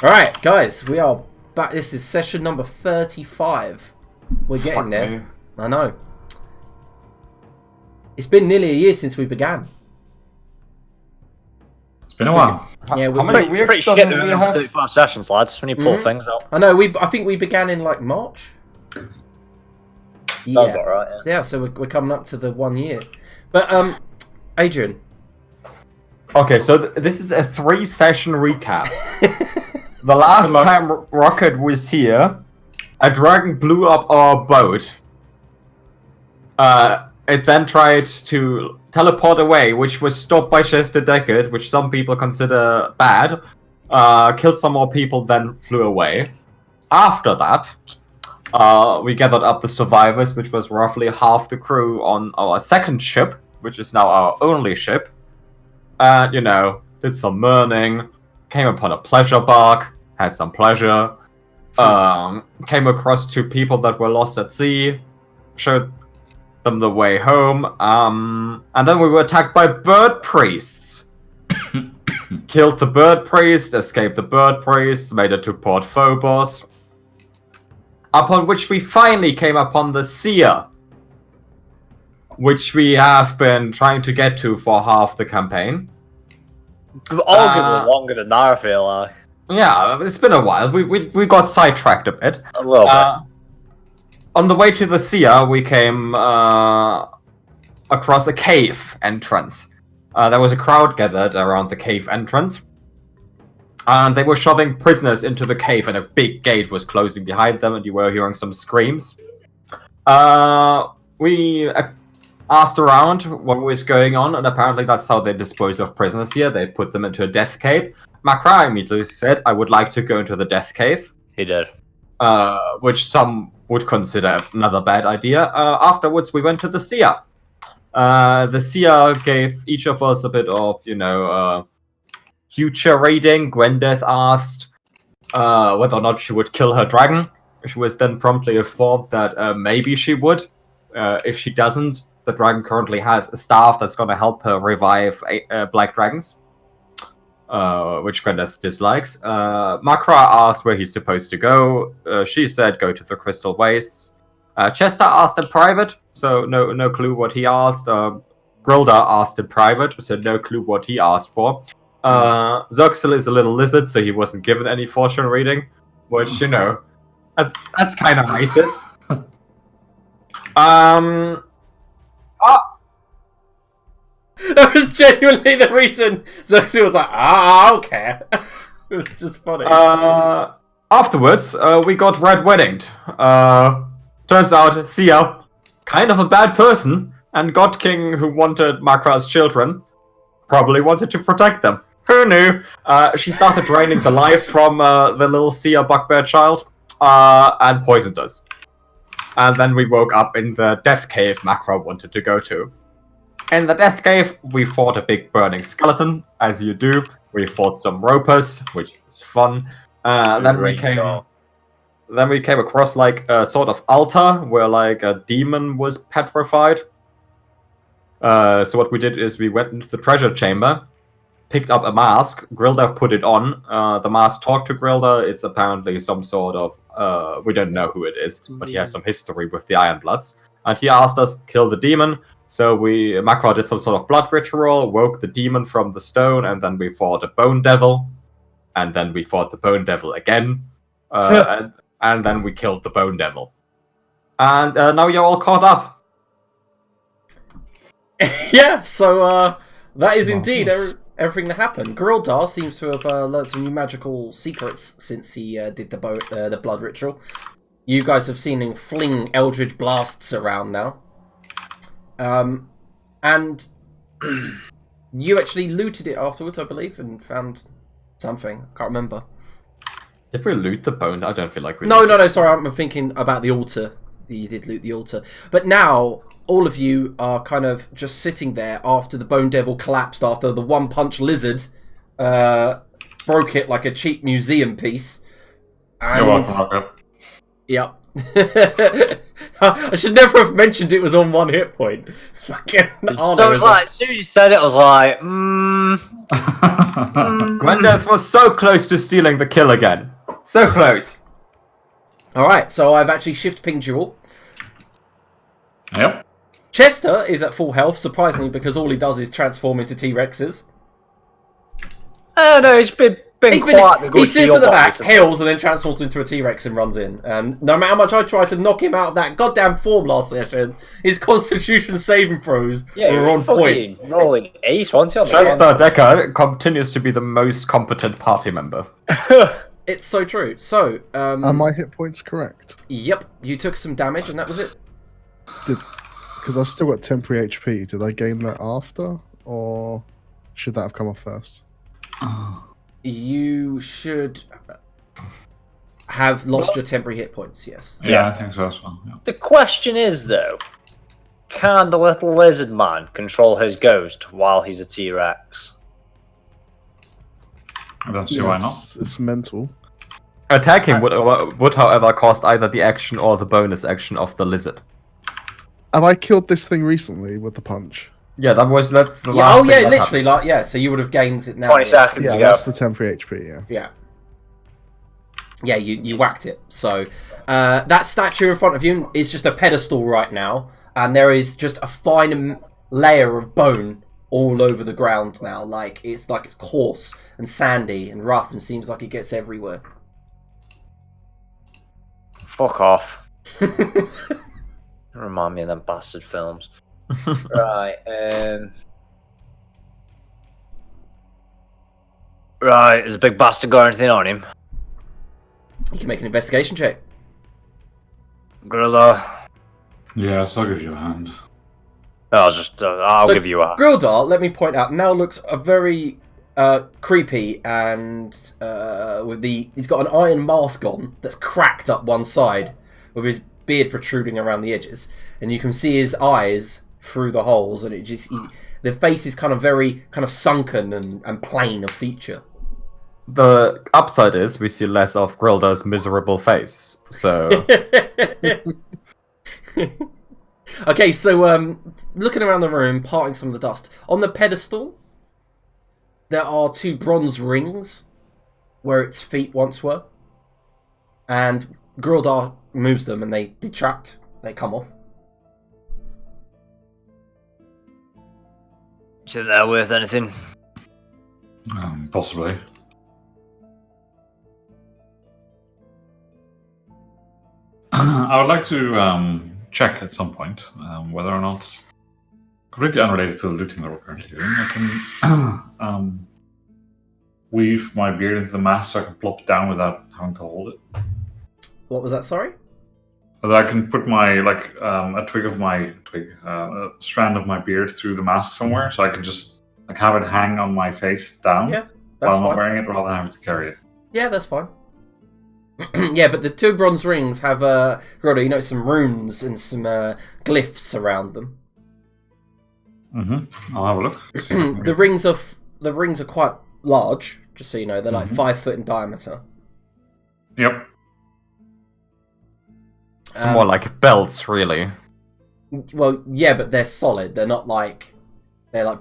Alright, guys, we are back. This is session number 35. We're getting there. I know. It's been nearly a year since we began. It's been a while. Yeah, How many weeks Pretty shit doing 35 sessions, lads, when you pull things out. I know, I think we began in like March. Sounds about right, Yeah, so we're coming up to the 1 year. But, Adrian. Okay, so this is a 3-session recap. The last time Rocket was here, a dragon blew up our boat. It then tried to teleport away, which was stopped by Chester Deckard, which some people consider bad. Killed some more people, then flew away. After that, we gathered up the survivors, which was roughly half the crew on our second ship, which is now our only ship. And, did some mourning, came upon a pleasure bark, had some pleasure, came across 2 people that were lost at sea, showed them the way home, and then we were attacked by bird priests. Killed the bird priest, escaped the bird priests, made it to Port Phobos, upon which we finally came upon the seer, which we have been trying to get to for half the campaign. Arguably longer than that, I feel like. Yeah, it's been a while. We got sidetracked a bit. A little bit. On the way to the seer, we came across a cave entrance. There was a crowd gathered around the cave entrance, and they were shoving prisoners into the cave, and a big gate was closing behind them, and you were hearing some screams. We asked around what was going on, and apparently that's how they dispose of prisoners here. They put them into a death cave. Makra immediately said, I would like to go into the death cave. He did. Which some would consider another bad idea. Afterwards, we went to the seer. The seer gave each of us a bit of, future reading. Gwendeth asked whether or not she would kill her dragon. She was then promptly informed that maybe she would. If she doesn't, the dragon currently has a staff that's going to help her revive black dragons, which Gwendeth dislikes. Makra asked where he's supposed to go. She said go to the Crystal Wastes. Chester asked in private, so no clue what he asked. Grilda asked in private, so no clue what he asked for. Zoxel is a little lizard, so he wasn't given any fortune reading, which, that's kind of racist. That was genuinely the reason Zoxel was like, I don't care. It's just funny. Afterwards, we got red weddinged. Turns out, Sia, kind of a bad person, and God King, who wanted Makra's children, probably wanted to protect them. Who knew? She started draining the life from the little Sia bugbear child, and poisoned us. And then we woke up in the death cave Makra wanted to go to. In the death cave, we fought a big burning skeleton, as you do. We fought some ropers, which was fun. Then we came across like a sort of altar where like a demon was petrified. So what we did is we went into the treasure chamber, picked up a mask. Grilda put it on. The mask talked to Grilda. It's apparently some sort of we don't know who it is, but he has some history with the Ironbloods. And he asked us kill the demon. So Makra did some sort of blood ritual, woke the demon from the stone, and then we fought a bone devil, and then we fought the bone devil again, and then we killed the bone devil. And now you're all caught up. Yeah, so that is indeed everything that happened. Grilda seems to have learned some new magical secrets since he did the blood ritual. You guys have seen him fling eldritch blasts around now. And you actually looted it afterwards, I believe, and found something. I can't remember. Did we loot the bone? I don't feel like we No, sorry, I'm thinking about the altar. You did loot the altar. But now, all of you are kind of just sitting there after the Bone Devil collapsed, after the one-punch lizard broke it like a cheap museum piece. And, You're welcome. yeah. I should never have mentioned it was on 1 hit point. Fucking So it was like, as soon as you said it, I was like, Gwendolyn was so close to stealing the kill again. So close. Alright, so I've actually shift-pinged you all. Yep. Chester is at full health, surprisingly, because all he does is transform into T-Rexes. oh no, he's been quite the good He sits to at the your back, body. heals, and then transforms into a T-Rex and runs in. No matter how much I tried to knock him out of that goddamn form last session, his Constitution saving throws were on point. Rolling ace, wasn't he? On the Chester Decker continues to be the most competent party member. It's so true. So, Are my hit points correct? yep, you took some damage, and that was it. Because I've still got temporary HP. Did I gain that after, or should that have come off first? You should have lost your temporary hit points, yes. Yeah, I think so as well. Yeah. The question is, though, can the little lizard man control his ghost while he's a T-Rex? I don't see why not. It's mental. Attacking would, however, cost either the action or the bonus action of the lizard. Have I killed this thing recently with the punch? Yeah, that's the Yeah, last oh thing yeah, that literally, happened. so you would have gained it now. 20 seconds Yeah, ago. that's the temporary HP, yeah. Yeah. Yeah, you whacked it. So, that statue in front of you is just a pedestal right now, and there is just a fine layer of bone all over the ground now. Like it's coarse and sandy and rough, and seems like it gets everywhere. Fuck off. Remind me of them bastard films. Right, right, is a big bastard got anything on him? You can make an investigation check. Gorilla. Yes, I'll give you a hand. I'll give you a. Grildar, let me point out, now looks a very creepy, and he's got an iron mask on that's cracked up one side, with his beard protruding around the edges, and you can see his eyes through the holes, and the face is kind of sunken and plain of feature. The upside is we see less of Grilda's miserable face. So Okay, so looking around the room, parting some of the dust. On the pedestal, there are 2 bronze rings where its feet once were. And Grildar moves them and they detract. They come off. Do you think they're worth anything? Possibly. I would like to check at some point whether or not, completely unrelated to the looting that we're currently doing, I can weave my beard into the mask so I can plop it down without having to hold it. What was that, sorry? That I can put my a strand of my beard through the mask somewhere, so I can just have it hang on my face down Yeah, while that's I'm not fine. wearing it, rather than having to carry it. Yeah, that's fine. Yeah, but the 2 bronze rings have, Grildar, some runes and some glyphs around them. I'll have a look. The rings are quite large, just so you know. They're like 5 foot in diameter. Yep. it's more like belts, really. Well, yeah, but they're solid. They're like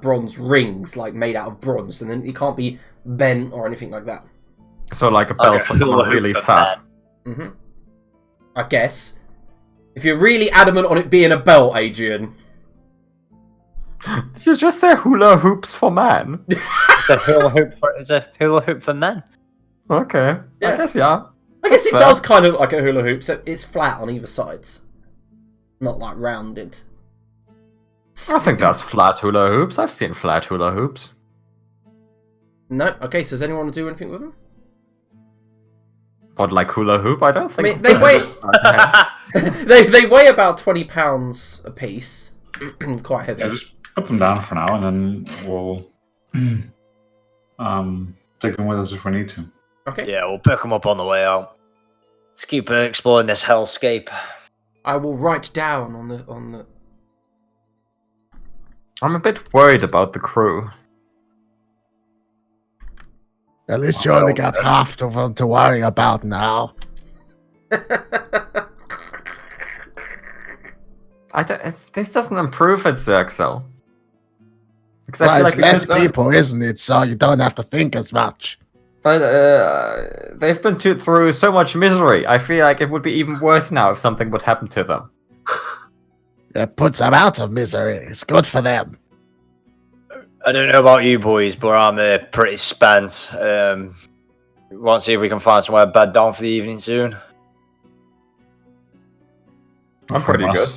bronze rings, like made out of bronze, and then it can't be bent or anything like that. So like a belt for someone really fat. I guess. If you're really adamant on it being a belt, Adrian. Did you just say hula hoops for man? It's a hula hoop for men. Okay. Yeah. I guess, yeah. I guess it fair. does kind of look like a hula hoop, so it's flat on either sides. Not like rounded. I think that's flat hula hoops. I've seen flat hula hoops. No? Okay, so does anyone want to do anything with them? But like hula hoop, I don't think. I mean, they weigh they weigh about 20 pounds a piece. Quite heavy. Yeah, just put them down for now, and then we'll take them with us if we need to. Okay. Yeah, we'll pick them up on the way out. Let's keep exploring this hellscape. I will write down on the. I'm a bit worried about the crew. At least you only got half of them to worry about now. This doesn't improve it, Zerxel. Because I Well, feel it's like less people, isn't it? So you don't have to think as much. But they've been through so much misery. I feel like it would be even worse now if something would happen to them. It puts them out of misery. It's good for them. I don't know about you boys, but I'm pretty spent. Want to see if we can find somewhere to bed down for the evening soon? I'm pretty good.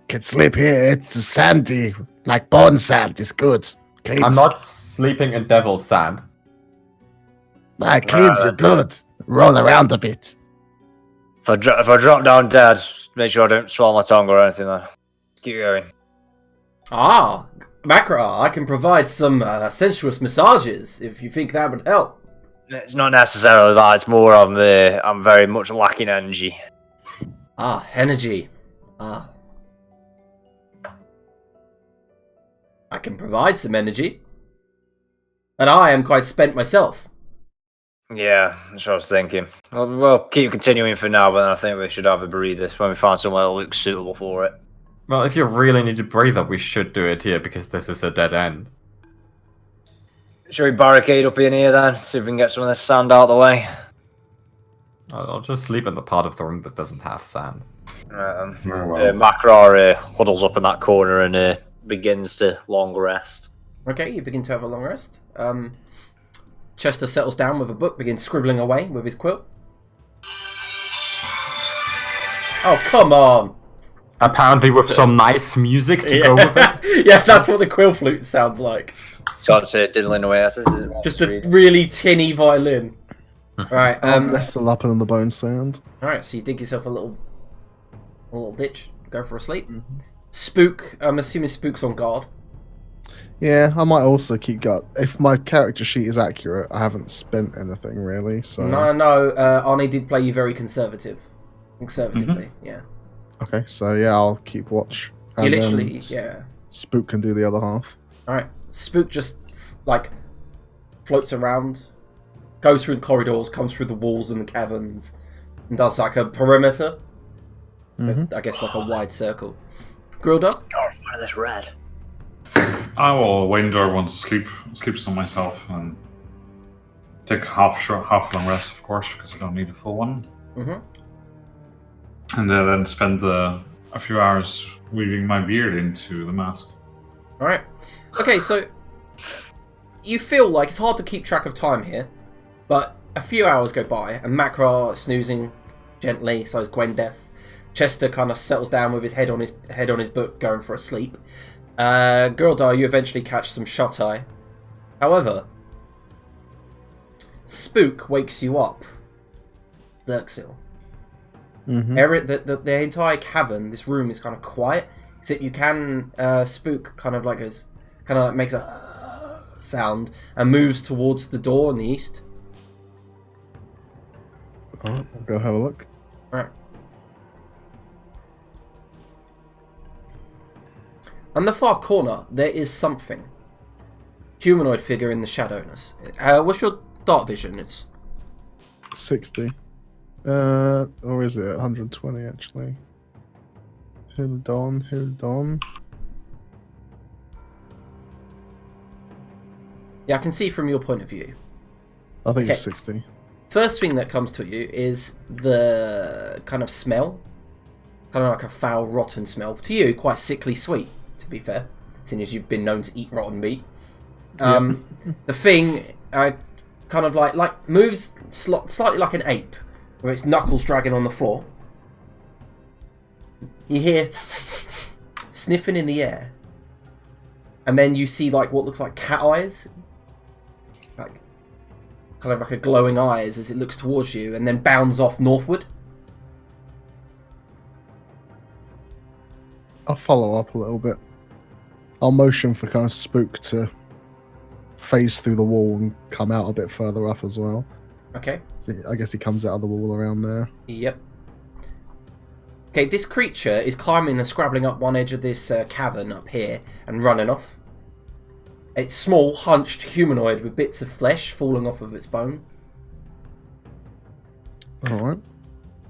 Can sleep here. It's sandy, like bone sand. It's good. Cleans. I'm not sleeping in devil's sand. It cleans you good. Roll around a bit. If I drop down dead, make sure I don't swallow my tongue or anything. Though. Keep going. Ah, Makra, I can provide some sensuous massages if you think that would help. It's not necessarily that. It's more I'm very much lacking energy. Ah, energy. Ah. I can provide some energy. And I am quite spent myself. Yeah, that's what I was thinking. We'll keep continuing for now, but then I think we should have a breather when we find somewhere that looks suitable for it. Well, if you really need a breather, we should do it here because this is a dead end. Should we barricade up in here then? See if we can get some of this sand out of the way. I'll just sleep in the part of the room that doesn't have sand. Very well. Makrar huddles up in that corner and begins to long rest. Okay, you begin to have a long rest. Chester settles down with a book, begins scribbling away with his quill. Oh, come on! Apparently with some nice music to go with it. Yeah, that's what the quill flute sounds like. So I'd say diddling away at it. Just a really tinny violin. Right, Nestle up in the bone sand. alright, so you dig yourself a little ditch, go for a sleep. Spook, I'm assuming Spook's on guard. Yeah, I might also keep gut. If my character sheet is accurate, I haven't spent anything really. So No, Arnie did play you very conservatively, yeah. okay, so yeah, I'll keep watch. You And literally, then yeah. Spook can do the other half. Alright, Spook just, like, floats around, goes through the corridors, comes through the walls and the caverns, and does, like, a perimeter. I guess, like, a wide circle. Grilda? Oh, why are this red? I will wait until everyone's asleep, sleeps on myself, and take half a long rest, of course, because I don't need a full one. And then spend a few hours weaving my beard into the mask. Alright. Okay, so you feel like it's hard to keep track of time here, but a few hours go by, and Makra snoozing gently, so is Gwendeth. Chester kind of settles down with his head on his book, going for a sleep. Girldar, you eventually catch some shut-eye. However, Spook wakes you up. Zerxil. The entire cavern, this room is kind of quiet, except you can Spook kind of makes a sound and moves towards the door in the east. Alright, I'll go have a look. Right. On the far corner, there is something. Humanoid figure in the shadowness. What's your dark vision? It's 60. Or is it 120 actually? Hold on. yeah, I can see from your point of view. I think it's Okay. 60. First thing that comes to you is the kind of smell. Kind of like a foul, rotten smell. To you, quite sickly sweet, to be fair. Seeing as you've been known to eat rotten meat. The thing kind of like moves slightly like an ape, where its knuckles dragging on the floor. You hear sniffing in the air, and then you see like what looks like cat eyes, like kind of like a glowing eyes as it looks towards you, and then bounds off northward. I'll follow up a little bit. I'll motion for kind of Spook to phase through the wall and come out a bit further up as well. Okay. So I guess he comes out of the wall around there. Yep. Okay, this creature is climbing and scrabbling up one edge of this cavern up here and running off. It's small, hunched humanoid with bits of flesh falling off of its bone. Alright.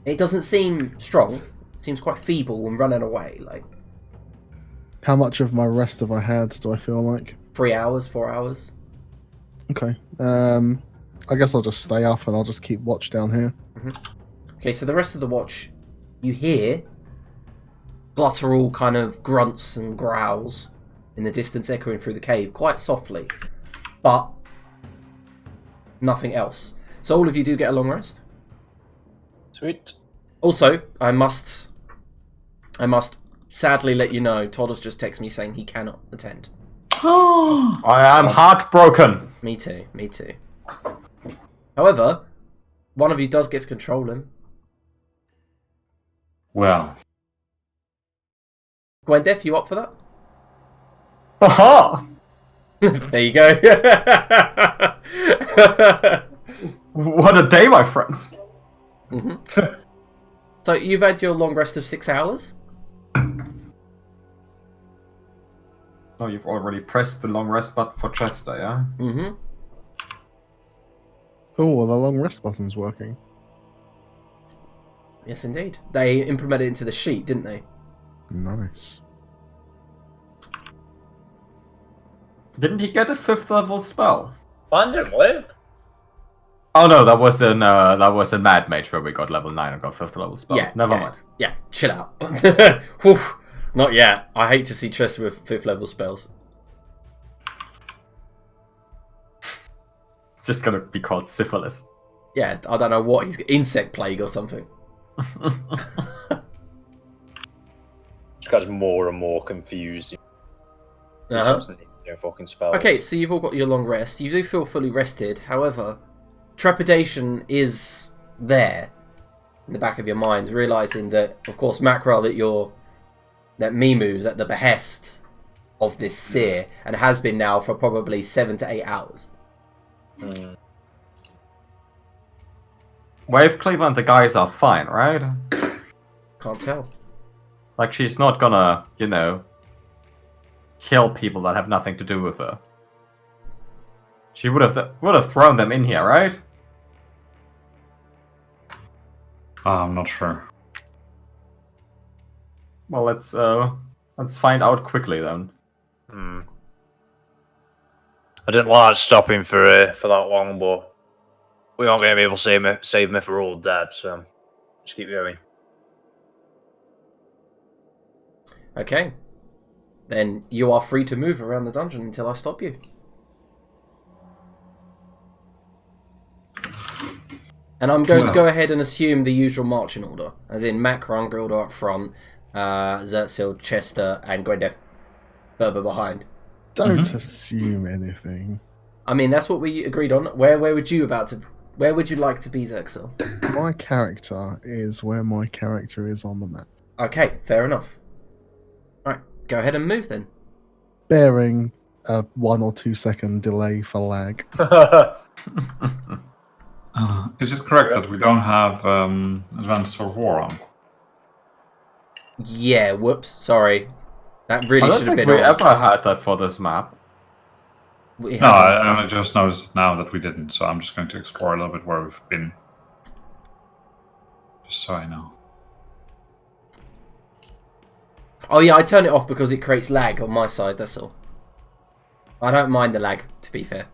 It doesn't seem strong, seems quite feeble and running away. Like, How much of my rest have I had, do I feel like? 3 hours, 4 hours. Okay. I guess I'll just stay up and I'll just keep watch down here. Okay, so the rest of the watch, you hear guttural kind of grunts and growls in the distance echoing through the cave, quite softly, but nothing else. So all of you do get a long rest. Sweet. Also, I must sadly let you know, Todd has just texted me saying he cannot attend. I am heartbroken. Me too, me too. However, one of you does get to control him. Well, Gwendef, you up for that? Aha! There you go. What a day, my friends. So you've had your long rest of 6 hours? Oh, you've already pressed the long rest button for Chester, yeah? Mm-hmm. Oh, well, the long rest button's working. Yes, indeed. They implemented it into the sheet, didn't they? Nice. Didn't he get a 5th level spell? Randomly? Oh no, that was in Mad Mage where we got level 9 and got 5th level spells. Yeah, Never yeah. mind. Yeah, chill out. Whew. Not yet. I hate to see Chester with 5th level spells. It's just gonna be called syphilis. Yeah, I don't know what he's got. Insect plague or something. Just got more and more confused. Fucking spells. Okay, so you've all got your long rest. You do feel fully rested. However, trepidation is there in the back of your minds, realizing that, of course, Mackerel, that Mimu's at the behest of this seer and has been now for probably 7 to 8 hours. Wave Cleaver and the guys are fine, right? Can't tell. Like, she's not gonna, you know, kill people that have nothing to do with her. She would have thrown them in here, right? I'm not sure. Well, let's find out quickly then. I didn't like stopping for that long, but we aren't going to be able to save me if we're all dead, so just keep going. Okay. Then you are free to move around the dungeon until I stop you. And I'm going to go ahead and assume the usual marching order, as in Macron, Grilda up front, Zertsil, Chester, and Gwendef further behind. Don't assume anything. I mean, that's what we agreed on. Where would you like to be, Zertsil? My character is where my character is on the map. Okay, fair enough. Alright, go ahead and move then. Bearing a 1 or 2 second delay for lag. Is it correct that we don't have Advanced Sword of War on? Yeah, whoops, sorry. That really I don't should have think been we on. ever had that for this map. We No, haven't. I just noticed now that we didn't, so I'm just going to explore a little bit where we've been. Just so I know. Oh yeah, I turn it off because it creates lag on my side, that's all. I don't mind the lag, to be fair.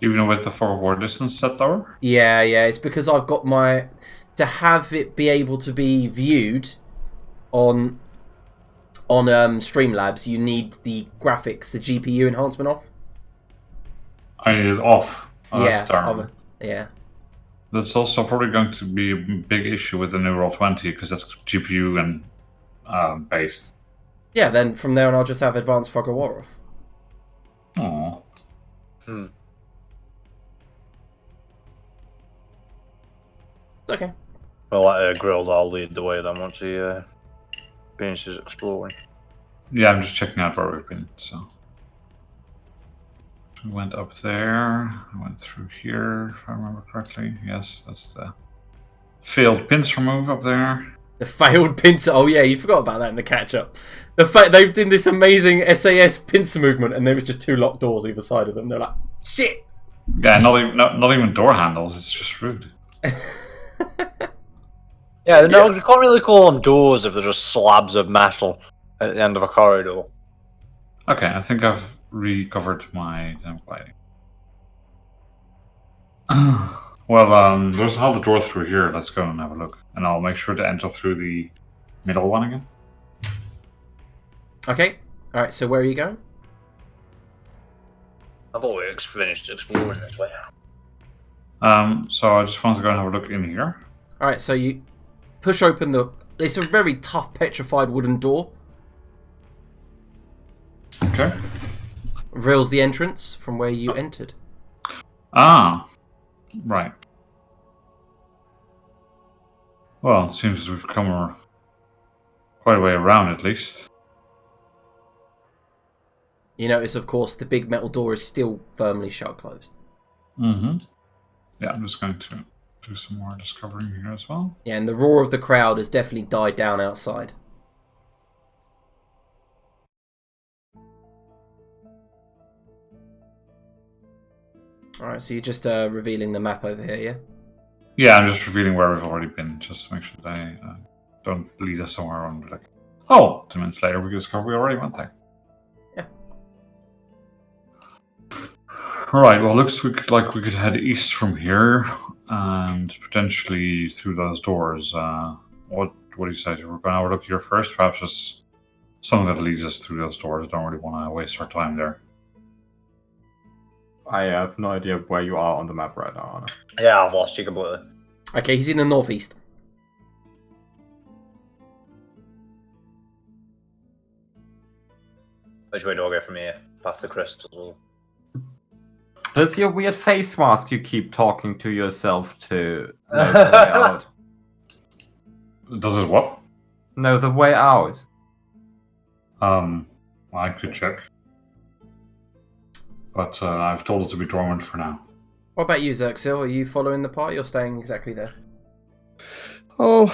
Even with the forward distance set lower? Yeah, it's because I've got my... To have it be able to be viewed on Streamlabs, you need the graphics, the GPU enhancement off. I need it off. Oh, Yeah, that's terrible. yeah. That's also probably going to be a big issue with the new Roll20 because that's GPU and based. Yeah, then from there on I'll just have Advanced Fog of War off. Aww. It's okay. Well, let Grilled, I'll lead the way then once he finishes exploring. Yeah, I'm just checking out where we've been, so. We went up there, I went through here, if I remember correctly. Yes, that's the failed pincer move up there. The failed pincer. Oh yeah, you forgot about that in the catch-up. The fact they've done this amazing SAS pincer movement, and there was just 2 locked doors either side of them. They're like, shit. Yeah, not even door handles. It's just rude. Yeah, no, you can't really call them doors if they're just slabs of metal at the end of a corridor. Okay, I think I've recovered my temp lighting. Well, there's another door through here. Let's go and have a look. And I'll make sure to enter through the middle one again. Okay. All right. So where are you going? I've always finished exploring this way. So I just want to go and have a look in here. All right. So you push open the. It's a very tough, petrified wooden door. Okay. Reveals the entrance from where you entered. Ah, right. Well, it seems we've come quite a way around at least. You notice, of course, the big metal door is still firmly shut closed. Mm-hmm. Yeah, I'm just going to do some more discovering here as well. Yeah, and the roar of the crowd has definitely died down outside. Alright, so you're just revealing the map over here, yeah? Yeah, I'm just revealing where we've already been, just to make sure they don't lead us somewhere on like, oh, 2 minutes later we discover we already went there. Yeah. Alright, well, looks like we could head east from here and potentially through those doors. What do you say? We're going to have a look here first, perhaps just something that leads us through those doors. I don't really want to waste our time there. I have no idea where you are on the map right now, Anna. Yeah, I've lost you completely. Okay, he's in the northeast. Which way do I go from here? Past the crystals. Does your weird face mask you keep talking to yourself to know the way out? Does it what? Know the way out. I could check. But I've told it to be dormant for now. What about you, Xerxil? Are you following the party or staying exactly there? Oh,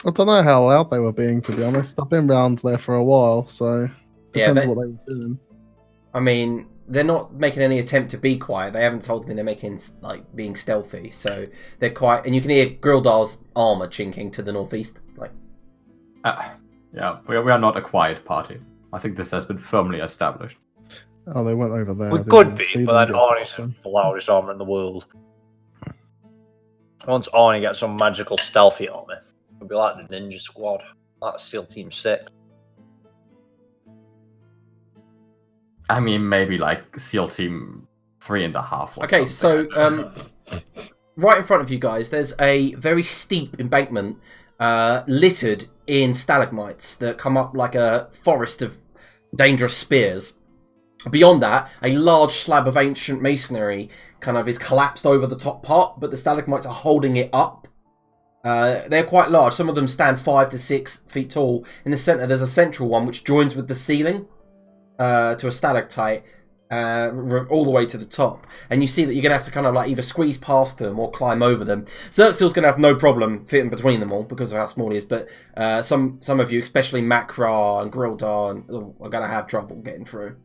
I don't know how loud they were being, to be honest. I've been round there for a while, so depends what they were doing. I mean, they're not making any attempt to be quiet. They haven't told me they're making being stealthy, so they're quiet. And you can hear Grildar's armor chinking to the northeast. Yeah, we are not a quiet party. I think this has been firmly established. Oh, they went over there. We I could didn't be, see but them then get Arnie's past them. the loudest armor in the world. Once Arnie gets some magical stealthy armor, it'll be like the Ninja Squad. Like SEAL Team 6. I mean, maybe like SEAL Team 3.5 or Okay, something. so right in front of you guys, there's a very steep embankment littered in stalagmites that come up like a forest of dangerous spears. Beyond that, a large slab of ancient masonry kind of is collapsed over the top part, but the stalagmites are holding it up. They're quite large. Some of them stand 5 to 6 feet tall. In the center, there's a central one which joins with the ceiling to a stalactite all the way to the top. And you see that you're going to have to kind of like either squeeze past them or climb over them. Xerxil's going to have no problem fitting between them all because of how small he is, but some of you, especially Makra and Grildar, are going to have trouble getting through.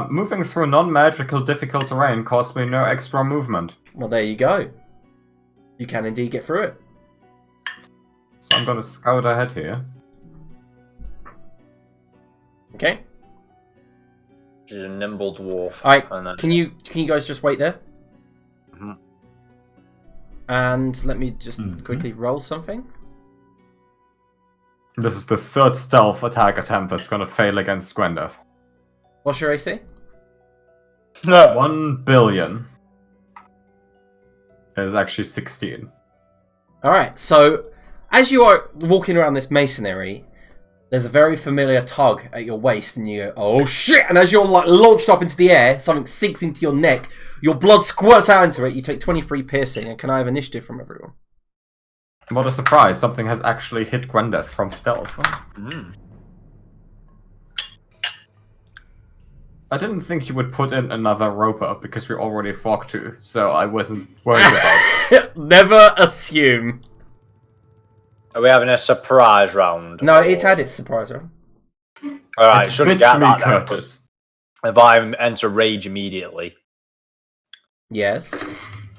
Moving through non-magical difficult terrain costs me no extra movement. Well, there you go. You can indeed get through it. So I'm gonna scout ahead here. Okay. She's a nimble dwarf. Alright, And then... can you guys just wait there? Mhm. And let me just quickly roll something. This is the third stealth attack attempt that's gonna fail against Gwendeth. What's your AC? No. 1 billion. It is actually 16. Alright, so as you are walking around this masonry, there's a very familiar tug at your waist, and you go, oh shit! And as you're like launched up into the air, something sinks into your neck, your blood squirts out into it, you take 23 piercing, and can I have initiative from everyone? What a surprise, something has actually hit Gwendeth from stealth. Mm. I didn't think you would put in another roper because we already fought 2, so I wasn't worried about it. Never assume. Are we having a surprise round? No, it's had its surprise round. Alright, shouldn't get that now. Curtis. If I enter rage immediately. Yes.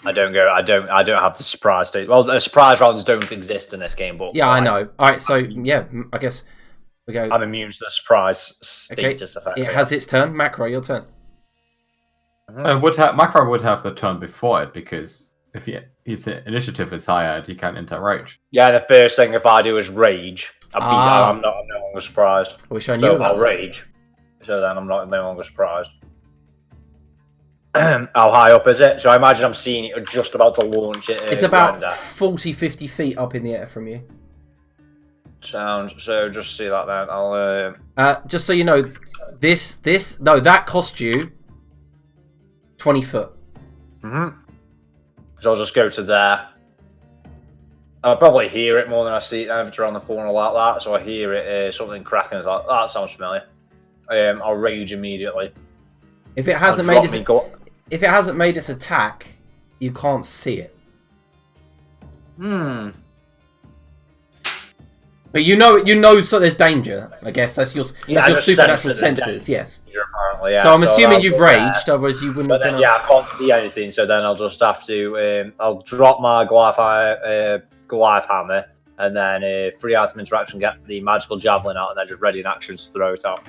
I don't have the surprise state. Well, the surprise rounds don't exist in this game, but Yeah, I know. All right, so yeah, I guess we go. I'm immune to the surprise status effect. It has its turn. Macro, your turn. Macro would have the turn before it because if his initiative is higher, he can enter rage. Yeah, the first thing if I do is rage, I'm no longer surprised. I wish I knew about I'll this. rage. So then I'm no longer surprised. How high up is it? So I imagine I'm seeing it just about to launch it. It's about 40, 50 feet up in the air from you. Sounds so. Just see that then. I'll. Just so you know, that cost you 20 foot. So I'll just go to there. I'll probably hear it more than I see it if it's around the corner like that. So I hear it, something cracking. It's like, that sounds familiar. I'll rage immediately. If it hasn't made its attack, you can't see it. But you know, so there's danger. I guess that's your supernatural senses. Yes. Apparently, yeah. So I'm assuming you've raged, otherwise you wouldn't. But then, I can't see anything. So then I'll just have to. I'll drop my Goliath hammer, and then free item interaction, get the magical javelin out, and then just ready in action to throw it out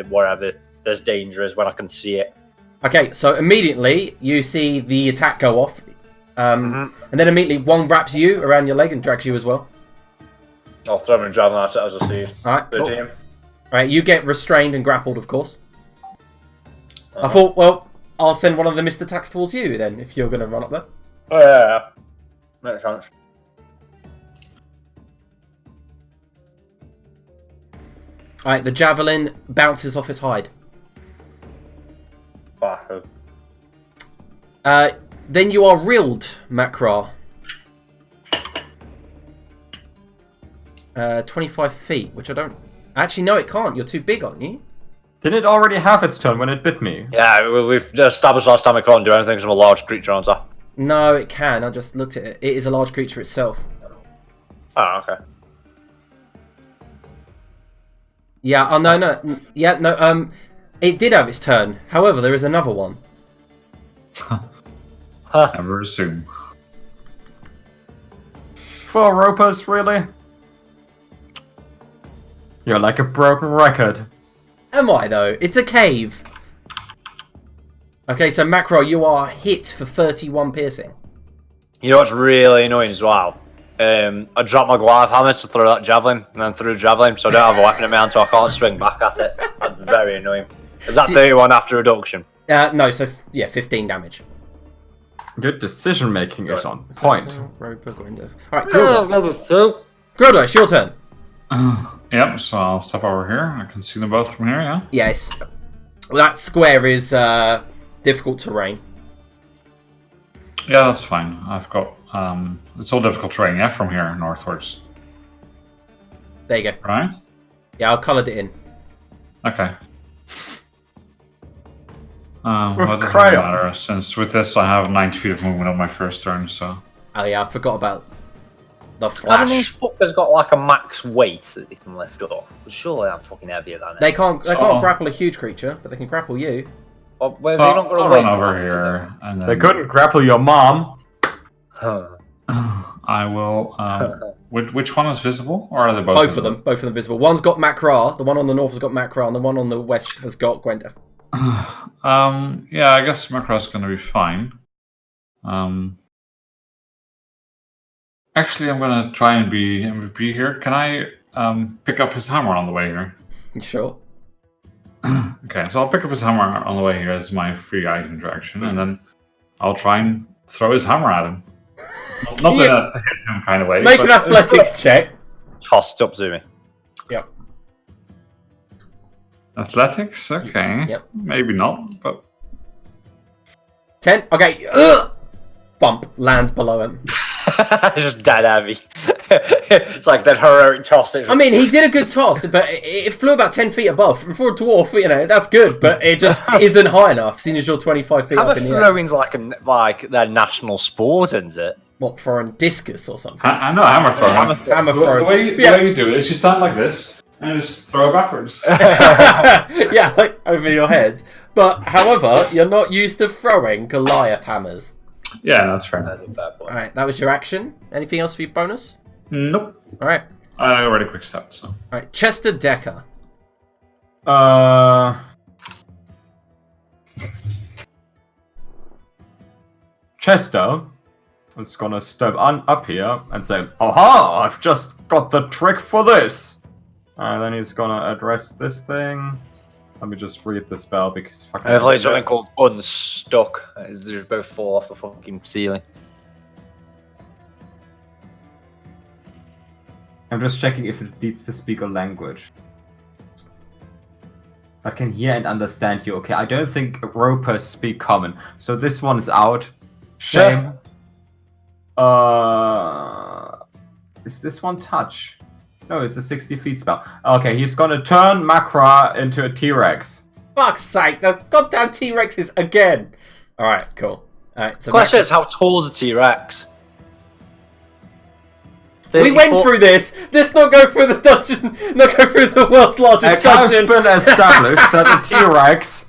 wherever there's danger is when I can see it. Okay, so immediately you see the attack go off, and then immediately one wraps you around your leg and drags you as well. I'll throw my javelin at it as I see it. Alright, cool. Alright, you get restrained and grappled, of course. I thought, well, I'll send one of the missed attacks towards you then, if you're going to run up there. Oh, yeah. Makes sense. Alright, the javelin bounces off its hide. Bastard. Then you are reeled, Makra. 25 feet, which I don't... Actually, no, it can't. You're too big, aren't you? Didn't it already have its turn when it bit me? Yeah, we've established last time it can't do anything because I'm a large creature, aren't I? No, it can. I just looked at it. It is a large creature itself. Oh, okay. Yeah, oh, no. Yeah, no, it did have its turn. However, there is another one. Never assume. 4 ropers, really? You're like a broken record. Am I, though? It's a cave. Okay, so Macro, you are hit for 31 piercing. You know what's really annoying as well? I dropped my Goliath hammer to throw that javelin, and then threw the javelin, so I don't have a weapon in my hand, so I can't swing back at it. That's very annoying. Is that 31 after reduction? No, so, yeah, 15 damage. Good decision making is on point. Alright, Grildo, it's your turn. Yep, so I'll step over here. I can see them both from here, yeah? Yes. Well, that square is difficult terrain. Yeah, that's fine. I've got... it's all difficult terrain, yeah, from here northwards. There you go. Right? Yeah, I'll coloured it in. Okay. With That doesn't crayons. matter, since with this I have 90 feet of movement on my first turn, so... Oh yeah, I forgot about the Haven't these flash. fuckers got like a max weight that they can lift up? Surely I'm fucking heavier than it. They can't grapple a huge creature, but they can grapple you. Well, where's So they not got I'll a weight run over capacity here, and then They couldn't grapple your mom. then? I will... which one is visible, or are they both Both visible? of them visible. One's got Makra, the one on the north has got Makra, and the one on the west has got Gwenda. Yeah, I guess Macro's gonna be fine. Actually, I'm gonna try and be MVP here. Can I pick up his hammer on the way here? Sure. Okay, so I'll pick up his hammer on the way here as my free item interaction, and then I'll try and throw his hammer at him. Not in a hit him kind of way. Make but- an athletics check. Tossed up to me. Yep. Athletics? Okay. Yep. Maybe not, but 10. Okay. Bump lands below him. Just dead heavy. It's like that heroic toss. I mean, he did a good toss, but it flew about 10 feet above. For a dwarf, you know, that's good, but it just isn't high enough, seeing as you're 25 feet hammer up in the air. throwing's like their national sport, isn't it? What, for a discus or something? I know hammer throwing. Hammer The throw. way you do it is you stand like this and just throw it backwards. Yeah, like over your head. But, however, you're not used to throwing Goliath hammers. Yeah, that's fair. That's a fair point. All right, that was your action. Anything else for your bonus? Nope. All right. I already quick step, so. All right, Chester Decker. Chester is gonna step up here and say, "Aha! I've just got the trick for this." And then he's gonna address this thing. Let me just read the spell because fucking. I've played something called Unstuck. They just both fall off the fucking ceiling. I'm just checking if it needs to speak a language. I can hear and understand you. Okay, I don't think ropers speak common, so this one's out. Shame. Is this one touch? No, it's a 60 feet spell. Okay, he's gonna turn Makra into a T-Rex. Fuck's sake, the goddamn T-Rexes again. All right, cool. All right, so Question is, how tall is a T-Rex? we went through this. Let's not go through the dungeon. Not go through the world's largest It has dungeon. been established that a T-Rex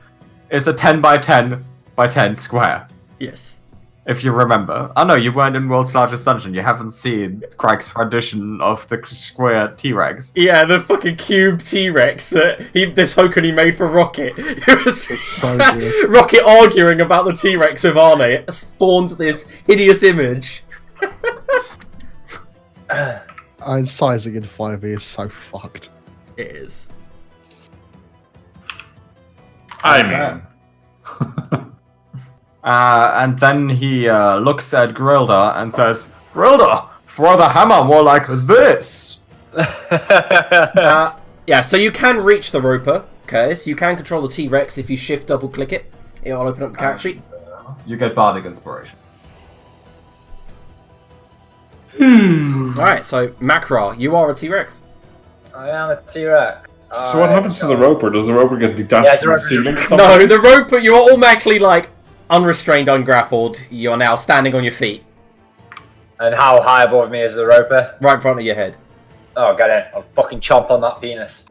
is a 10 by 10 by 10 square. Yes. If you remember. Oh no, you weren't in World's Largest Dungeon. You haven't seen Craig's rendition of the square T-Rex. Yeah, the fucking cube T-Rex that this Hokuni made for Rocket. It was So good. Rocket arguing about the T-Rex of Arne. It spawned this hideous image. And sizing in 5e is so fucked. It is. I mean. And then he looks at Grilda and says, "Grilda, throw the hammer more like this." Yeah, so you can reach the Roper. Okay, so you can control the T-Rex if you shift double click it. It'll open up the character sheet. You get Bardic Inspiration. Alright, so Makra, you are a T-Rex. I am a T-Rex. So what happens to the roper? Does the roper get detached Yeah, from the the ceiling? No, the Roper, you're automatically like unrestrained, ungrappled. You're now standing on your feet, And how high above me is the roper? right in front of your head. Oh, get in. I'll fucking chomp on that penis.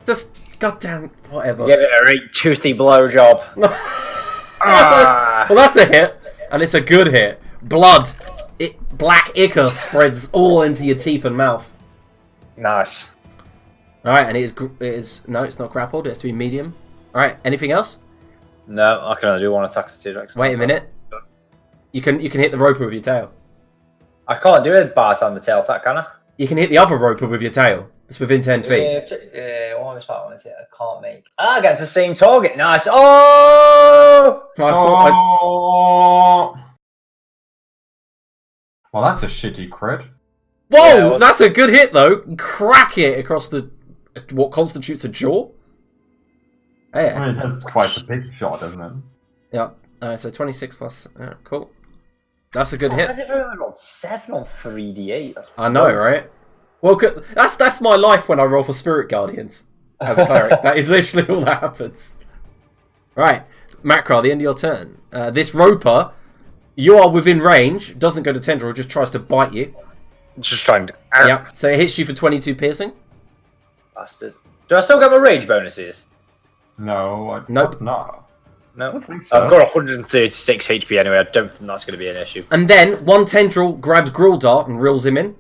Just goddamn whatever. Give it a right toothy blowjob. Well, that's a hit, and it's a good hit. Blood, black ichor spreads all into your teeth and mouth. Nice. All right, and it is no, it's not grappled. It has to be medium. All right, anything else? No, I can only do one attack to T-Rex. Wait a minute. You can hit the Roper with your tail. I can't do a bite on the tail attack, can I? You can hit the other Roper with your tail. It's within 10 feet. What was part one? Is it? I can't make. Ah, against the same target. Nice. Oh! Well, that's a shitty crit. Whoa, Yeah, that's a good hit though. Crack it across the what constitutes a jaw. I Yeah. mean, that's quite a big shot, isn't it? Yeah. So 26 plus. Cool. That's a good hit. How's it rolled 7 on 3d8? That's I know, right? Well, that's my life when I roll for Spirit Guardians as a cleric. That is literally all that happens. Right, Makra, the end of your turn. This Roper, you are within range. Doesn't go to tendril, just tries to bite you. Just trying to. Yeah. So it hits you for 22 piercing. Bastards. Do I still get my rage bonuses? No. Nope. No. No. I don't think so. I've got 136 HP anyway. I don't think that's going to be an issue. And then one tendril grabs Gruldar and reels him in.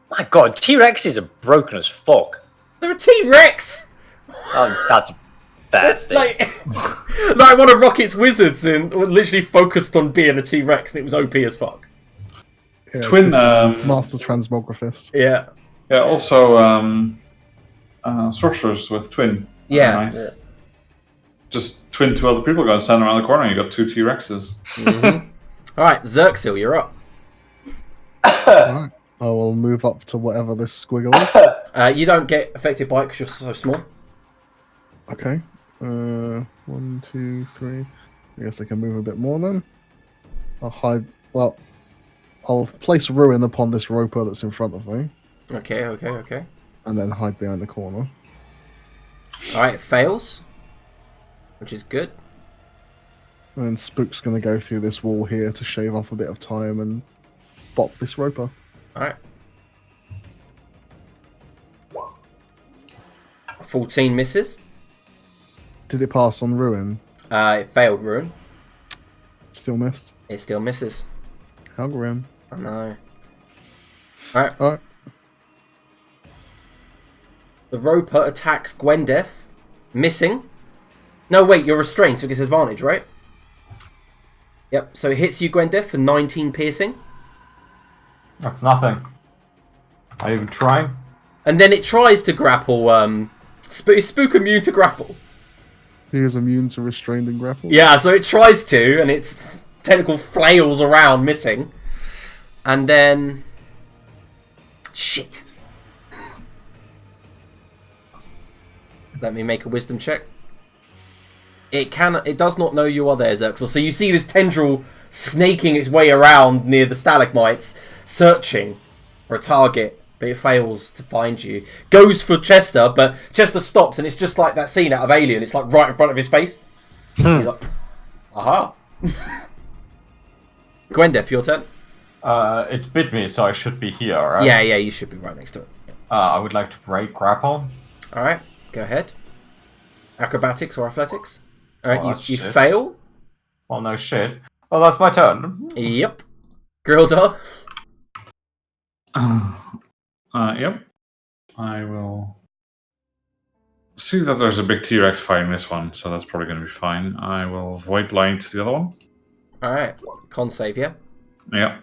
My god, T-Rexes are broken as fuck. They're a T-Rex. Oh, that's bastard. Like one of Rocket's wizards and literally focused on being a T-Rex and it was OP as fuck. Yeah, Twin, Master Transmographist. Yeah. yeah, also sorcerers with twin. Yeah. Nice. Just twin two other people going stand around the corner. You got 2 T-Rexes. All right, Xerxil, you're up. Alright. I will move up to whatever this squiggle is. You don't get affected by it because you're so small. Okay. 1, 2, 3. I guess I can move a bit more then. I'll hide. Well, I'll place ruin upon this roper that's in front of me, Okay. and then hide behind the corner. All right, it fails, which is good. And then Spook's gonna go through this wall here to shave off a bit of time and bop this roper. All right. 14 misses. Did it pass on ruin? It failed ruin. Still missed. It still misses. How grim. I know. Alright. Alright. The Roper attacks Gwendeth. Missing. No, wait, you're restrained, so it gets advantage, right? Yep, so it hits you, Gwendeth, for 19 piercing. That's nothing. Are you even trying? And then it tries to grapple. Is Spook immune to grapple? He is immune to restrained and grapple. Yeah, so it tries to, and its tentacle flails around, missing. And then... Shit. Let me make a wisdom check. It does not know you are there, Xerxel. So you see this tendril snaking its way around near the stalagmites, searching for a target, but it fails to find you. Goes for Chester, but Chester stops, and it's just like that scene out of Alien. It's like right in front of his face. He's like, aha. Gwendeth, your turn. It bit me, so I should be here, right? Yeah, you should be right next to it. Yeah. I would like to break grapple. Alright, go ahead. Acrobatics or athletics? Alright, Oh, you shit. fail. Well, no shit. Well, that's my turn. Yep. Grildar. Yep. I will see that there's a big T-Rex fighting this one, so that's probably going to be fine. I will Void Blind the other one. Alright, con save, yeah. Yep.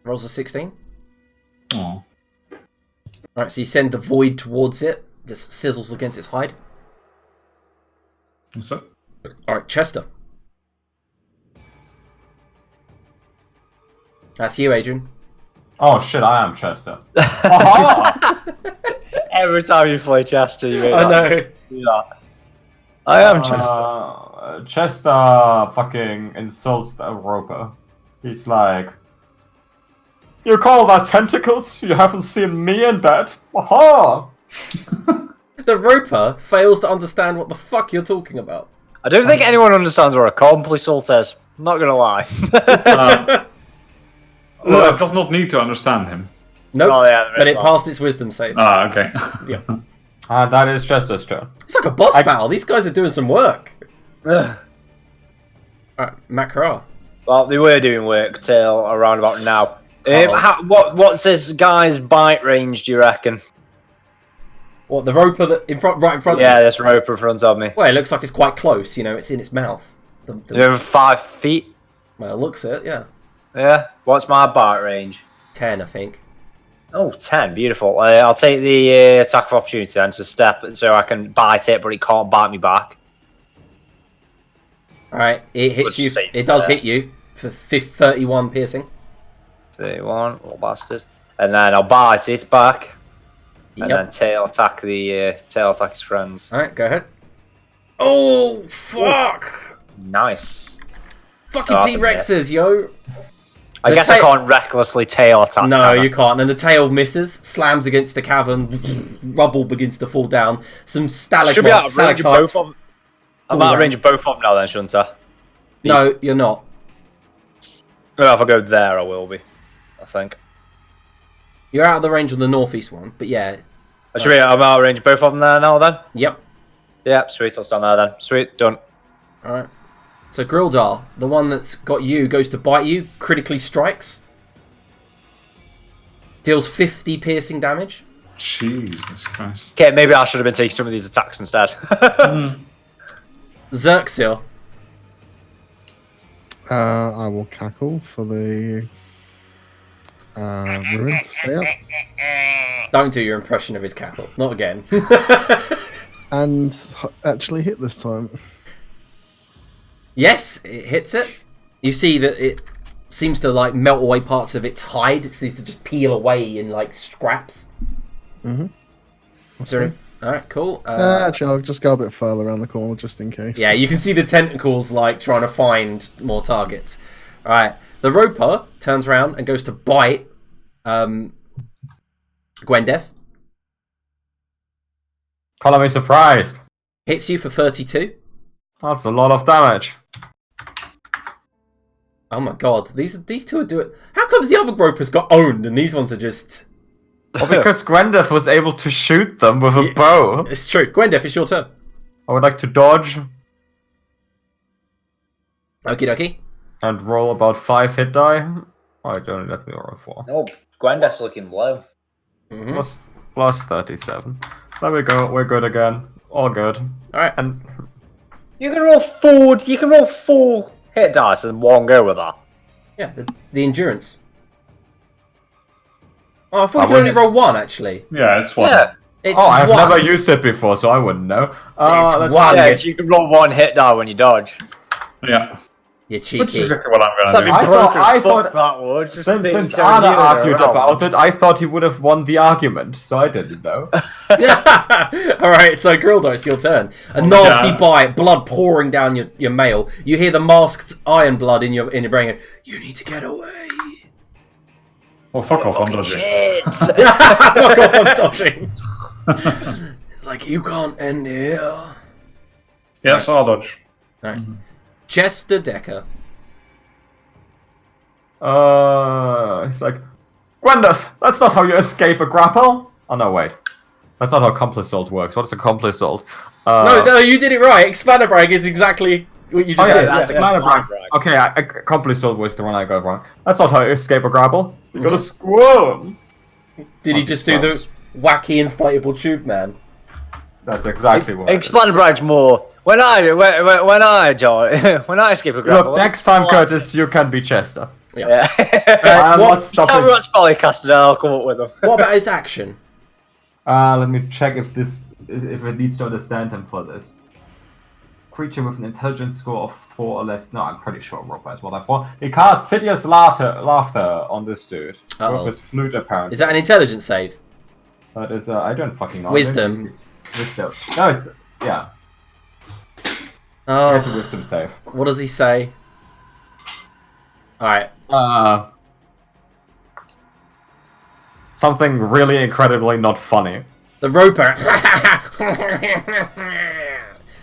Rolls a 16. Oh. Alright, so you send the void towards it. Just sizzles against its hide. That's it. Alright, Chester. That's you, Adrian. Oh shit, I am Chester. Aha! Every time you play Chester, you I know. Yeah. I am Chester. Chester fucking insults the Roper. He's like, "You call that tentacles? You haven't seen me in bed. Aha!" The Roper fails to understand what the fuck you're talking about. I don't think anyone understands what a complisult is. I'm not gonna lie. Well, it does not need to understand him. Nope, Oh, yeah, but it right. passed its wisdom save. Okay. Yeah. That is Chester's turn. It's like a boss battle. These guys are doing some work. Ugh. Alright, Makara. Well, they were doing work till around about now. Uh-oh. What's this guy's bite range, do you reckon? What, the Roper that right in front Yeah, of you? this rope in front of me. Well, it looks like it's quite close, you know, it's in its mouth. Over 5 feet? Well, it looks it, yeah. Yeah. What's my bite range? 10, I think. Oh, 10. Beautiful. I'll take the attack of opportunity then to step so I can bite it, but it can't bite me back. Alright, it hits Good you. save It does there. hit you for 31 piercing. 31, little bastard. And then I'll bite it back. And then Yep. tail attack his friends. Alright, go ahead. Oh, fuck! Nice. Fucking Awesome, T-Rexes, yo! I The guess I can't recklessly tail attack. No, can I? you can't. And the tail misses, slams against the cavern, rubble begins to fall down. Some Should be out of range of stalactites. both of them. I'm fall out of down. range of both of them now then, shouldn't I? No, you're not. Well, if I go there, I will be. I think. You're out of the range on the northeast one, but yeah. I'm out of range of both of them there now then? Yep. Yeah, sweet, I'll stand there then. Sweet, done. Alright. So Grildar, the one that's got you, goes to bite you, critically strikes. Deals 50 piercing damage. Jesus Christ. Okay, maybe I should have been taking some of these attacks instead. Xerxil. I will cackle for the ruin to stay up. Don't do your impression of his cackle. Not again. And actually hit this time. Yes, it hits it. You see that it seems to like melt away parts of its hide. It seems to just peel away in like scraps. Mm-hmm. Sorry. Alright, cool. Actually, I'll just go a bit further around the corner just in case. Yeah, you can see the tentacles like trying to find more targets. Alright. The Roper turns around and goes to bite Gwendeth. Color me surprised. Hits you for 32. That's a lot of damage. Oh my god, these two are doing. How comes the other Ropers got owned and these ones are just? Well, because Gwendeth was able to shoot them with a bow. It's true. Gwendeth, it's your turn. I would like to dodge. Okie dokie. And roll about 5 hit die. Oh, I don't let me roll 4. Oh, Gwendeth's looking low. Mm-hmm. Plus 37. There we go. We're good again. All good. All right. And You can roll 4. You can roll 4 hit dice in one go with that. Yeah, the endurance. Oh, I thought you could only roll 1, actually. Yeah, it's 1. Yeah. It's I've 1. never used it before, so I wouldn't know. It's let's- 1. Yeah, you can roll 1 hit die when you dodge. Yeah. You Which is cheeky. exactly what I'm going That'd to be do. I broken thought- that would. Just Since being so Anna near argued around. about it, I thought he would have won the argument, so I didn't know. Alright, so Grildos, your turn. A nasty bite, blood pouring down your mail. You hear the masked iron blood in your brain going, you need to get away. Well, fuck off, I'm dodging. Shit. Fuck off, I'm dodging. It's like, you can't end here. Yes, I'll dodge. Alright. Chester Decker. He's like, Gwendeth, that's not how you escape a grapple. Oh no, wait. That's not how accomplice assault works. What is accomplice assault? No, you did it right. Expanderbrag is exactly what you just did. that's Yeah. Expanderbrag. Okay, accomplice assault was the one I got wrong. That's not how you escape a grapple. You gotta squirm. Did he just do the wacky inflatable tube man? That's exactly what. Expanderbrag's more. When I escape a grapple. Look, next time, Curtis, you can be Chester. Yeah. I'm what- not stopping. Tell me what spell he casted, and I'll come up with them. What about his action? Let me check if it needs to understand him for this. Creature with an intelligence score of 4 or less. No, I'm pretty sure Roper is what I thought. He casts hideous laughter on this dude. Uh-oh. With his flute, apparently. Is that an intelligence save? That is, I don't fucking know. Wisdom. Wisdom. No, it's, yeah. It's a Oh, wisdom save. what does he say? Alright. Something really incredibly not funny. The roper.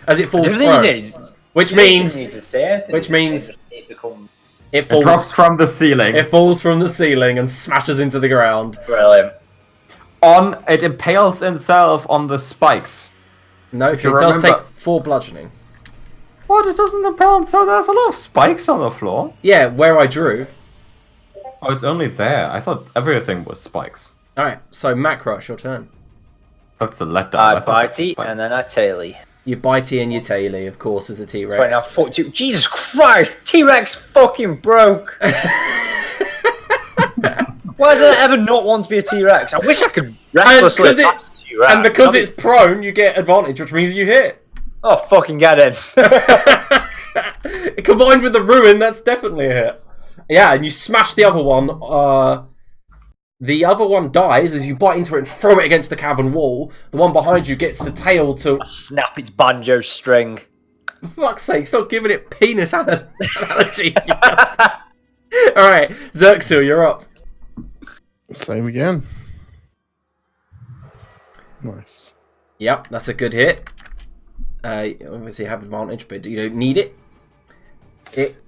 As it falls prone. Which means it It falls drops from the ceiling. it falls from the ceiling and smashes into the ground. Brilliant. It impales itself on the spikes. No, it you does remember- take 4 bludgeoning. What? It doesn't impale, so there's a lot of spikes on the floor. Yeah, where I drew. Oh, it's only there. I thought everything was spikes. Alright, so Macrush, your turn. That's a letdown. I thought bitey spikes. and then I taily. You bitey and you taily, of course, as a T-Rex. 29, 42. Jesus Christ! T-Rex fucking broke! Why did I ever not want to be a T-Rex? I wish I could recklessly And 'cause it- attack a T-Rex. And because it's prone, you get advantage, which means you hit. Oh, fucking get in. Combined with the ruin, that's definitely a hit. Yeah, and you smash the other one. The other one dies as you bite into it and throw it against the cavern wall. The one behind you gets the tail to... Snap its banjo string. For fuck's sake, stop giving it penis analogies. Alright, Xerxil, you're up. Same again. Nice. Yep, that's a good hit. Obviously have advantage, but you don't need it.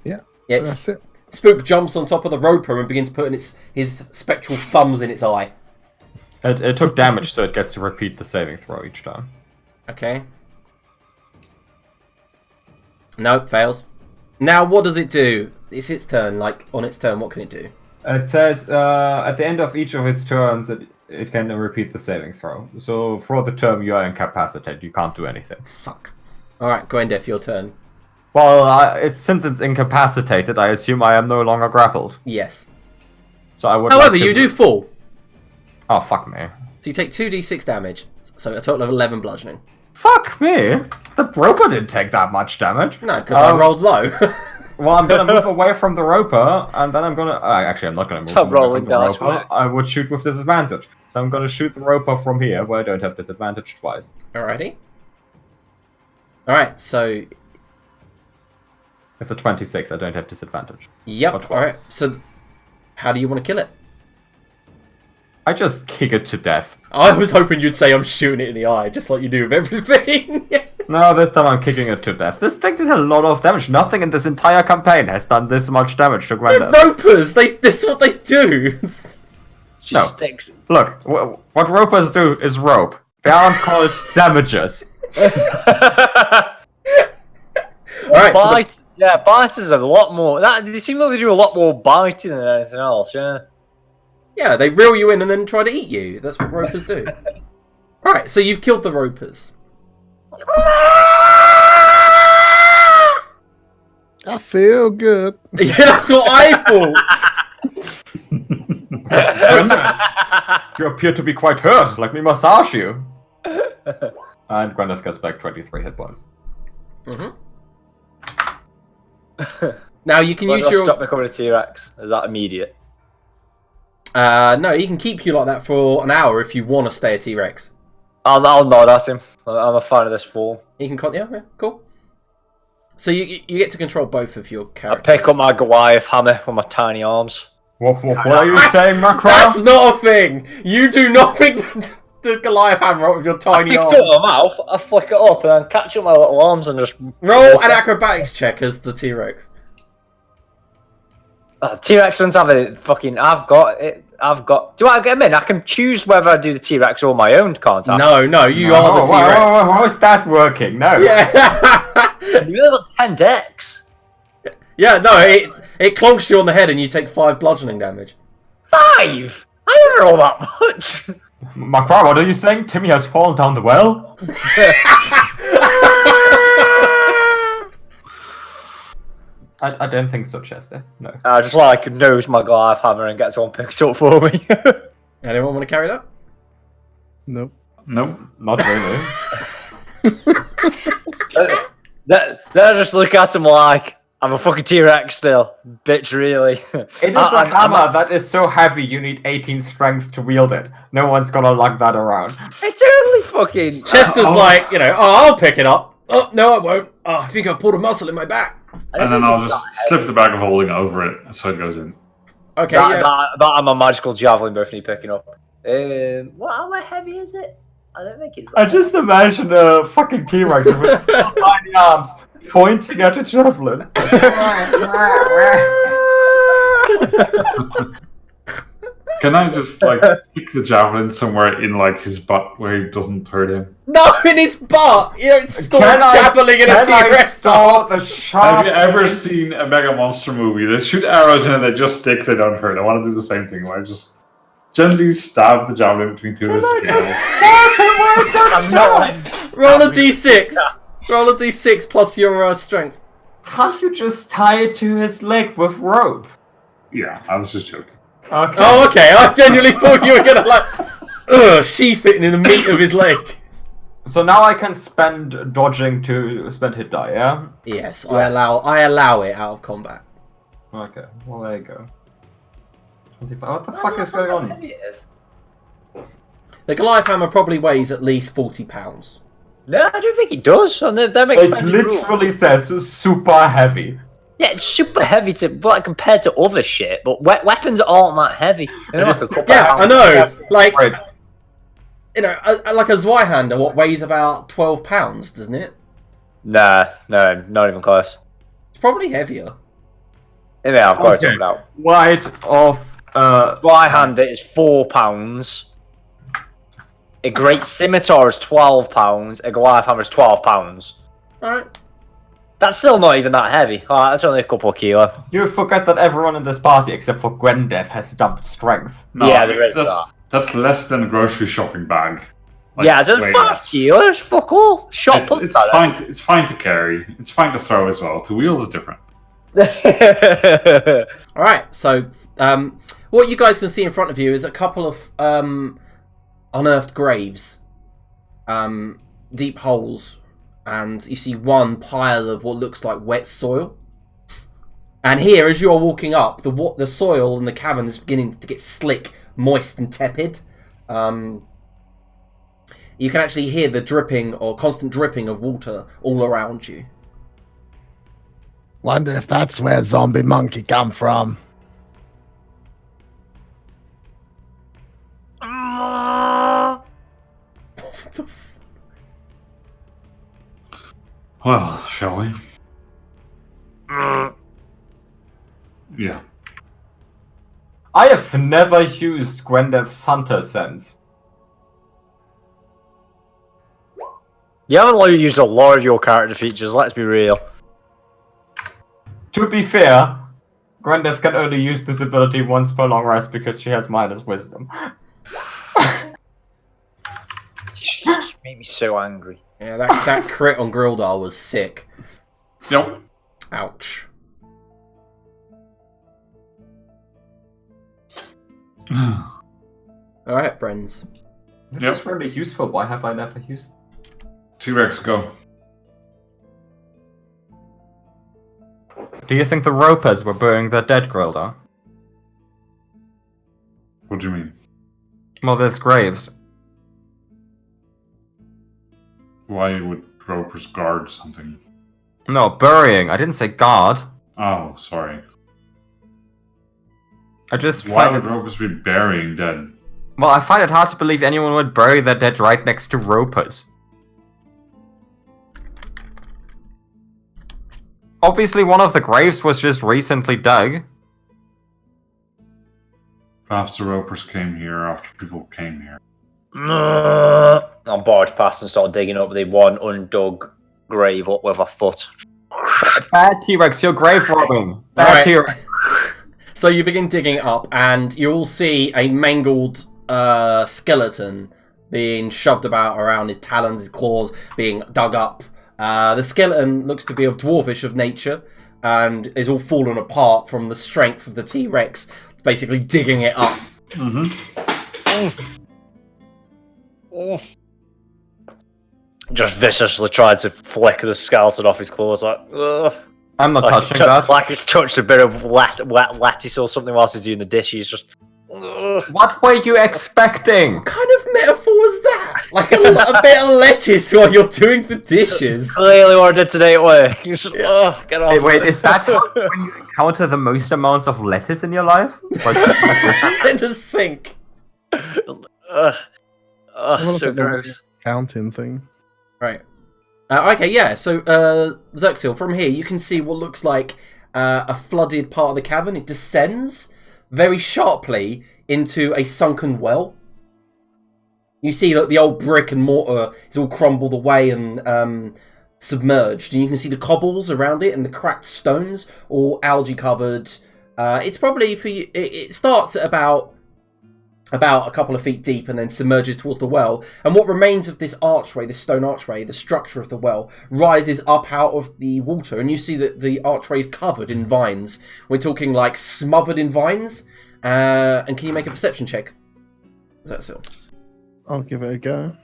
Yeah, It's that's it. Spook jumps on top of the roper and begins putting his spectral thumbs in its eye. It took damage, so it gets to repeat the saving throw each time. Okay. Nope, fails. Now what does it do? It's its turn. Like, on its turn, what can it do? It says at the end of each of its turns, it can repeat the saving throw. So for the term you are incapacitated, you can't do anything. Fuck. Alright, Gwendef, your turn. Well, since it's incapacitated, I assume I am no longer grappled. Yes. So I would. However, like to- you do fall. Oh fuck me! So you take 2d6 damage. So a total of 11 bludgeoning. Fuck me! The roper didn't take that much damage. No, because I rolled low. Well, I'm gonna move away from the roper, and then I'm gonna. Actually, I'm not gonna move Stop away rolling from the dice, roper. right? I would shoot with disadvantage. So I'm gonna shoot the roper from here, where I don't have disadvantage twice. Alrighty. Alright, so... It's a 26. I don't have disadvantage. Yep, Not alright. So, how do you want to kill it? I just kick it to death. I was hoping you'd say I'm shooting it in the eye, just like you do with everything. No, this time I'm kicking it to death. This thing did a lot of damage. Nothing in this entire campaign has done this much damage to They're Gwendeth. ropers! That's what they do! She No. sticks. Look, what ropers do is rope. They aren't called damages. Alright, so Yeah, biters are a lot more. They seem like they do a lot more biting than anything else. Yeah. Yeah, they reel you in and then try to eat you. That's what ropers do. Alright, so you've killed the ropers. I feel good. Yeah, that's what I thought. You appear to be quite hurt. Let me massage you. And Gwyneth gets back 23 hit points. Now you can use your... Stop becoming a T-Rex. Is that immediate? No, he can keep you like that for an hour if you want to stay a T-Rex. I'll nod at him. I'm a fan of this form. You can... Yeah, cool. So you get to control both of your I characters. pick up my Goliath hammer with my tiny arms. What are you saying, Macra? That's not a thing! You do not pick the Goliath hammer up with your tiny arms. I pick it out, I flick it up, and then catch up my little arms and just... Roll an acrobatics check as the T-Rex. T-Rex ones have it fucking... I've got... Do I get them in? I can choose whether I do the T-Rex or my own, can't I? No, you are the T-Rex. How is that working? No. Yeah. You really got 10 decks. Yeah, no, it clonks you on the head and you take 5 bludgeoning damage. 5? I never roll that much. Macra, what are you saying? Timmy has fallen down the well? I don't think so, Chester. No. I just like nose my Goliath hammer and get someone picked up for me. Anyone want to carry that? Nope. Nope. Not really. They just look at him like, I'm a fucking T-Rex still. Bitch, really. It is a hammer that is so heavy you need 18 strength to wield it. No one's gonna lug that around. It's totally fucking... Chester's like, I'll pick it up. Oh, no, I won't. Oh, I think I've pulled a muscle in my back. And then I'll just slip the bag of holding over it so it goes in. Okay, that I'm a magical javelin both need picking up. How heavy is it? I don't think it's... I just imagine a fucking T-Rex with tiny arms pointing at a javelin. Can I just stick the javelin somewhere in his butt where he doesn't hurt him? No, in his butt! You don't store javelin in a T-Rex. Have you ever seen a Mega Monster movie? They shoot arrows in and they just stick, they don't hurt. I want to do the same thing where I just gently stab the javelin between two of his scales. Roll a d6. Roll a d6 plus your strength. Can't you just tie it to his leg with rope? Yeah, I was just joking. Okay. Oh, okay. I genuinely thought you were gonna sheath it in the meat of his leg. So now I can spend dodging to spend hit die, yeah? Yes, I allow it out of combat. Okay, well there you go. 25. What the fuck is going on? The Goliath hammer probably weighs at least 40 pounds. No, I don't think it does. It literally says super heavy. Yeah, it's super heavy compared to other shit, but weapons aren't that heavy. I know. Like, right. Like a Zweihander, what weighs about 12 pounds, doesn't it? No, not even close. It's probably heavier. Yeah, I've got it sorted out. Weight of Zweihander is 4 pounds. A great scimitar is 12 pounds. A Goliath hammer is 12 pounds. Alright. That's still not even that heavy. Alright, that's only a couple of kilo. You forget that everyone in this party, except for Gwendeth, has dumped strength. No, yeah, there is that. That's less than a grocery shopping bag. Yeah, it's only 5 kilos. Fuck all. It's fine to carry. It's fine to throw as well. To wield is different. Alright, so what you guys can see in front of you is a couple of unearthed graves. Deep holes. And you see one pile of what looks like wet soil. And here, as you're walking up, the soil in the cavern is beginning to get slick, moist, and tepid. You can actually hear the dripping or constant dripping of water all around you. Wonder if that's where Zombie Monkey come from. Well, shall we? Yeah. I have never used Gwendeth's Hunter sense. You haven't used a lot of your character features, let's be real. To be fair, Grandeth can only use this ability once per long rest because she has minus wisdom. Just made me so angry. Yeah, that crit on Grildar was sick. Yep. Ouch. Alright, friends. This Yep. is really useful. Why have I never used it? T-Rex, go. Do you think the ropers were burying their dead, Grildar? What do you mean? Well, there's graves. Why would ropers guard something? No, burying. I didn't say guard. Oh, sorry. I just Why find would it... ropers be burying dead? Well, I find it hard to believe anyone would bury their dead right next to ropers. Obviously, one of the graves was just recently dug. Perhaps the ropers came here after people came here. I'll barge past and start digging up the one undug grave up with a foot. Bad T-Rex, you're grave robbing. Bad Alright. T-Rex. So you begin digging up, and you all see a mangled skeleton being shoved about around his talons, his claws being dug up. The skeleton looks to be of dwarfish of nature, and is all fallen apart from the strength of the T-Rex, basically digging it up. Just viciously tried to flick the skeleton off his claws, like, ugh. I'm not Like touching that. like he's touched a bit of wet lettuce or something whilst he's doing the dish. He's just. Ugh. What were you expecting? What kind of metaphor was that? Like a bit of lettuce while you're doing the dishes. Clearly what I did today at work. He's just, ugh, get off. Hey, wait, is that when you encounter the most amounts of lettuce in your life? Like, In the sink. Ugh. Ugh, so gross. Counting thing. Right. Okay, yeah, so, Xerxil, from here you can see what looks like a flooded part of the cavern. It descends very sharply into a sunken well. You see that the old brick and mortar is all crumbled away and submerged, and you can see the cobbles around it and the cracked stones, all algae covered. It's probably for you. It starts at about a couple of feet deep and then submerges towards the well. And what remains of this archway, this stone archway, the structure of the well, rises up out of the water. And you see that the archway is covered in vines. We're talking like smothered in vines. And can you make a perception check? Is that so? I'll give it a go.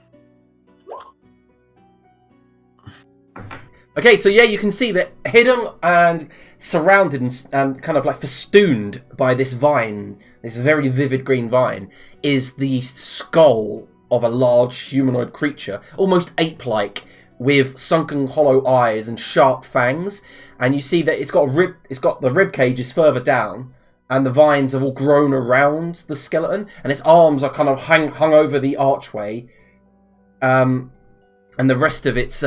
Okay, so yeah, you can see that hidden and surrounded and kind of like festooned by this vine, this very vivid green vine, is the skull of a large humanoid creature, almost ape-like, with sunken hollow eyes and sharp fangs. And you see that it's got the rib cage is further down, and the vines have all grown around the skeleton, and its arms are kind of hung over the archway. And the rest of its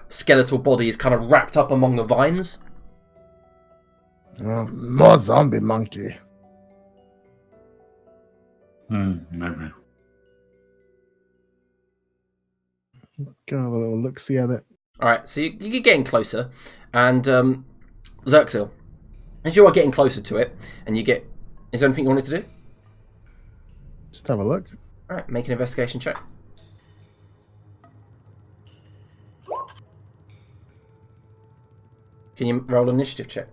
skeletal body is kind of wrapped up among the vines. More zombie monkey. Maybe. Go have a little look-see at it. Alright, so you're getting closer. And Xerxil, as you are getting closer to it, and you get... Is there anything you wanted to do? Just have a look. Alright, make an investigation check. Can you roll an initiative check?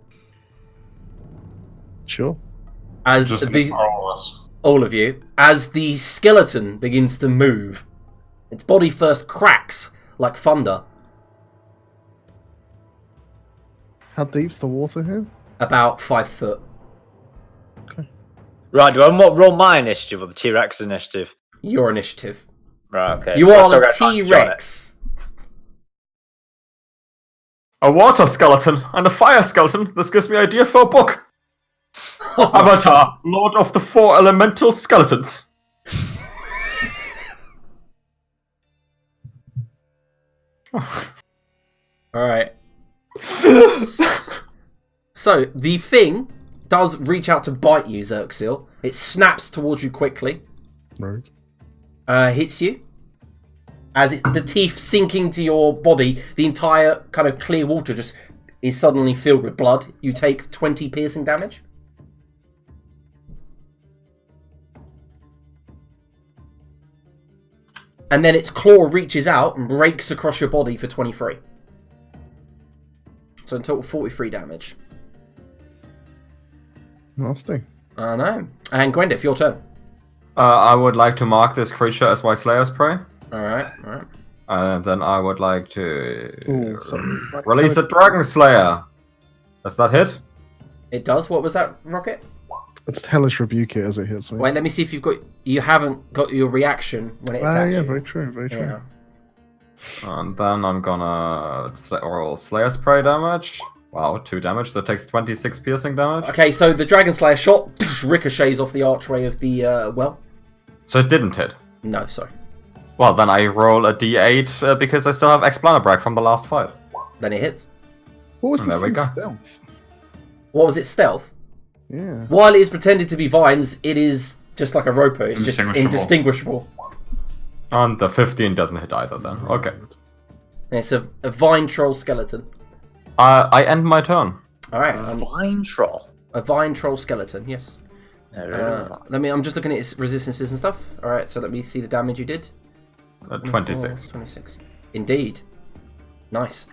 Sure. As Just the... all of us. all of you, as the skeleton begins to move. Its body first cracks like thunder. How deep's the water here? About 5 foot. Right, do I roll my initiative or the T-Rex initiative? Your initiative. Right, okay. You So I are still a get advantage on it. T-Rex. a water skeleton and a fire skeleton. This gives me an idea for a book. Avatar, Lord of the Four Elemental Skeletons. Alright. So, the thing does reach out to bite you, Xerxil. It snaps towards you quickly. Right. Hits you. As the teeth sink into your body, the entire kind of clear water just is suddenly filled with blood. You take 20 piercing damage. And then its claw reaches out and rakes across your body for 23. So in total 43 damage. Nasty. I know. And Gwendif, your turn. I would like to mark this creature as my Slayer's Prey. Alright. And then I would like to Ooh, sorry. release a Dragon Slayer. Does that hit? It does. What was that, Rocket? Let's hellish rebuke it as it hits me. Wait, let me see if you haven't got your reaction when it attacks yeah, you. very true, very true. Yeah. And then I'm gonna roll Slayer's Prey damage. Wow, 2 damage. That takes 26 piercing damage. Okay, so the Dragon Slayer shot ricochets off the archway of the well. So it didn't hit. No, sorry. Well, then I roll a d8 because I still have Explanabrag from the last fight. Then it hits. What was There this we thing's go. stealth? What was it? Stealth. Yeah. While it is pretended to be vines, it is just like a roper. It's just Indistinguishable. indistinguishable. And the 15 doesn't hit either then. Okay. And it's a vine troll skeleton. I end my turn. Alright. Vine troll. A vine troll skeleton, yes. I'm just looking at its resistances and stuff. Alright, so let me see the damage you did. 26. 26. Indeed. Nice.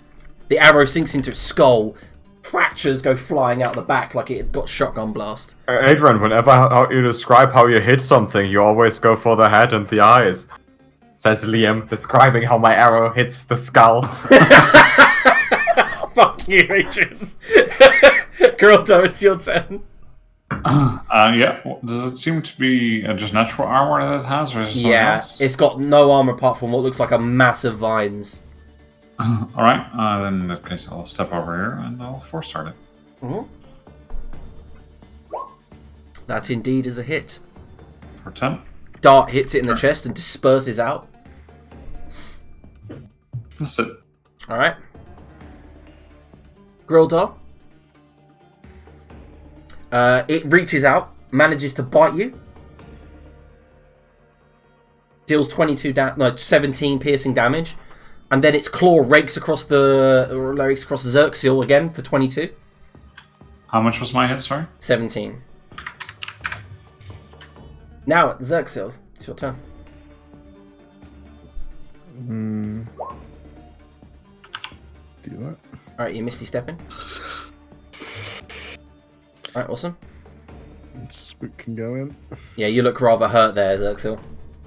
The arrow sinks into its skull. Fractures go flying out the back like it got shotgun blast. Adrian, whenever you describe how you hit something, you always go for the head and the eyes. Says Liam, describing how my arrow hits the skull. Fuck you, Adrian. Girldo, it's your turn. Yeah. Does it seem to be just natural armor that it has, or is it something else? It's got no armor apart from what looks like a massive vines. All right. Then in that case, I'll step over here and I'll force start it. Mm-hmm. That indeed is a hit. For 10. Dart hits it in the chest and disperses out. That's it. Alright. Grildar. It reaches out, manages to bite you. Deals 17 piercing damage. And then its claw rakes across Xerxil again for 22. How much was my hit, sorry? 17. Now, Xerxil, it's your turn. Do that. Alright, you Misty stepping. Alright, awesome. Spook can go in. Yeah, you look rather hurt there, Xerxil.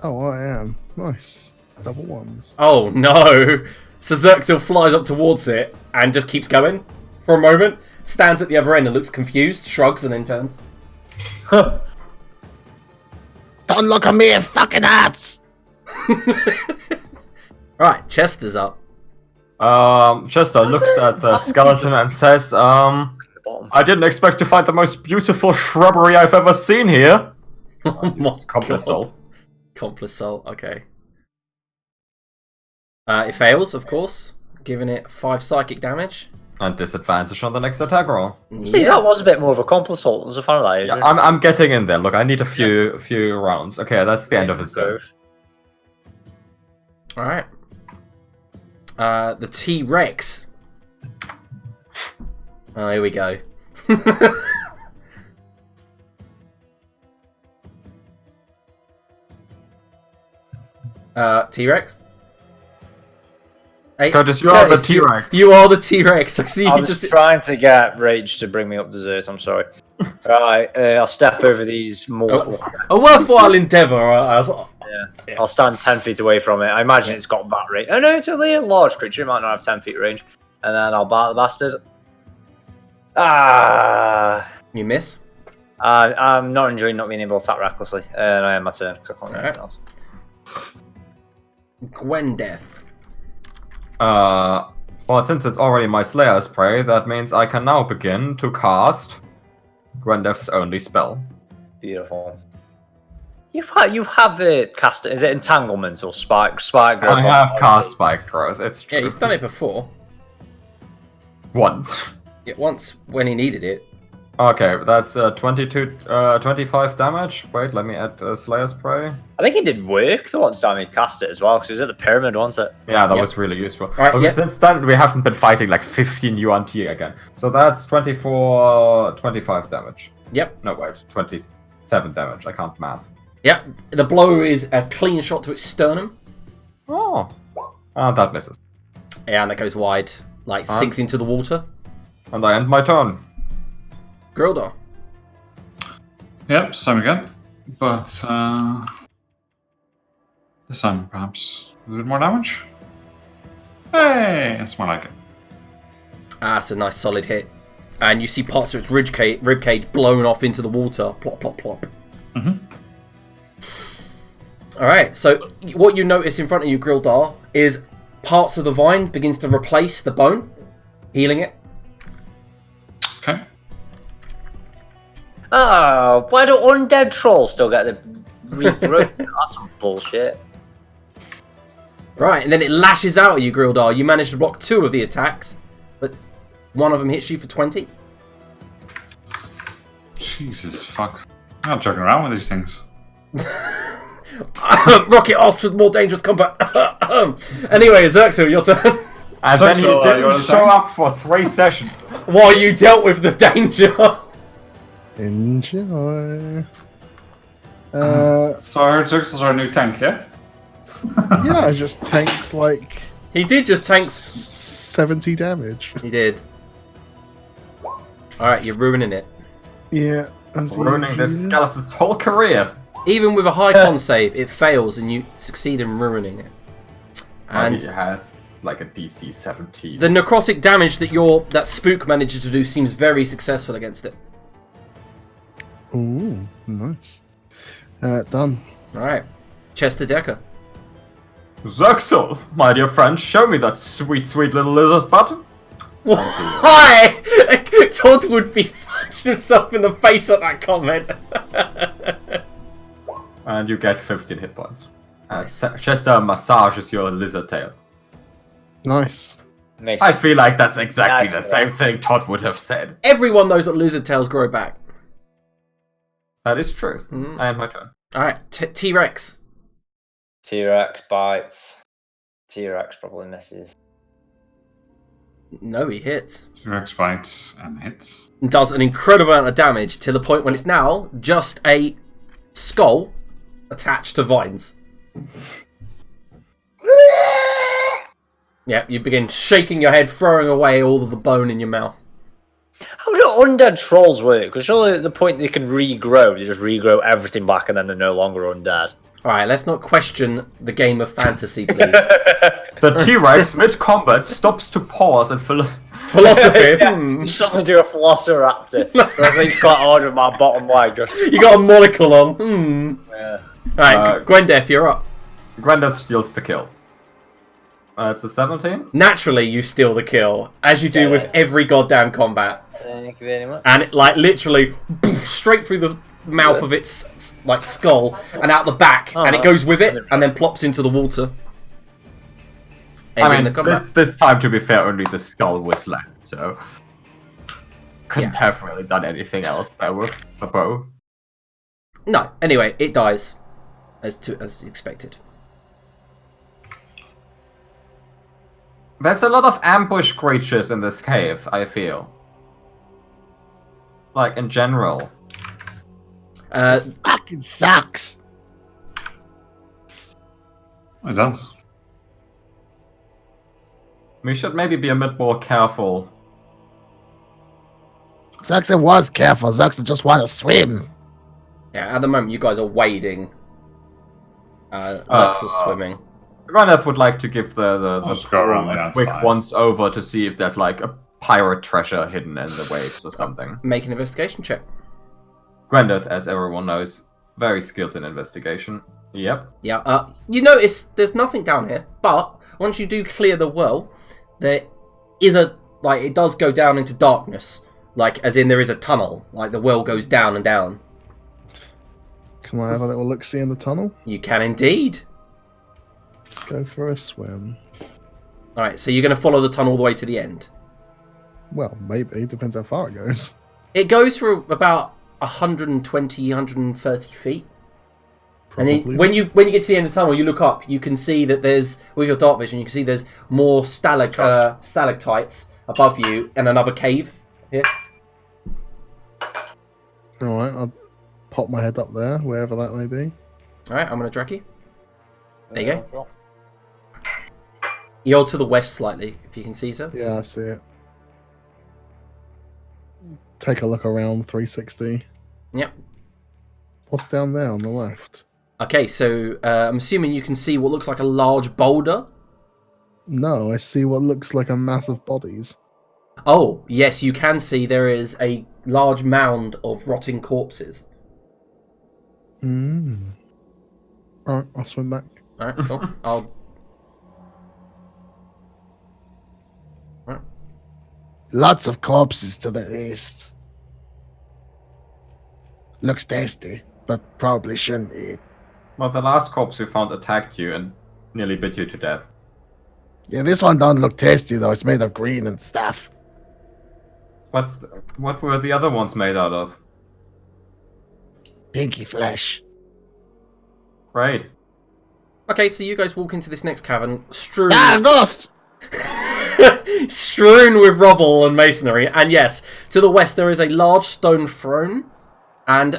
Oh, I am. Nice. Double ones. Oh no! So Xerxil flies up towards it and just keeps going for a moment, stands at the other end and looks confused, shrugs, and then turns. Don't look at me, fucking ass! Right, Chester's up. Chester looks at the skeleton and says, I didn't expect to find the most beautiful shrubbery I've ever seen here. Oh my Accomplice Soul. Accomplice Soul, okay. It fails, of course, giving it 5 psychic damage. And disadvantage on the next attack roll. See, that was a bit more of a accomplice ult. As a fan of that, Yeah, I'm getting in there. Look, I need a few rounds. Okay, that's the end of his turn. Alright. The T-Rex. Oh, here we go. T-Rex? Hey, Curtis, you are the T-Rex. You are the T-Rex. I see I you was just... trying to get Rage to bring me up dessert. I'm sorry. Right, I'll step over these mortal. A worthwhile endeavour. Yeah, I'll stand 10 feet away from it. I imagine it's got bat range. Oh no, it's only a large creature. It might not have 10 feet range. And then I'll bat the bastard. You miss? I'm not enjoying not being able to attack recklessly. And I am my turn because I can't do anything else. Gwendeth. Well, since it's already my Slayer's Prey, that means I can now begin to cast Gwendeth's only spell. Beautiful. You have it cast. Is it entanglement or spike growth? I have cast Spike Growth. It's true. Yeah, he's done it before. Once. Yeah, once when he needed it. Okay, that's 25 damage. Wait, let me add Slayer's Prey. I think it did work the last time he cast it as well, because it was at the pyramid, wasn't it? Yeah, that Yep. was really useful. Right, Okay, yep. This time we haven't been fighting like 15 UNT again. So that's 25 damage. Yep. No, wait, 27 damage. I can't math. Yep. The blow is a clean shot to its sternum. Oh. That misses. Yeah, and that goes wide, like sinks into the water. And I end my turn. Grildar. Yep, same again. But this time perhaps a bit more damage. Hey, that's more like it. That's a nice solid hit. And you see parts of its ribcage blown off into the water. Plop, plop, plop. Mhm. Alright, so what you notice in front of you, Grildar, is parts of the vine begins to replace the bone, healing it. Okay. Oh, why do undead trolls still get the regrowth? That's some bullshit. Right, and then it lashes out at you, Grildar. You manage to block 2 of the attacks, but one of them hits you for 20. Jesus fuck. I'm not joking around with these things. Rocket asked for more dangerous combat. Anyway, Xerxil, your turn. And So- then he so, you didn't wanna show say? up for 3 sessions. While you dealt with the danger. Enjoy. So I heard Zux is our new tank, yeah? Yeah, I just tanked like He did just tank. 70 damage. He did. Alright, you're ruining it. Yeah. as Ruining this usual. skeleton's whole career. Even with a high con save, it fails and you succeed in ruining it. And And he has like a DC 17. the necrotic damage that Spook manages to do seems very successful against it. Ooh, nice. Done. Alright. Chester Decker. Zerxel, my dear friend, show me that sweet, sweet little lizard's butt. Why? Todd would be punching himself in the face at that comment. And you get 15 hit points. Chester massages your lizard tail. Nice. Makes I feel like that's exactly Nice. the same thing Todd would have said. Everyone knows that lizard tails grow back. That is true. Mm. I end my turn. Alright, T-Rex. T-Rex bites. T-Rex probably misses. No, he hits. T-Rex bites and hits. And does an incredible amount of damage to the point when it's now just a skull attached to vines. Yeah, you begin shaking your head, throwing away all of the bone in your mouth. How do undead trolls work? Because surely at the point they can regrow, they just regrow everything back and then they're no longer undead. Alright, let's not question the game of fantasy, please. The T-Rex mid-combat stops to pause and Philosophy. Yeah, you suddenly do a Velociraptor. I think quite hard with my bottom leg. Just You got a monocle on. yeah. Alright, Gwendef, you're up. Grandad steals the kill. It's a 17. Naturally, you steal the kill, as you do with every goddamn combat. Thank you very much. And it, like, literally, straight through the mouth of its, like, skull, and out the back, and it goes with it, and then plops into the water. I Ending mean, the combat. this time, to be fair, only the skull was left, so... Couldn't have really done anything else there with a bow. No, anyway, it dies, as expected. There's a lot of ambush creatures in this cave, I feel. Like, in general. Fucking sucks. It does. We should maybe be a bit more careful. Zuxa was careful. Zuxa just want to swim. Yeah, at the moment, you guys are wading. Zux is swimming. Graneth would like to give the Let's go around the a quick outside. once over to see if there's like a pirate treasure hidden in the waves or something. Make an investigation check. Grandeth, as everyone knows, very skilled in investigation. Yep. Yeah, you notice there's nothing down here, but once you do clear the well, there is it does go down into darkness. Like, as in there is a tunnel. Like, the well goes down and down. Can I have a little look-see in the tunnel? You can indeed. Let's go for a swim. Alright, so you're going to follow the tunnel all the way to the end. Well, maybe. Depends how far it goes. It goes for about 120, 130 feet. Probably. And then when you get to the end of the tunnel, you look up. You can see that with your dark vision, you can see there's more stalactites above you and another cave here. All right, I'll pop my head up there, wherever that may be. All right, I'm going to drag you. There you go. Cool. You're to the west slightly, if you can see yourself. Yeah, I see it. Take a look around 360. Yep. What's down there on the left? Okay, so I'm assuming you can see what looks like a large boulder. No, I see what looks like a mass of bodies. Oh, yes, you can see there is a large mound of rotting corpses. Alright, I'll swim back. Alright, cool. Alright. Lots of corpses to the east. Looks tasty, but probably shouldn't eat. Well, the last corpse you found attacked you and nearly bit you to death. Yeah, this one don't look tasty though. It's made of green and stuff. What were the other ones made out of? Pinky flesh. Great. Okay, so you guys walk into this next cavern, strewn... Ah, ghost! strewn with rubble and masonry. And yes, to the west there is a large stone throne. And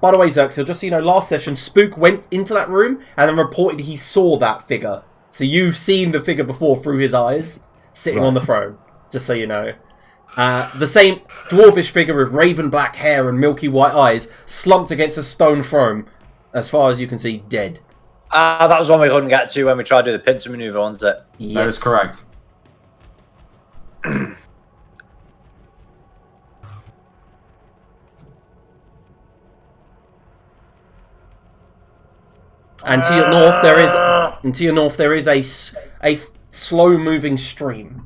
by the way, Zerk, so just so you know, last session Spook went into that room and then reported he saw that figure. So you've seen the figure before through his eyes, sitting on the throne, just so you know. The same dwarfish figure with raven black hair and milky white eyes slumped against a stone throne, as far as you can see, dead. That was one we couldn't get to when we tried to do the pincer maneuver, wasn't it? Yes. That is correct. And to your north there is a slow-moving stream.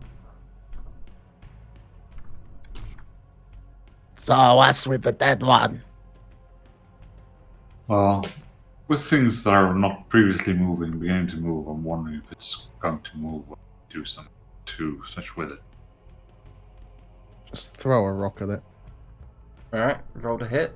So what's with the dead one? Well, with things that are not previously moving beginning to move, I'm wondering if it's going to move or do something to such with it. Just throw a rock at it. Alright, roll to hit.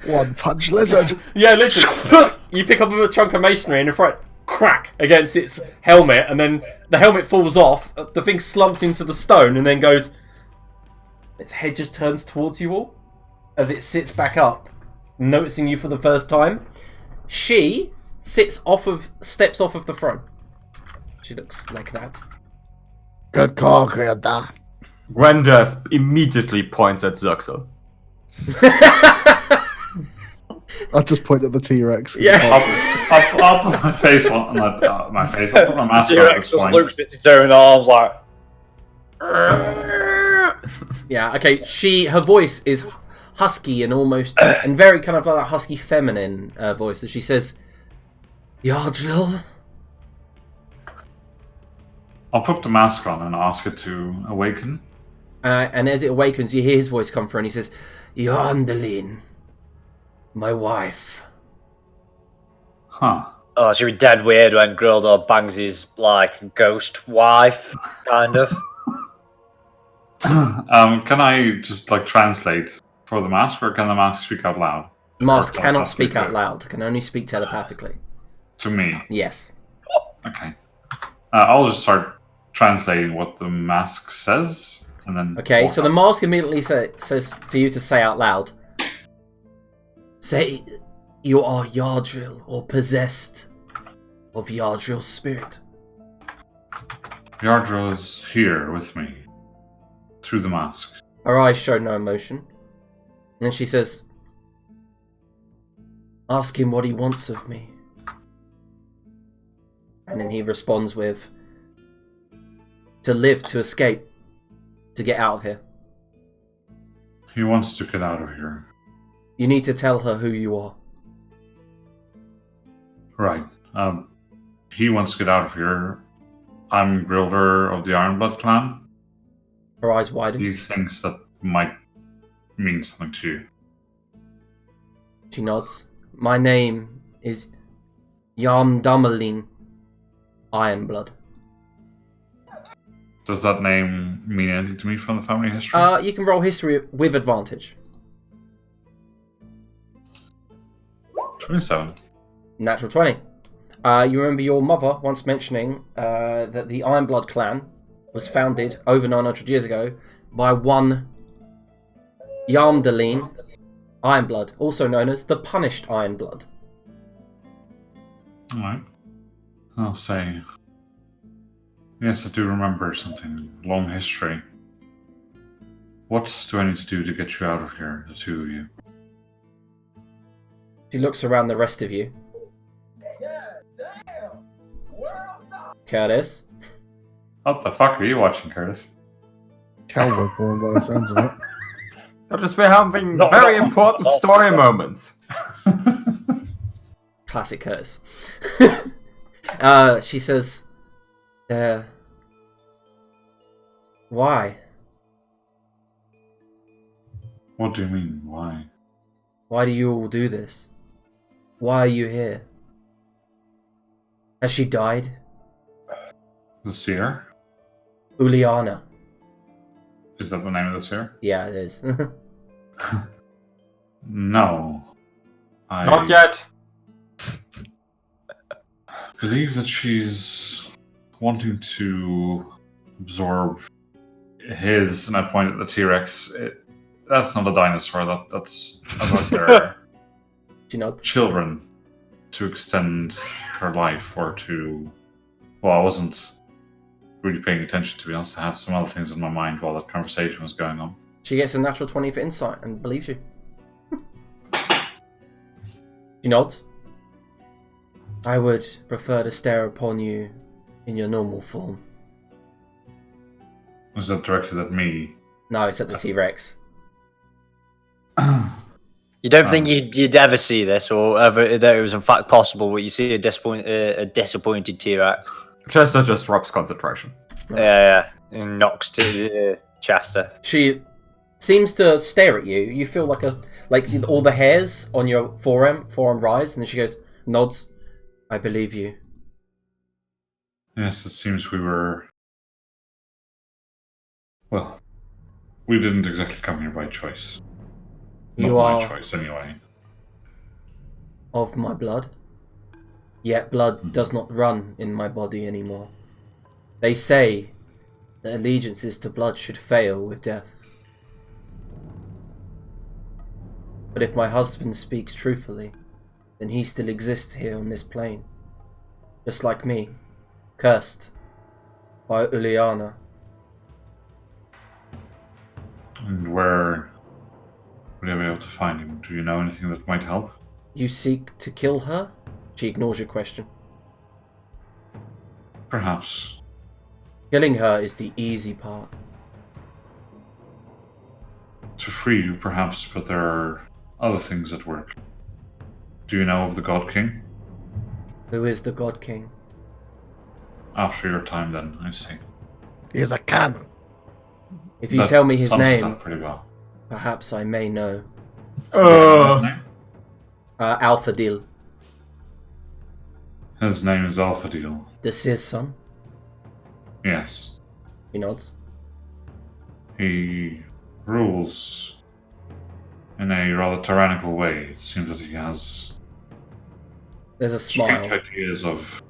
One punch lizard. Yeah, literally. You pick up a chunk of masonry and in front, crack against its helmet, and then the helmet falls off. The thing slumps into the stone and then goes. Its head just turns towards you all as it sits back up, noticing you for the first time. She steps off of the throne. She looks like that. Good call, Greta. Gwendeath immediately points at Zerxel. I'll just point at the T-Rex. Yeah. I'll put my face on my face. I'll put my mask on at T-Rex this just point. looks at its own arms like... Yeah, okay. Her voice is husky and almost, and very kind of like that husky feminine voice. As she says, Yardrill. I'll put the mask on and ask it to awaken. And as it awakens, you hear his voice come through, and he says, Yondelin, my wife. Huh. Oh, she'd be dead weird when Grildor bangs his, like, ghost wife, kind of. Can I just, like, translate for the mask, or can the mask speak out loud? Mask Or cannot speak telepathically? out loud, can only speak telepathically. To me. Yes. Okay. I'll just start translating what the mask says, and then... Okay, so the mask immediately says for you to say out loud, say you are Yardrill, or possessed of Yardrill's spirit. Yardra is here with me. Through the mask. Her eyes show no emotion. And then she says, ask him what he wants of me. And then he responds with, to live, to escape, to get out of here. He wants to get out of here. You need to tell her who you are. Right. He wants to get out of here. I'm Grilder of the Ironblood clan. Her eyes widen. He thinks that might mean something to you. She nods. My name is Yamdamalin. Iron Blood. Does that name mean anything to me from the family history? You can roll history with advantage. 27. Natural 20. You remember your mother once mentioning that the Iron Blood clan was founded over 900 years ago by one Yarmdaleen Ironblood, also known as the Punished Ironblood. Alright. I'll say... Yes, I do remember something. Long history. What do I need to do to get you out of here, the two of you? She looks around the rest of you. Curtis? What the fuck are you watching, Curtis? Cowboy porn by the sounds of it. I'll just be having very important story moments. Classic Curtis. She says, why? What do you mean, why? Why do you all do this? Why are you here? Has she died? The Seer? Uliana. Is that the name of the Seer? Yeah, it is. No. Not yet. Believe that she's wanting to absorb his, and I point at the T-Rex. That's not a dinosaur, that's about their She nods. children to extend her life or to... Well, I wasn't really paying attention, to be honest. I had some other things in my mind while that conversation was going on. She gets a natural 20 for insight and believes you. She nods. I would prefer to stare upon you in your normal form. Was that directed at me? No, it's at the T-Rex. You don't think you'd ever see this, or ever that it was in fact possible, but you see a disappointed T-Rex. Chester just drops concentration. Yeah, and knocks to Chester. She seems to stare at you. You feel like all the hairs on your forearm rise, and then she goes, nods. I believe you. Yes, it seems we were... Well, we didn't exactly come here by choice. You Not are my choice, anyway. of my blood. Yet blood does not run in my body anymore. They say that allegiances to blood should fail with death. But if my husband speaks truthfully, then he still exists here on this plane. Just like me, cursed by Uliana. And where would I be able to find him? Do you know anything that might help? You seek to kill her? She ignores your question. Perhaps. Killing her is the easy part. To free you, perhaps, but there are other things at work. Do you know of the God King? Who is the God King? After your time, then, I see. He's a can. If you That tell me his sums it name, up pretty well. perhaps I may know. His name? Alphadil, His name is Alphadil. the Seer's son. Yes. He nods. He rules in a rather tyrannical way. It seems that he has There's a strict smile. ideas of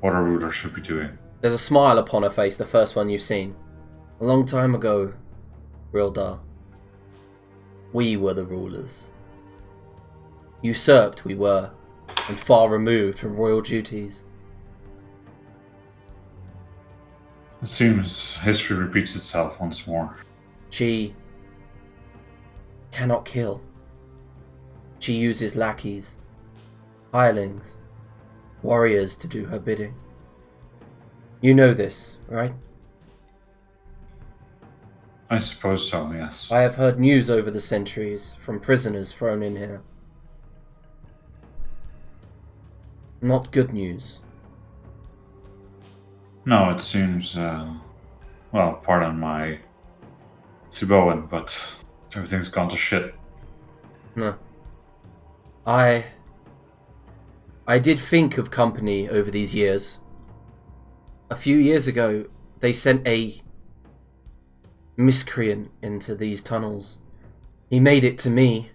what a ruler should be doing. There's a smile upon her face, the first one you've seen. A long time ago, Rildar, we were the rulers. Usurped we were, and far removed from royal duties. It seems history repeats itself once more. She cannot kill. She uses lackeys, hirelings, warriors to do her bidding. You know this, right? I suppose so, yes. I have heard news over the centuries from prisoners thrown in here. Not good news. No, it seems, well, pardon my Thibaoan, but everything's gone to shit. No. I I did think of company over these years. A few years ago, they sent a miscreant into these tunnels. He made it to me,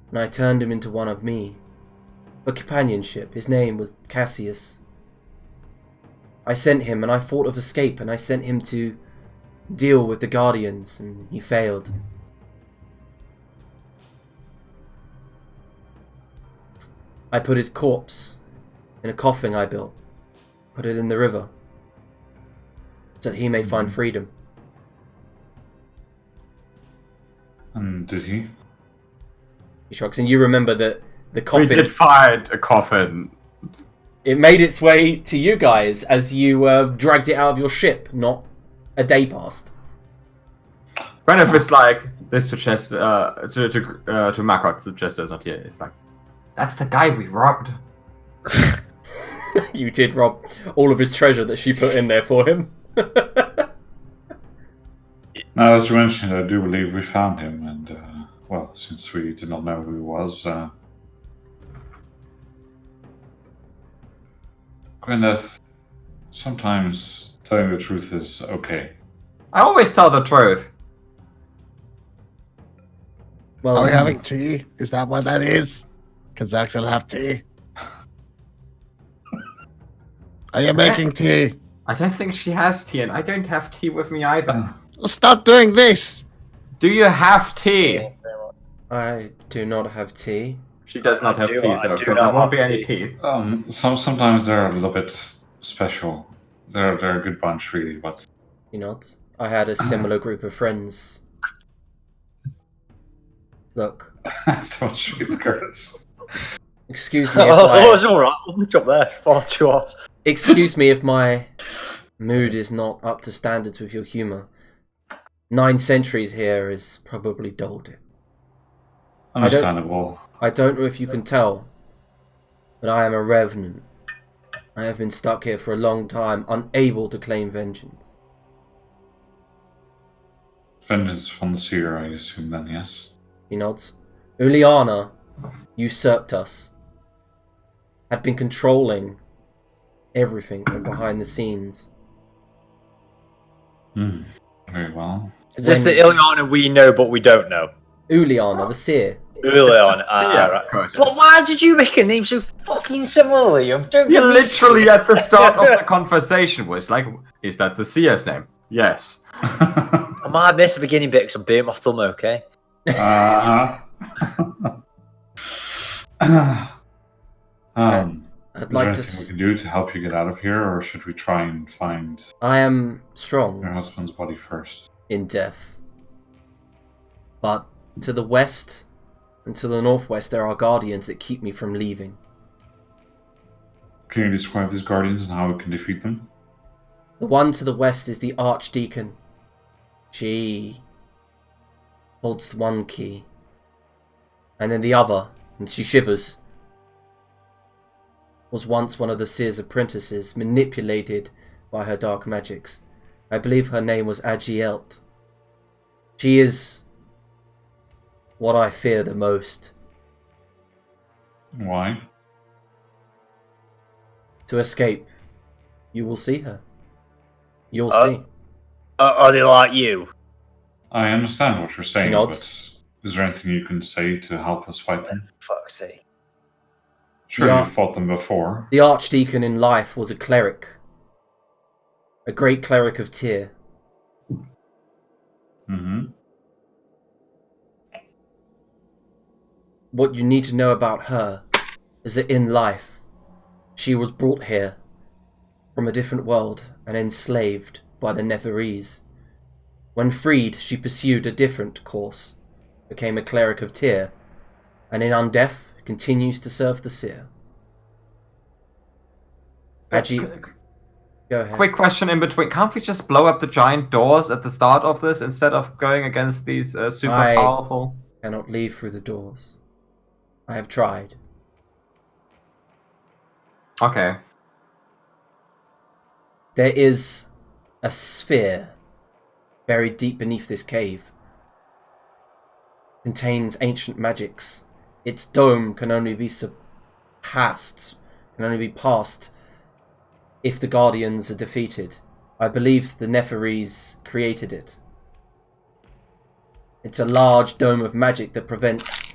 and I turned him into one of me. For companionship, his name was Cassius. I sent him, and I thought of escape, and I sent him to deal with the Guardians, and he failed. I put his corpse in a coffin I built, put it in the river, so that he may find freedom. And did he? He shrugs, and you remember that the coffin... We did find a coffin. It made its way to you guys as you dragged it out of your ship, not a day passed. Renif is like this to Chester, to Makok, to Chester's not here. It's like, that's the guy we robbed. You did rob all of his treasure that she put in there for him. Now that you mentioned it, I do believe we found him, and, well, since we did not know who he was, Gwyneth, sometimes telling the truth is okay. I always tell the truth. Well, Are we having tea? Is that what that is? Can Zaxel have tea? Are you making tea? I don't think she has tea, and I don't have tea with me either. Well, stop doing this! Do you have tea? I do not have tea. She does not have do- tea, I so do there not won't be have any tea. tea. Sometimes they're a little bit special. They're a good bunch, really, but You not? I had a similar group of friends. Look, don't shoot the Curtis. excuse me if Oh, it's my, alright. What's up there? Far too hot. excuse me if my mood is not up to standards with your humour. 9 centuries here is probably dulled it. Understandable. I don't know if you can tell, but I am a revenant. I have been stuck here for a long time, unable to claim vengeance. Vengeance from the seer, I assume, then, yes? He nods. Uliana usurped us. Had been controlling everything from behind the scenes. Very well. Is this the Ileana we know but we don't know? Uliana, the seer. Ileana. Yeah, Right. Curtis. But why did you make a name so fucking similar, Liam? Don't You get me- literally at the start of the conversation was like, is that the seer's name? Yes. I might have missed the beginning bit because I burnt my thumb, okay? Uh-huh. I'd Is there like anything we to. can do to help you get out of here, or should we try and find I am your strong husband's body first? in death. But to the west and to the northwest, there are guardians that keep me from leaving. Can you describe these guardians and how we can defeat them? The one to the west is the Archdeacon. She holds one key. And then the other, and she shivers, was once one of the seer's apprentices, manipulated by her dark magics. I believe her name was Agielt. She is what I fear the most. Why? To escape, you will see her. You'll Oh. see. Are they like you? I understand what you're saying, nods. but is there anything you can say to help us fight them? Fuck's sake. Sure, Yeah. you've fought them before. The Archdeacon in life was a cleric. A great cleric of Tyr. Mm-hmm. What you need to know about her is that in life, she was brought here from a different world and enslaved by the Neferese. When freed, she pursued a different course, became a cleric of Tyr, and in undeath continues to serve the seer. Go ahead. Quick question in between. Can't we just blow up the giant doors at the start of this instead of going against these super I- powerful? Cannot leave through the doors. I have tried. Okay. There is a sphere buried deep beneath this cave. Contains ancient magics. Its dome can only be passed can only be passed if the Guardians are defeated. I believe the Neferis created it. It's a large dome of magic that prevents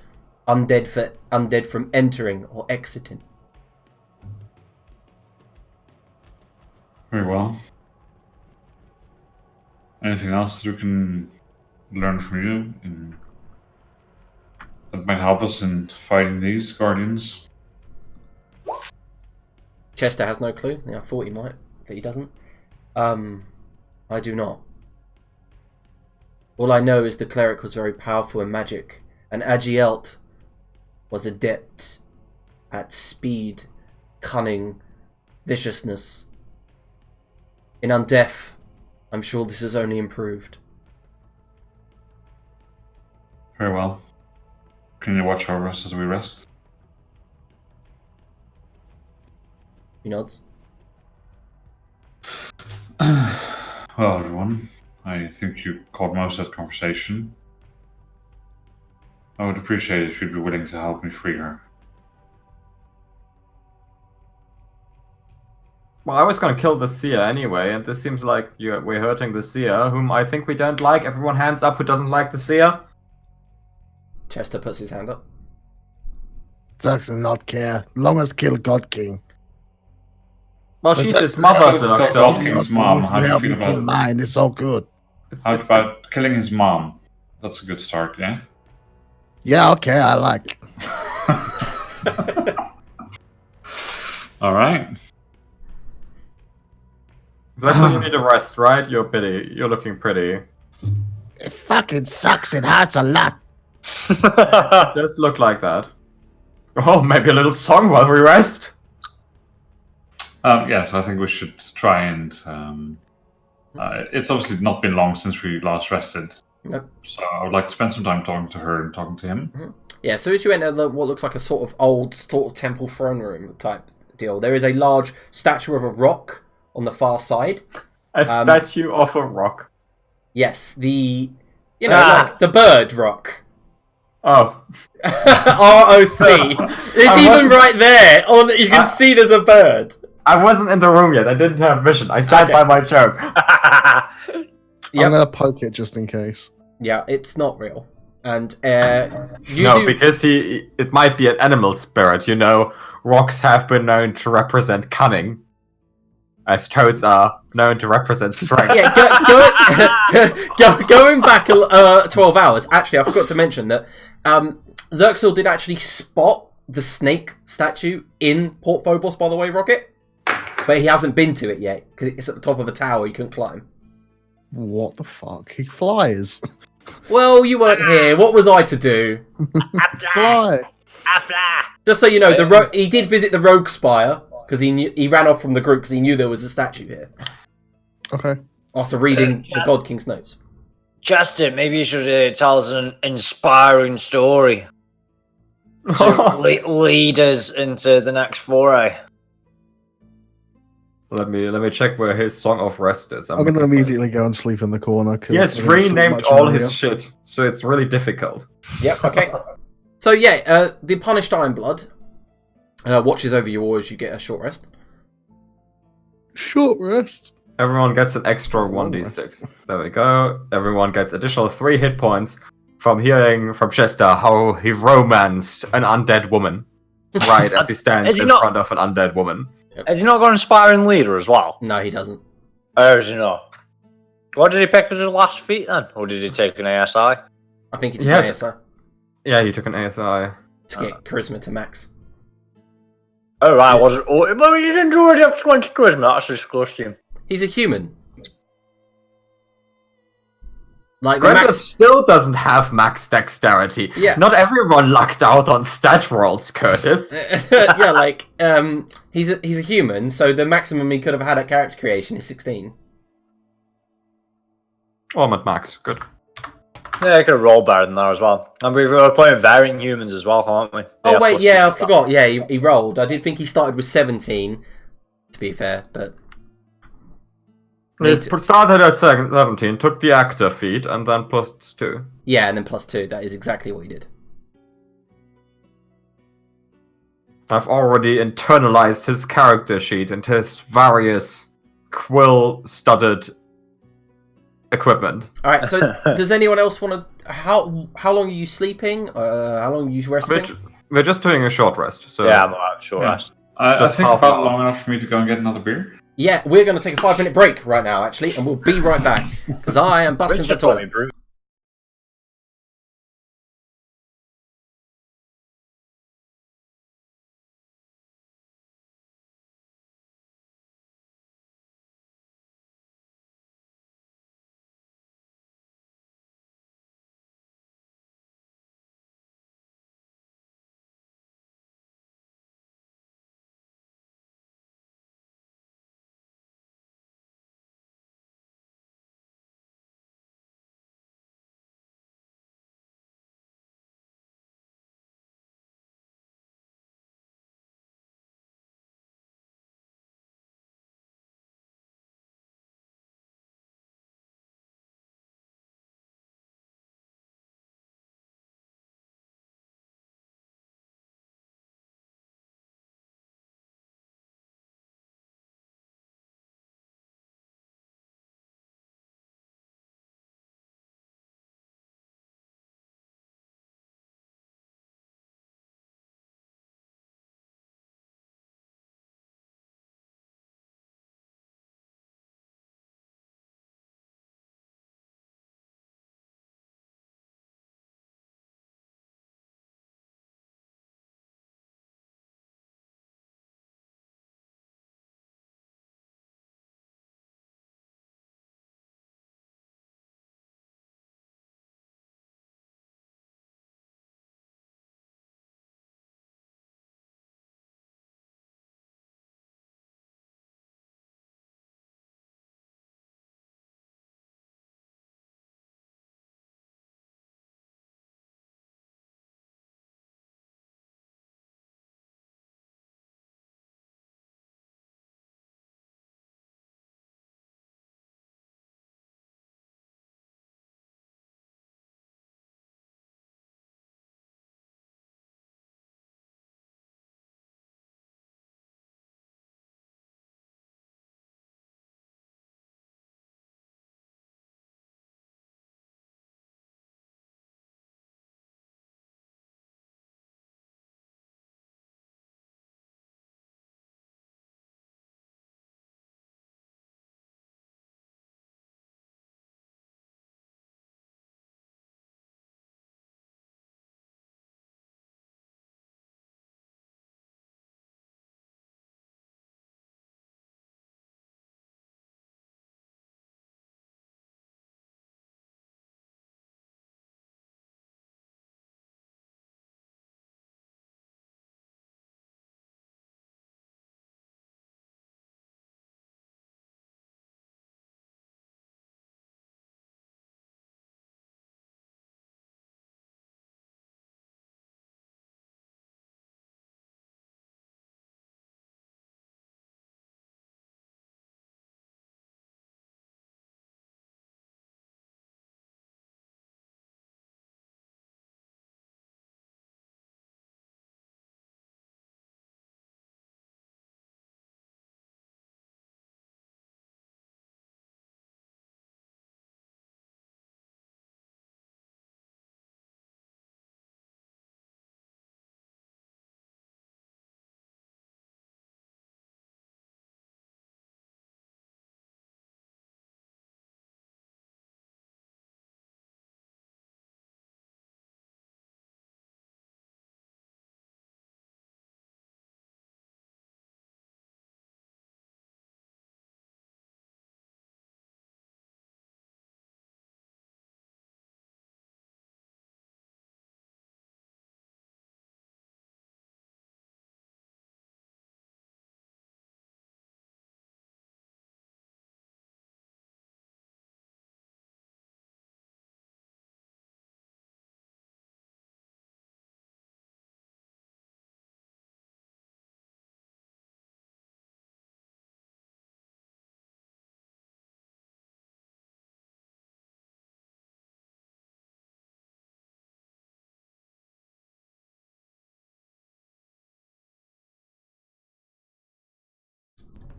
undead from entering or exiting. Very well. Anything else that we can learn from you that might help us in fighting these Guardians? Chester has no clue. Yeah, I thought he might, but he doesn't. I do not. All I know is the cleric was very powerful in magic, and Agielt was adept at speed, cunning, viciousness. In Undeath, I'm sure this has only improved. Very well. Can you watch over us as we rest? He nods. Well, everyone, I think you caught most of that conversation. I would appreciate it if you'd be willing to help me free her. Well, I was gonna kill the seer anyway, and this seems like we're hurting the seer, whom I think we don't like. Everyone hands up who doesn't like the seer. Chester puts his hand up. Sucks and not care. Long as kill God King. Well, she's his mother, so King's mom. How do you feel about it? Mine is so good. How about killing his mom? That's a good start, yeah? Yeah, okay, I like. Alright. So actually, you need a rest, right? You're looking pretty. It fucking sucks. It hurts a lot. It does look like that. Oh, maybe a little song while we rest. Yeah, so I think we should try and... it's obviously not been long since we last rested. Nope. So I would like to spend some time talking to her and talking to him. Yeah, so as you enter what looks like a sort of old sort of temple throne room type deal, there is a large statue of a rock on the far side. A statue of a rock. Yes, like the bird rock. Oh. ROC. It's even right there. You can see there's a bird. I wasn't in the room yet. I didn't have vision. I stand by my joke. Yep. I'm gonna poke it just in case. Yeah, it's not real. And because it might be an animal spirit. You know, rocks have been known to represent cunning, as toads are known to represent strength. Yeah, going back 12 hours. Actually, I forgot to mention that Xerxil did actually spot the snake statue in Port Phobos, by the way, Rocket. But he hasn't been to it yet, because it's at the top of a tower you couldn't climb. What the fuck? He flies. Well, you weren't here. What was I to do? Fly. Just so you know, he did visit the Rogue Spire, because he ran off from the group because he knew there was a statue here. Okay. After reading the God King's notes. Justin, maybe you should tell us an inspiring story to lead us into the next foray. Let me check where his Song of Rest is. I'm gonna immediately go and sleep in the corner. He has renamed all his shit, so it's really difficult. Yep, okay. So yeah, the Punished Ironblood watches over you all as you get a short rest. Short rest? Everyone gets an extra 1d6. There we go. Everyone gets additional 3 hit points from hearing from Chester how he romanced an undead woman. Right as he stands in front of an undead woman. Yep. Has he not got an inspiring leader as well? No, he doesn't. Oh, does he not? What did he pick as his last feat then? Or did he take an ASI? I think he took an ASI. Yeah, he took an ASI. To get charisma to max. Oh, right. But you didn't already have 20 charisma. That's disgusting. He's a human. Like Greta still doesn't have max dexterity. Yeah. Not everyone lucked out on stat rolls, Curtis. Yeah, like he's a human, so the maximum he could have had at character creation is 16. Oh, I'm at max. Good. Yeah, he could have rolled better than that as well. And we were playing variant humans as well, can't we? Oh wait, yeah, I forgot. Yeah, he rolled. I did think he started with 17. To be fair, but he started at 17, took the actor feat, and then +2. Yeah, and then +2. That is exactly what he did. I've already internalized his character sheet and his various quill-studded equipment. All right. So, does anyone else want to? How long are you sleeping? How long are you resting? We're just doing a short rest. So Yeah, I'm alright, sure. Yeah. I Just think half an about hour. long enough for me to go and get another beer. Yeah, we're going to take a 5-minute break right now, actually, and we'll be right back because I am busting for Richard told me toilet. brew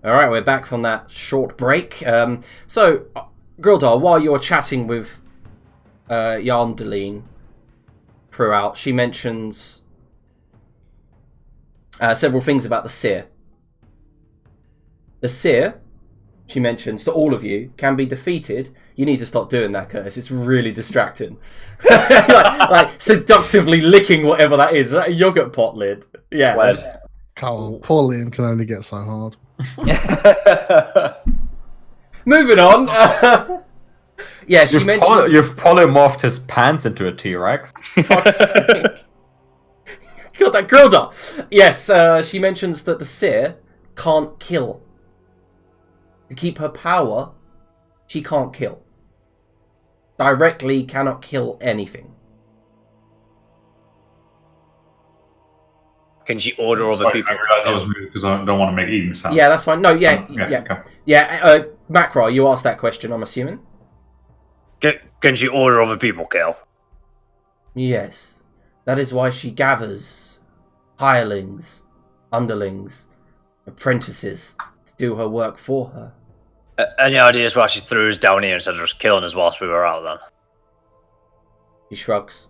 All right, we're back from that short break. So, Grildar, while you're chatting with Yarndeline throughout, she mentions several things about the seer. The seer, she mentions to all of you, can be defeated. You need to stop doing that, Curtis. It's really distracting. like seductively licking whatever that is. Is that a yogurt pot lid? Yeah. Lead. Carl, poor Liam can only get so hard. Moving on. Yeah, she mentions... You've polymorphed his pants into a T-Rex. Fuck's sake. God, that Grildar. Yes, she mentions that the seer can't kill. To keep her power, she can't kill. Directly cannot kill anything. Can she order other Sorry, people? I realised I was muted because I don't want to make eating sounds. Yeah, that's fine. No, yeah. Okay. Macra, you asked that question, I'm assuming? Can she order other people kill? Yes. That is why she gathers hirelings, underlings, apprentices to do her work for her. Any ideas why she threw us down here instead of just killing us whilst we were out then? She shrugs.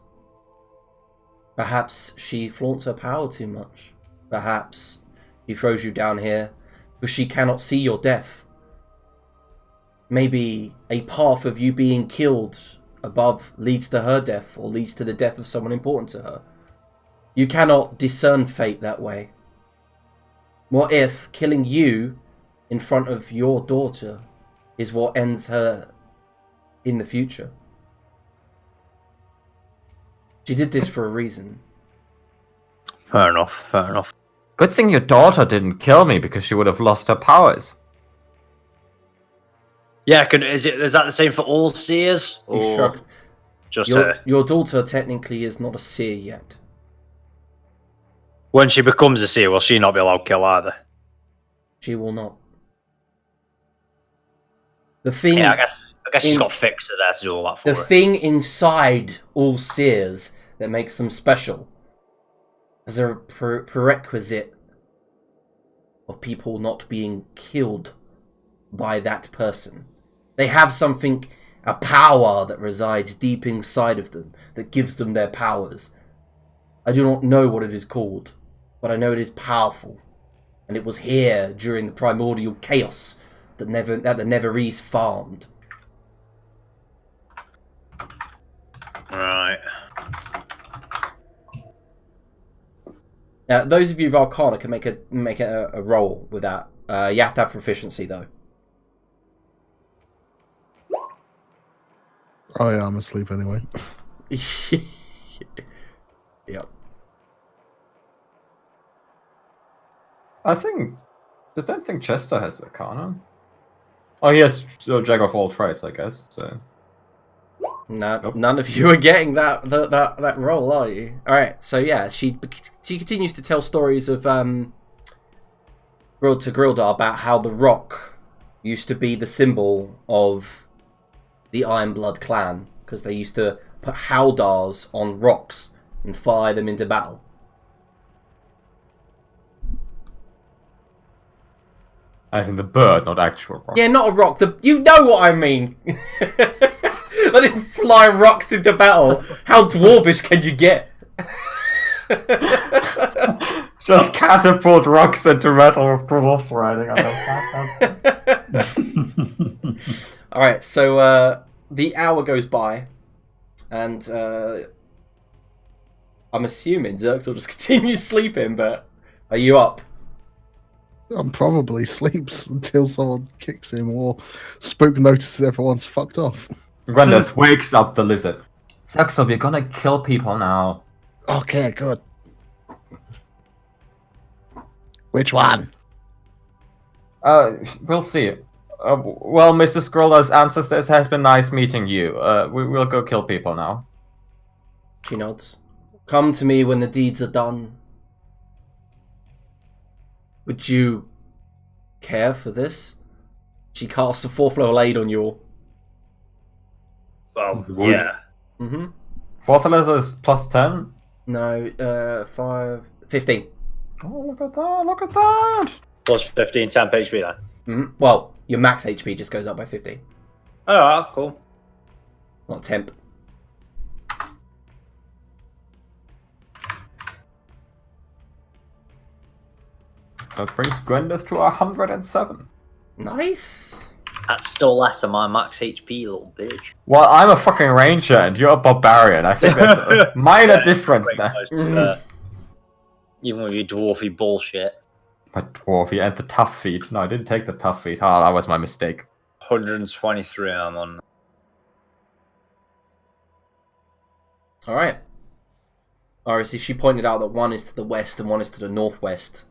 Perhaps she flaunts her power too much. Perhaps she throws you down here because she cannot see your death. Maybe a path of you being killed above leads to her death or leads to the death of someone important to her. You cannot discern fate that way. What if killing you in front of your daughter is what ends her in the future? She did this for a reason. Fair enough. Good thing your daughter didn't kill me because she would have lost her powers. Yeah, is that the same for all seers? He Or shrugged. just her? Your daughter technically is not a seer yet. When she becomes a seer, will she not be allowed to kill either? She will not. The thing, Yeah, I guess she's got Fixer there to do all that for the her. thing inside all seers that makes them special is a prerequisite of people not being killed by that person. They have something, a power that resides deep inside of them that gives them their powers. I do not know what it is called, but I know it is powerful. And it was here during the primordial chaos that the Neverese farmed. Right. Those of you with Arcana can make a roll with that. You have to have proficiency though. Oh yeah, I'm asleep anyway. Yep. I don't think Chester has Arcana. Oh, he has Jack of all trades, I guess. So No, Nope. none of you are getting that role, are you? All right, so yeah, she continues to tell stories of Grildar about how the rock used to be the symbol of the Ironblood clan because they used to put howdahs on rocks and fire them into battle. as in the bird, not actual rock. Yeah, not a rock. You know what I mean. I didn't fly rocks into battle. How dwarvish can you get? Just catapult rocks into metal with dwarves riding on them. Alright, so the hour goes by, and I'm assuming Zerx will just continue sleeping, but are you up? I'm probably sleeps until someone kicks him or Spook notices everyone's fucked off. Gwyneth wakes up the lizard. Zexel, we're gonna kill people now. Okay, good. Which one? We'll see. Well, Mr. Scroller's ancestors, has been nice meeting you. We'll go kill people now. She nods. Come to me when the deeds are done. Would you care for this? She casts a 4th level aid on you all. Well, Would. yeah. Mm-hmm. Fourth level is plus 10. No, 15. Oh, look at that! Look at that! plus 15 temp HP then. Mm-hmm. Well, your max HP just goes up by 15, Oh, cool. not temp. That brings Gwyneth to 107. Nice. That's still less than my max HP, little bitch. Well, I'm a fucking ranger and you're a barbarian. I think that's a minor difference there. Even with your dwarfy bullshit. My dwarfy and the tough feat. No, I didn't take the tough feat. Ah, that was my mistake. 123 I'm on. All right. Alright, so she pointed out that one is to the west and one is to the northwest.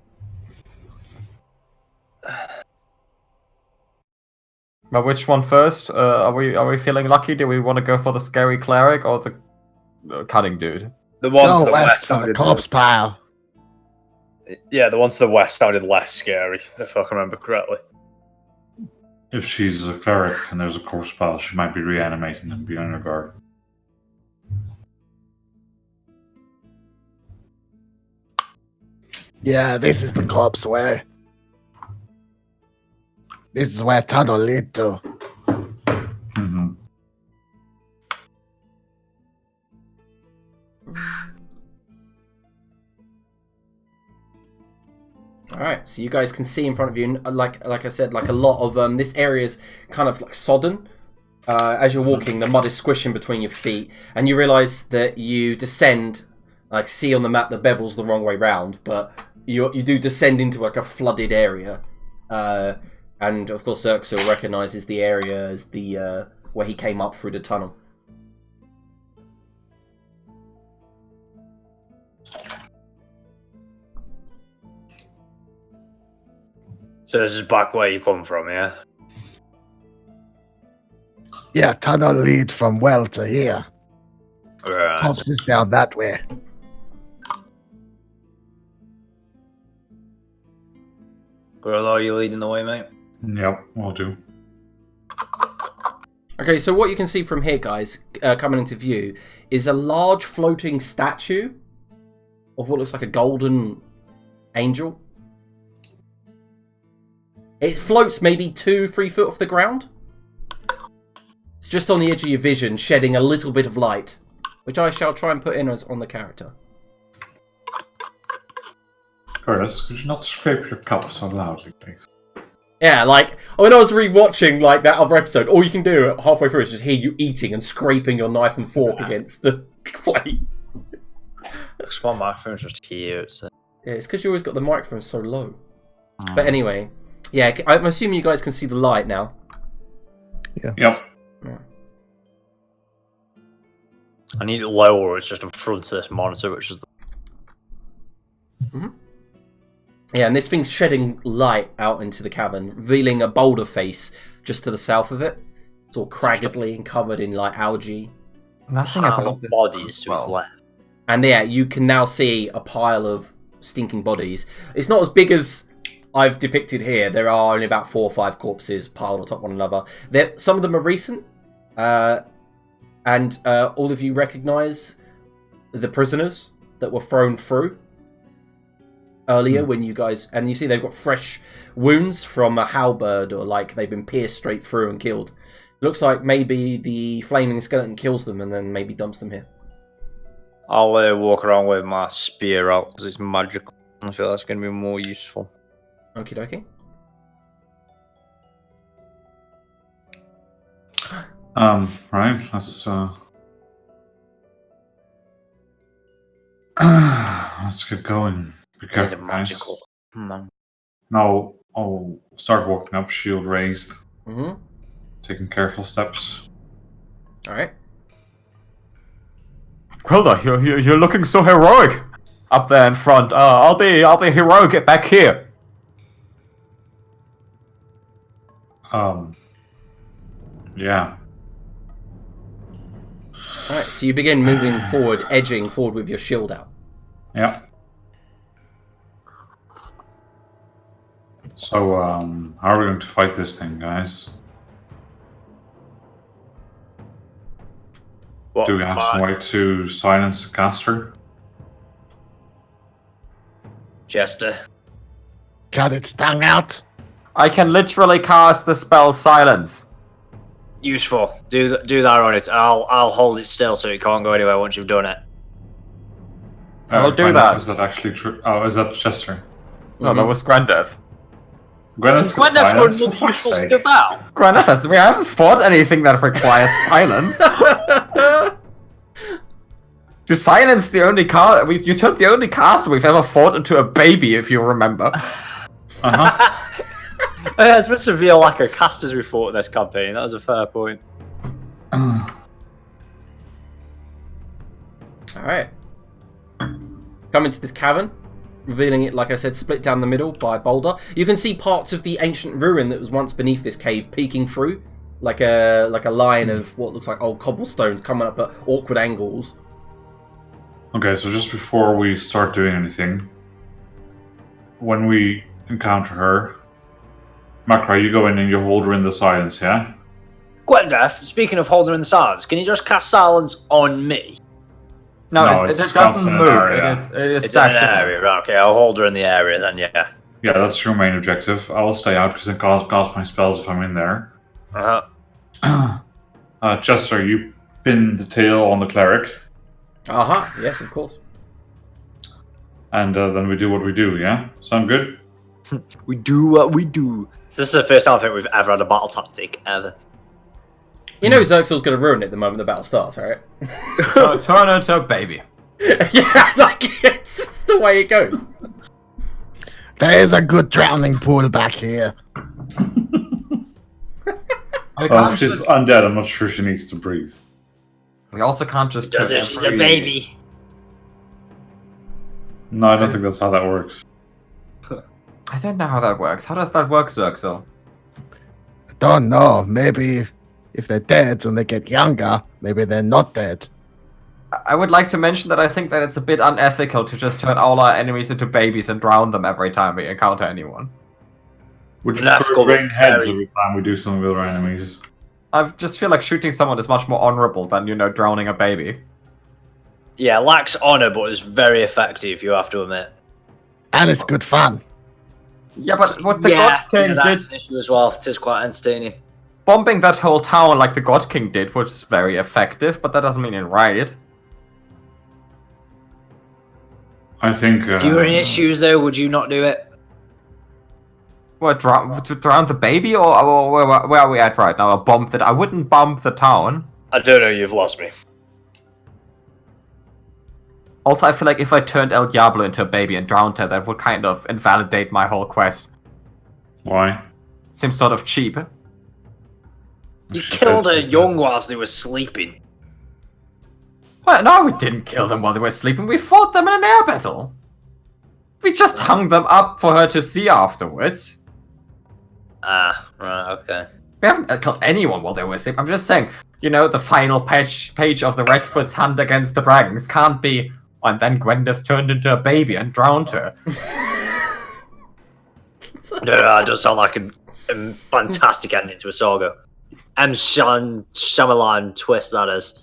But which one first? Are we feeling lucky? Do we want to go for the scary cleric or the cutting dude? The one to Go the west west for the sounded corpse pile. Yeah, the one to the west sounded less scary, if I can remember correctly. If she's a cleric and there's a corpse pile, she might be reanimating and be on her guard. Yeah, this is the corpse way. This is where tunnel lead to. Mm-hmm. Alright, so you guys can see in front of you, like I said, like a lot of this area is kind of like sodden. As you're walking, the mud is squishing between your feet, and you realise that you descend. Like, see on the map, the bevel's the wrong way round, but you do descend into like a flooded area. And of course, Xerxil recognises the area as the where he came up through the tunnel. So this is back where you come from, yeah? Yeah, tunnel lead from well to here. Right. Corpse is down that way. Gorilla, are you leading the way, mate? Yep, will do. Okay, so what you can see from here, guys, coming into view, is a large floating statue of what looks like a golden angel. It floats maybe 2-3 foot off the ground. It's just on the edge of your vision, shedding a little bit of light, which I shall try and put in as on the character. Curtis, could you not scrape your cup so loudly, please? Yeah, like, when I was rewatching like that other episode, all you can do halfway through is just hear you eating and scraping your knife and fork against the plate. Looks my microphone's just here. It's Yeah, it's because you always got the microphone so low. But anyway, yeah, I'm assuming you guys can see the light now. Yeah. Yep. Yeah. I need it lower. It's just in front of this monitor, which is. Yeah, and this thing's shedding light out into the cavern, revealing a boulder face just to the south of it. It's all craggedly and covered in like algae. Nothing Pile about of this. bodies to his well. left. And yeah, you can now see a pile of stinking bodies. It's not as big as I've depicted here. There are only about 4 or 5 corpses piled on top of one another. Some of them are recent, and all of you recognise the prisoners that were thrown through earlier when you guys... And you see they've got fresh wounds from a halberd, or like they've been pierced straight through and killed. Looks like maybe the flaming skeleton kills them and then maybe dumps them here. I'll walk around with my spear out because it's magical. I feel that's going to be more useful. Okie dokie. Right, let's get going. Be careful, guys. Magical. Man. Now, I'll start walking up, shield raised, Mm-hmm. taking careful steps. Alright. Quilda, you're looking so heroic up there in front. I'll be heroic back here. Yeah. Alright, so you begin moving forward, edging forward with your shield out. Yep. So, how are we going to fight this thing, guys? What? Do we have some way to silence the caster? Jester. cut its tongue out? I can literally cast the spell Silence. Useful. Do that on it. I'll hold it still so it can't go anywhere once you've done it. I'll do Gwyneth, that. Is that actually true? Oh, is that Chester? No, that was Grandeth. Gwyneth's got Gwyneth's silence, got for fuck's useful sake. stuff out. Grandeth, we haven't fought anything that required silence. To silence the only you took the only caster we've ever fought into a baby, if you remember. Uh-huh. Yeah, it's been severe lack of casters we fought in this campaign. That was a fair point. Alright. Come into this cavern, revealing it, like I said, split down the middle by a boulder. You can see parts of the ancient ruin that was once beneath this cave peeking through, like a line of what looks like old cobblestones coming up at awkward angles. Okay, so just before we start doing anything, when we encounter her, Makra, you go in and you hold her in the silence, yeah? Gwendef, speaking of holding in the silence, can you just cast silence on me? No, it it's doesn't constant move. area. It is It's in an stationary. area, right? Okay, I'll hold her in the area then. Yeah. Yeah, that's your main objective. I will stay out because I can cast my spells if I'm in there. Chester, you pin the tail on the cleric, Aha, yes, of course. and then we do what we do, yeah? Sound good? We do what we do. This is the first time I think we've ever had a battle tactic ever. You know Xerxel's going to ruin it the moment the battle starts, right? So turn her into a baby. Yeah, like, it's the way it goes. There's a good drowning pool back here. Well, if she's undead, I'm not sure she needs to breathe. We also can't just Does it? She's a baby. No, I don't think that's how that works. I don't know how that works. How does that work, Xerxel? Don't know. Maybe if they're dead and they get younger, maybe they're not dead. I would like to mention that I think that it's a bit unethical to just turn all our enemies into babies and drown them every time we encounter anyone. Would you That's prefer called rain heads very- every time we do something with our enemies? I just feel like shooting someone is much more honorable than, drowning a baby. Yeah, lacks honor, but is very effective. You have to admit. And it's good fun. Yeah, but what the God King did, that's an issue as well. It is quite entertaining. bombing that whole town like the God King did was very effective, but that doesn't mean it's right. I think... If you were in issues, though, would you not do it? What, to drown the baby, or where are we at right now? I wouldn't bomb the town. I don't know. You've lost me. Also, I feel like if I turned El Diablo into a baby and drowned her, that would kind of invalidate my whole quest. Why? Seems sort of cheap. You killed her young whilst they were sleeping. Well, no, we didn't kill them while they were sleeping. We fought them in an air battle. We just hung them up for her to see afterwards. Ah, right, okay. We haven't killed anyone while they were asleep. I'm just saying, the final page of the Redfoot's Hunt Against the Dragons can't be, and then Gwendeth turned into a baby and drowned her. No, that does sound like a fantastic ending to a saga. M. Shyamalan twist, that is.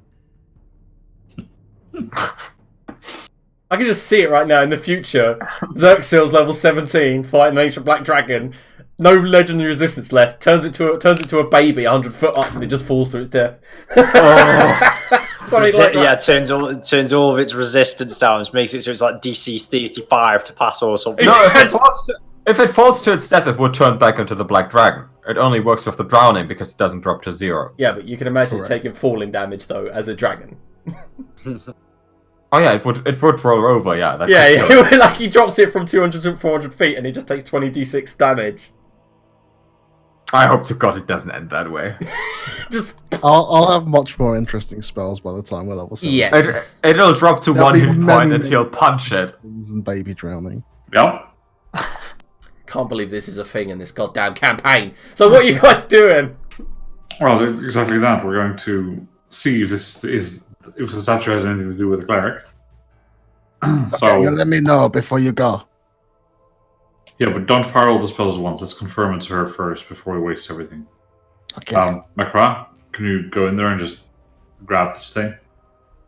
I can just see it right now in the future. Xerxel's level 17, fighting an ancient black dragon. No legendary resistance left. Turns it to a baby 100 foot up, and it just falls to its death. Something like that. Yeah, turns all of its resistance down, makes it so it's like DC 35 to pass or something. No, if it falls to its death, it would turn back into the Black Dragon. It only works with the drowning because it doesn't drop to 0. Yeah, but you can imagine Correct. it taking falling damage though as a dragon. Oh yeah, it would roll over. Yeah. That Yeah, could kill it. like he drops it from 200 to 400 feet, and it just takes 20d6 damage. I hope to God it doesn't end that way. Just I'll have much more interesting spells by the time we're level 7. yes. It'll drop to There'll 1 be hit point many, and he'll many punch it. And baby drowning. Yep. Can't believe this is a thing in this goddamn campaign. So what are you guys doing? Well, exactly that. We're going to see if if the statue has anything to do with the cleric. So You let me know before you go. yeah, but don't fire all the spells at once. Let's confirm it to her first before we waste everything. Okay. Makra, can you go in there and just grab this thing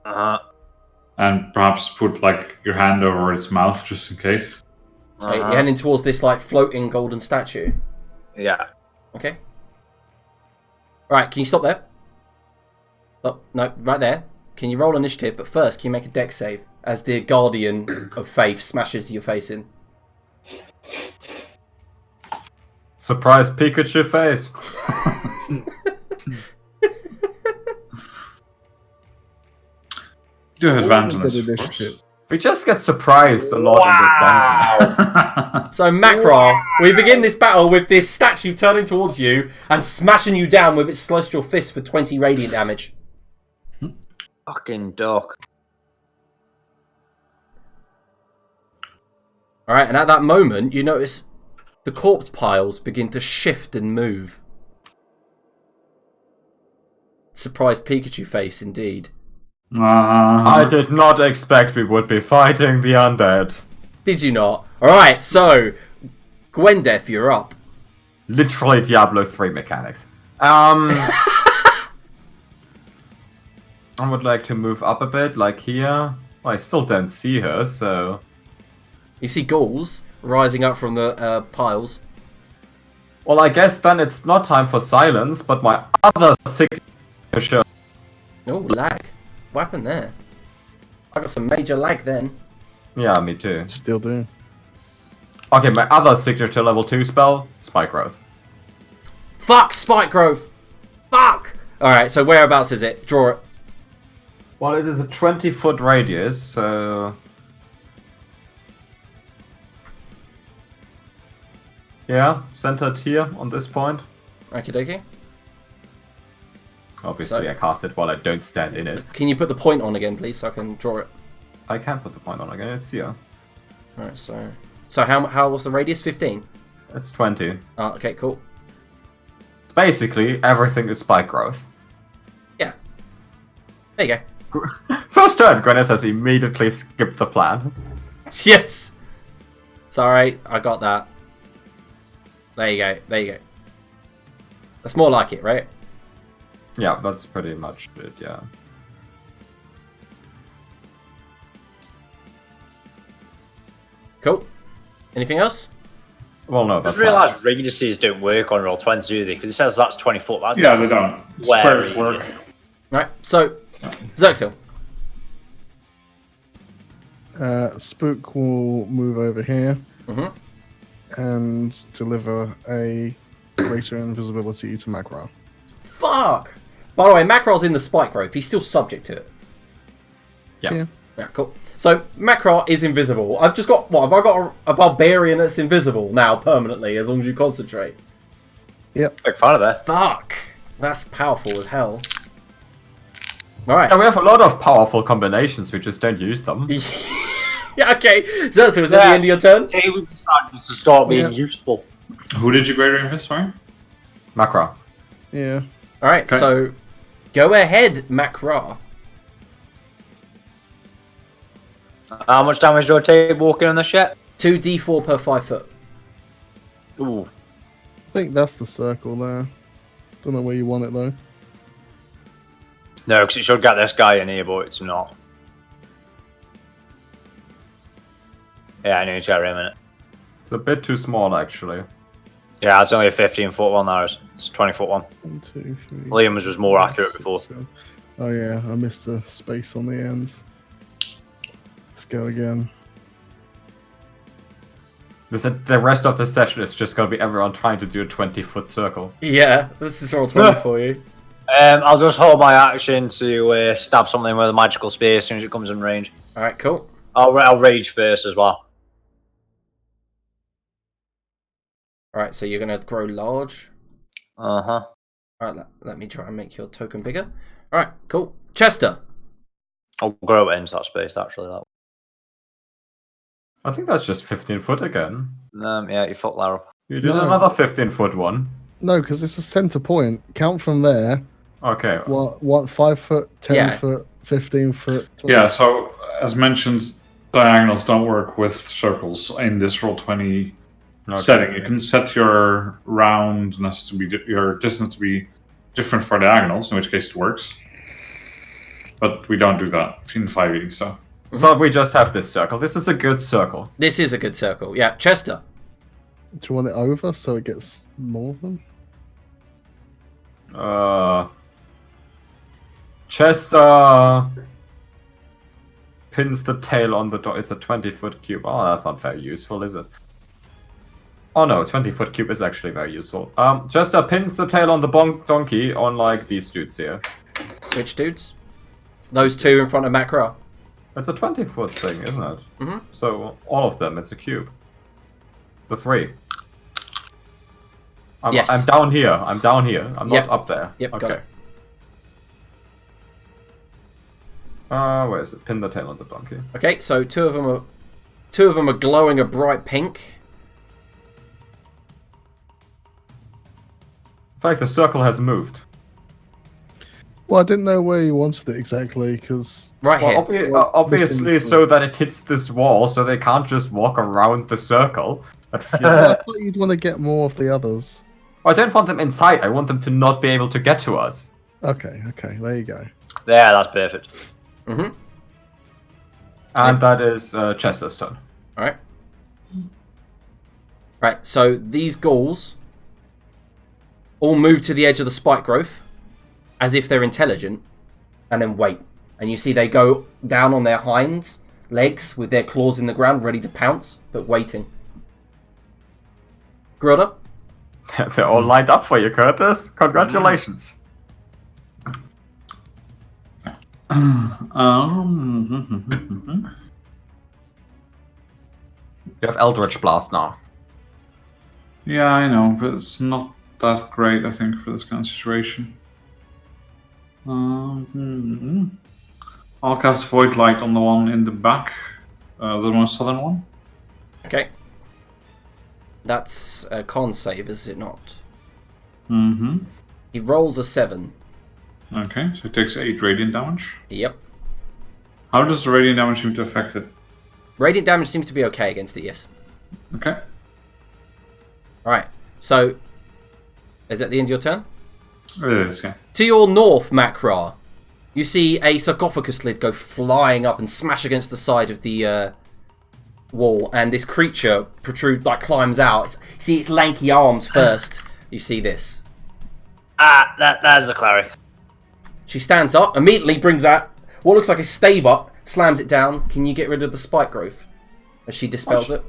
Uh-huh. and perhaps put like your hand over its mouth just in case? You're heading towards this like floating golden statue. Yeah. Okay. Right, can you stop there? Oh, no, right there. Can you roll initiative? But first, can you make a dex save as the Guardian of Faith smashes your face in? Surprise Pikachu face. Do have advantage on Good this. initiative. We just get surprised a lot in this dungeon. So, Macra, we begin this battle with this statue turning towards you and smashing you down with its celestial fist for 20 radiant damage. Fucking duck. Alright, and at that moment, you notice the corpse piles begin to shift and move. Surprised Pikachu face, indeed. I did not expect we would be fighting the undead. Did you not? Alright, so, Gwendeth, you're up. Literally Diablo 3 mechanics. I would like to move up a bit, like here. Well, I still don't see her, so... You see ghouls rising up from the piles. Well, I guess then it's not time for silence, but my other signature... Oh, lag. What happened there? I got some major lag then. Yeah, me too. Still do. Okay, my other signature level 2 spell, Spike Growth. Fuck Spike Growth! Fuck! Alright, so whereabouts is it? Draw it. Well, it is a 20-foot radius, so... Yeah, centered here on this point. Okie dokie. Obviously, So- I cast it while I don't stand in it. Can you put the point on again, please, so I can draw it? I can put the point on again, it's here. Alright, so... So how was the radius? 15? It's 20. Oh, okay, cool. Basically, everything is Spike Growth. Yeah. There you go. First turn, Gwyneth has immediately skipped the plan. Yes! Sorry, I got that. There you go, there you go. That's more like it, right? Yeah, that's pretty much it, yeah. Cool. Anything else? Well, no, I that's just realised radiuses don't work on Roll20, do they? Because it says that's 20 foot. That's Yeah, they don't. Where Squares is work. it? Right, so... Xerxil. Spook will move over here Mm-hmm. and deliver a greater invisibility to Magra. Fuck! By the way, Macrol's in the Spike Growth. He's still subject to it. Yeah. Yeah, cool. So, Macro is invisible. I've just got... What, have I got a barbarian that's invisible now permanently, as long as you concentrate? Yep. Big fan of that. Fuck! That's powerful as hell. Alright. Yeah, we have a lot of powerful combinations, we just don't use them. Yeah, okay. Xerxil, is that the end of your turn? Table decided to start being Yeah. useful. Who did you greater invest for? Macra. Yeah. Alright, Okay. so... Go ahead, Macra. How much damage do I take walking on this shit? 2d4 per 5 foot. Ooh. I think that's the circle there. Don't know where you want it though. No, because it should get this guy in here, but it's not. Yeah, I need to get him in it. It's a bit too small, actually. Yeah, it's only a 15-foot one there. It's a 20-foot one. 1, 2, 3. Liam's was more accurate before. 7. Oh yeah, I missed the space on the ends. Let's go again. The rest of the session is just going to be everyone trying to do a 20-foot circle. Yeah, this is roll 20 for you. I'll just hold my action to stab something with a magical spear as soon as it comes in range. Alright, cool. I'll rage first as well. Alright, so you're going to grow large. Uh-huh. Alright, let me try and make your token bigger. Alright, cool. Chester. I'll grow it into that space, actually. That I think that's just 15 foot again. Yeah, you fuck that up. You did No. another 15 foot one. No, because it's a center point. Count from there. Okay. What 5 foot, 10 Yeah. foot, 15 foot. 20. Yeah, so as mentioned, diagonals don't work with circles in this Roll20 Okay. setting. You can set your roundness to be your distance to be different for diagonals, in which case it works. But we don't do that in 5e, so So we just have this circle. This is a good circle. This is a good circle. Yeah, Chester. Do you want it over so it gets more of them? Chester pins the tail on the door. It's a 20-foot cube. Oh, that's not very useful, is it? Oh no, 20-foot cube is actually very useful. Chester pins the tail on the donkey on like these dudes here. Which dudes? Those two in front of Macra. It's a 20-foot thing, isn't it? Mm-hmm. So all of them, it's a cube. The 3. Yes. I'm down here. I'm down here. I'm Yep. not up there. Yep, okay. got it. Where is it? Pin the tail on the donkey. Okay, so two of them are glowing a bright pink. In fact, the circle has moved. Well, I didn't know where you wanted it exactly, because... Right Well, here. obviously, so that it hits this wall, so they can't just walk around the circle. I thought you'd want to get more of the others. I don't want them inside. I want them to not be able to get to us. Okay, there you go. Yeah, that's perfect. Mm-hmm. And that is Chester's turn. Alright. Right, so these ghouls all move to the edge of the spike growth as if they're intelligent and then wait. And you see they go down on their hind legs with their claws in the ground ready to pounce, but waiting. Grilda? They're all lined up for you, Curtis. Congratulations. You have Eldritch Blast now. Yeah, I know, but it's not that great, I think, for this kind of situation. I'll cast Void Light on the one in the back, the most southern one. Okay. That's a con save, is it not? Mm-hmm. He rolls a 7. Okay, so it takes 8 radiant damage. Yep. How does the radiant damage seem to affect it? Radiant damage seems to be okay against it, yes. Okay. Alright, so... Is that the end of your turn? It is, yeah. To your north, Macra, you see a sarcophagus lid go flying up and smash against the side of the wall, and this creature climbs out. You see its lanky arms first. You see this. Ah, that's the cleric. She stands up, immediately brings out what looks like a stave up, slams it down. Can you get rid of the spike growth? As she dispels it.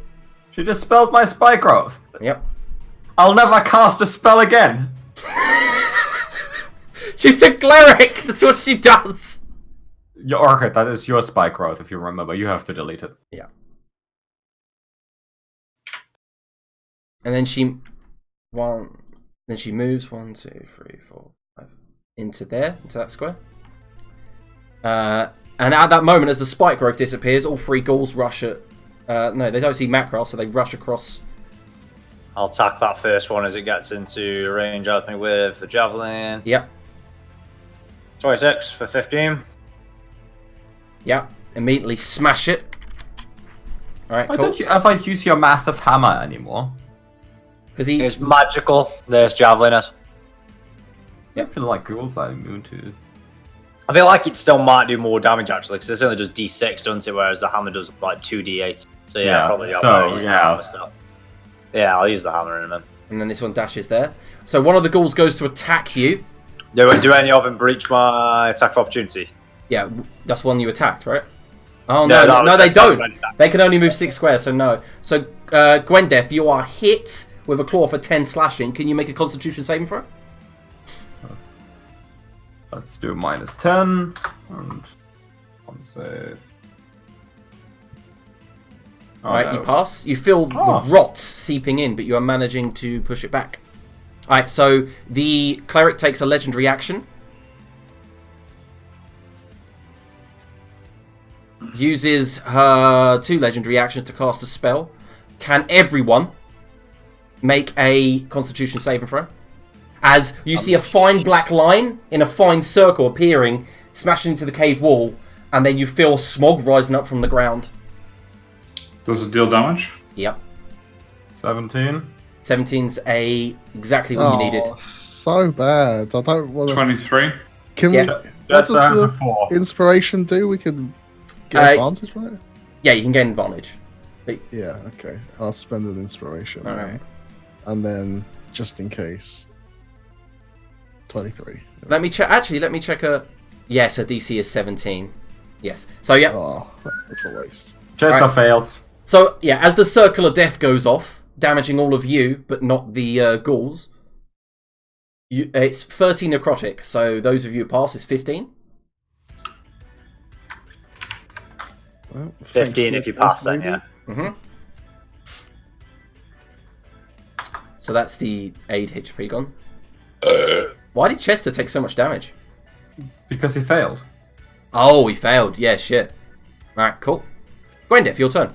She dispelled my spike growth. Yep. I'll never cast a spell again. She's a cleric! That's what she does! Okay, that is your spike growth, if you remember. You have to delete it. Yeah. And then she moves 1, 2, 3, 4, 5 into that square. And at that moment, as the spike growth disappears, all 3 ghouls rush at. No, they don't see Mackerel, so they rush across. I'll attack that first one as it gets into range, I think, with the javelin. Yep. 26 for 15. Yep. Immediately smash it. Alright, Why cool. don't you ever use your massive hammer anymore? Because he. It's magical. There's javelin is. I feel like ghouls are immune to. I feel like it still might do more damage actually, because it's only just D6, doesn't it? Whereas the hammer does like 2D8. So yeah, probably. Yeah, I'll use the hammer in a minute. And then this one dashes there. So one of the ghouls goes to attack you. Do any of them breach my attack of opportunity? Yeah, that's one you attacked, right? Oh No, no, they don't. attack. They can only move 6 squares, so no. So Gwendef, you are hit with a claw for 10 slashing. Can you make a Constitution saving throw? Let's do -10 and one save. Alright, you pass. You feel the rot seeping in, but you are managing to push it back. Alright, so the cleric takes a legendary action. Uses her 2 legendary actions to cast a spell. Can everyone make a Constitution saving throw? As you see a fine black line in a fine circle appearing, smashing into the cave wall, and then you feel smog rising up from the ground. Does it deal damage? Yep. 17. 17's exactly what you needed. So bad. I don't want to. 23. Can Yeah. we? What That's does down to the 4. inspiration do? We can get advantage, right? Yeah, you can gain advantage. Yeah, okay. I'll spend an inspiration. All then. right. And then, just in case, 23. Let me check. Actually, let me check her. Yes, her DC is 17. Yes. So yeah. Oh, that's a waste. Chester fails. So yeah, as the circle of death goes off, damaging all of you, but not the ghouls. It's 13 necrotic. So those of you who pass is 15. Well, 15 if you pass then, yeah. Mm-hmm. So that's the 8 HP gone. Why did Chester take so much damage? Because he failed. Oh, he failed. Yeah, shit. Alright, cool. Gwendif, your turn.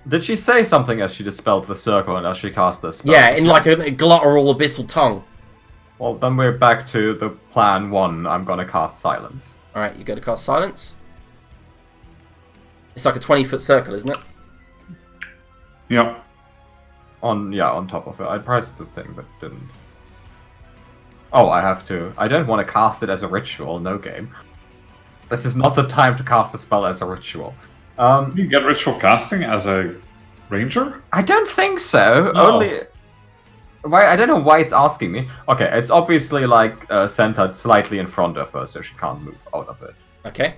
Did she say something as she dispelled the circle and as she cast the spell? Yeah, in like a gluttural abyssal tongue. Well, then we're back to the plan 1. I'm gonna cast silence. Alright, you go to cast silence. It's like a 20-foot circle, isn't it? Yep. On top of it. I pressed the thing, but didn't. Oh, I have to. I don't want to cast it as a ritual, no game. This is not the time to cast a spell as a ritual. You can get ritual casting as a ranger? I don't think so. No. Only. Why? I don't know why it's asking me. Okay, it's obviously like centered slightly in front of her, so she can't move out of it. Okay.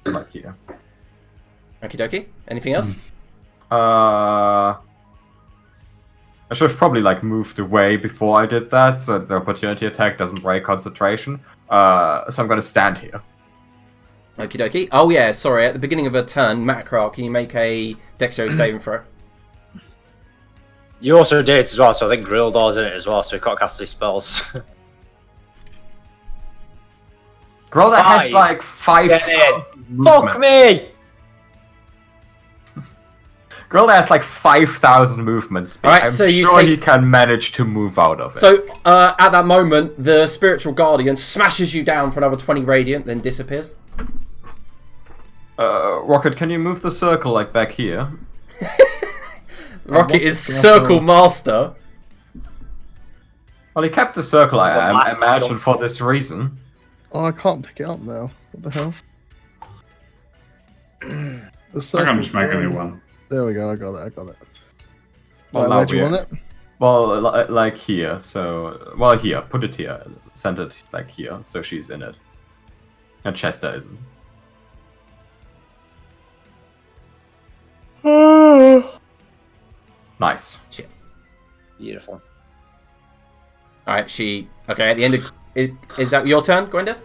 Like here. Okie dokie. Anything else? I should have probably like moved away before I did that, so the opportunity attack doesn't break concentration. So I'm gonna stand here. Okie dokie. Oh yeah, sorry. At the beginning of a turn, Macro, can you make a dexterity saving throw? You also did it as well, so I think Grildor's in it as well, so we can't cast these spells. Girl, that has like 5,000 Fuck me! Girl has like 5,000 movement speed. Alright, I'm so you sure take- he can manage to move out of it. So, at that moment, the spiritual guardian smashes you down for another 20 radiant, then disappears. Rocket, can you move the circle like back here? Rocket is circle master. Well, he kept the circle, He's a I master imagine, jump. for this reason. Oh, I can't pick it up now. What the hell? The I can circle's just make a new gone. one. There we go. I got it. Well, Right, now where do you we're- want it? Well, like here. So, well, here. Put it here. Send it like here, so she's in it. And Chester isn't. Nice. Beautiful. Alright, she... Okay, at the end of... Is that your turn, Gwenda?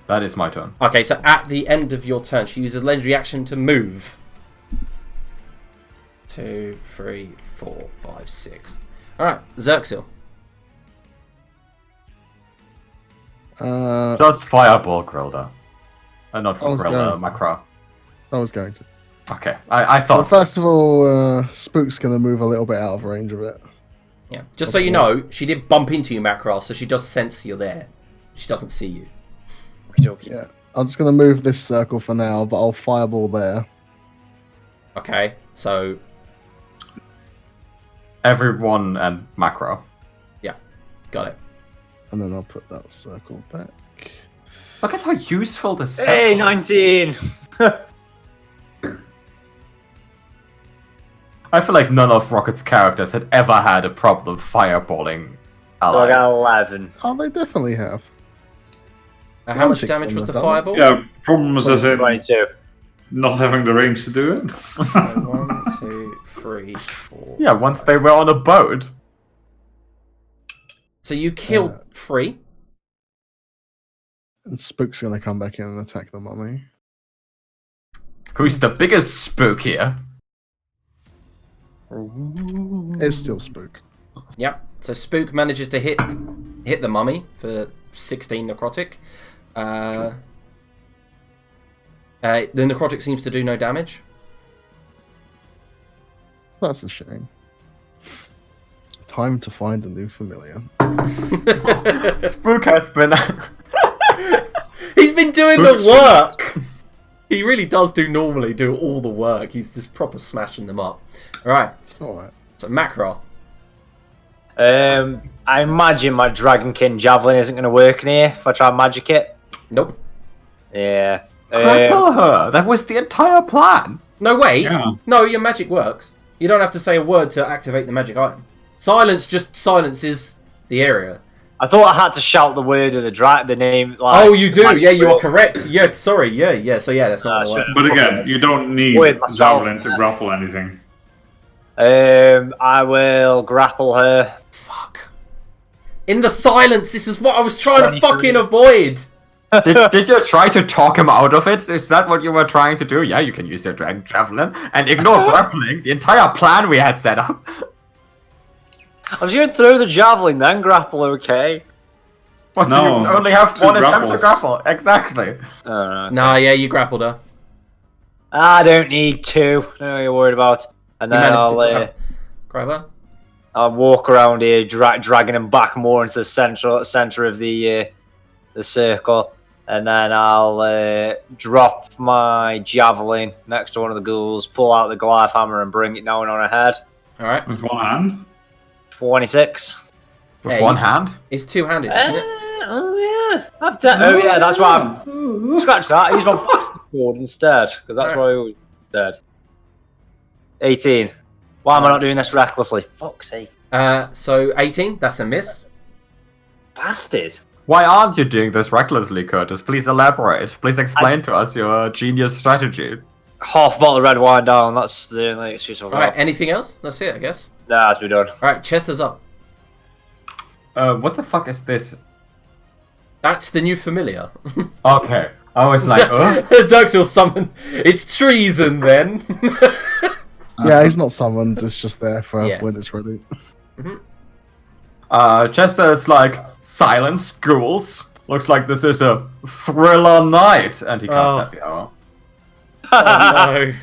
That is my turn. Okay, so at the end of your turn, she uses legendary action to move. 2, 3, 4, 5, 6. Alright, Xerxil. Just fireball Grilda. Not I was Grilda, going to. Macro. I was going to. Okay, I Well, thought so. first of all, Spook's going to move a little bit out of range of it. Yeah. Just so you know, she did bump into you, Macross, so she does sense you're there. She doesn't see you. Okey-dokey. Yeah. I'm just going to move this circle for now, but I'll fireball there. Okay, so... Everyone and Macro. Yeah, got it. And then I'll put that circle back. Look at how useful this is. Hey, 19! I feel like none of Rocket's characters had ever had a problem fireballing So I allies. got 11. Oh, they definitely have. How much Lunatics damage was the wouldn't have fireball? Yeah, problems as in 22. not having the range to do it. So 1, 2, 3, 4... Yeah, once they were on a boat. So you killed 3. And Spook's going to come back in and attack the mummy. Who's the biggest spook here? It's still Spook. Yep. So Spook manages to hit the mummy for 16 necrotic. The necrotic seems to do no damage. That's a shame. Time to find a new familiar. Spook has been... He's been doing Spook's the work! He really does normally do all the work. He's just proper smashing them up. Alright, It's alright. so Macro. I imagine my Dragonkin Javelin isn't going to work in here if I try and magic it. Nope. Yeah. Grapple her! That was the entire plan! No, wait. Yeah. No, your magic works. You don't have to say a word to activate the magic item. Silence just silences the area. I thought I had to shout the word of the name. Like, Oh, you do? magic Yeah, you are word. correct. Yeah, sorry. Yeah. So yeah, that's not gonna work. But again, you don't need Wait, myself. Javelin to grapple anything. I will grapple her. Fuck. In the silence, this is what I was trying to 23. fucking avoid. Did you try to talk him out of it? Is that what you were trying to do? Yeah, you can use your dragon javelin and ignore grappling. The entire plan we had set up. I was going to throw the javelin, then grapple. Okay. What? No, So you only have 2 one attempt to grapples. grapple. Exactly. Okay. Nah, yeah, you grappled her. I don't need 2. No, you're worried about. And You then managed to I'll grab her. I'll walk around here, dragging him back more into the center of the circle, and then I'll drop my javelin next to one of the ghouls, pull out the Goliath hammer, and bring it down on her head. All right. With one hand? 26. With Hey, one hand? It's two-handed, isn't it? Oh yeah, oh yeah, that's why I've scratched that. I use my bastard sword instead, because that's what I always said. 18. Why am I not doing this recklessly? Fuck's sake. So 18. That's a miss. Bastard. Why aren't you doing this recklessly, Curtis? Please elaborate. Please explain to us your genius strategy. Half bottle of red wine down, that's the only excuse I've All right. got. Anything else? That's it, I guess. Nah, that's been done. All right. Chester's up. What the fuck is this? That's the new familiar. Okay. I was like, Zerxil summoned. It's treason then. Yeah, he's not summoned. It's just there for Yeah. when it's ready. Chester is like, silence, ghouls. Looks like this is a thriller night. And he casts Oh. Happy Hour. Oh, no.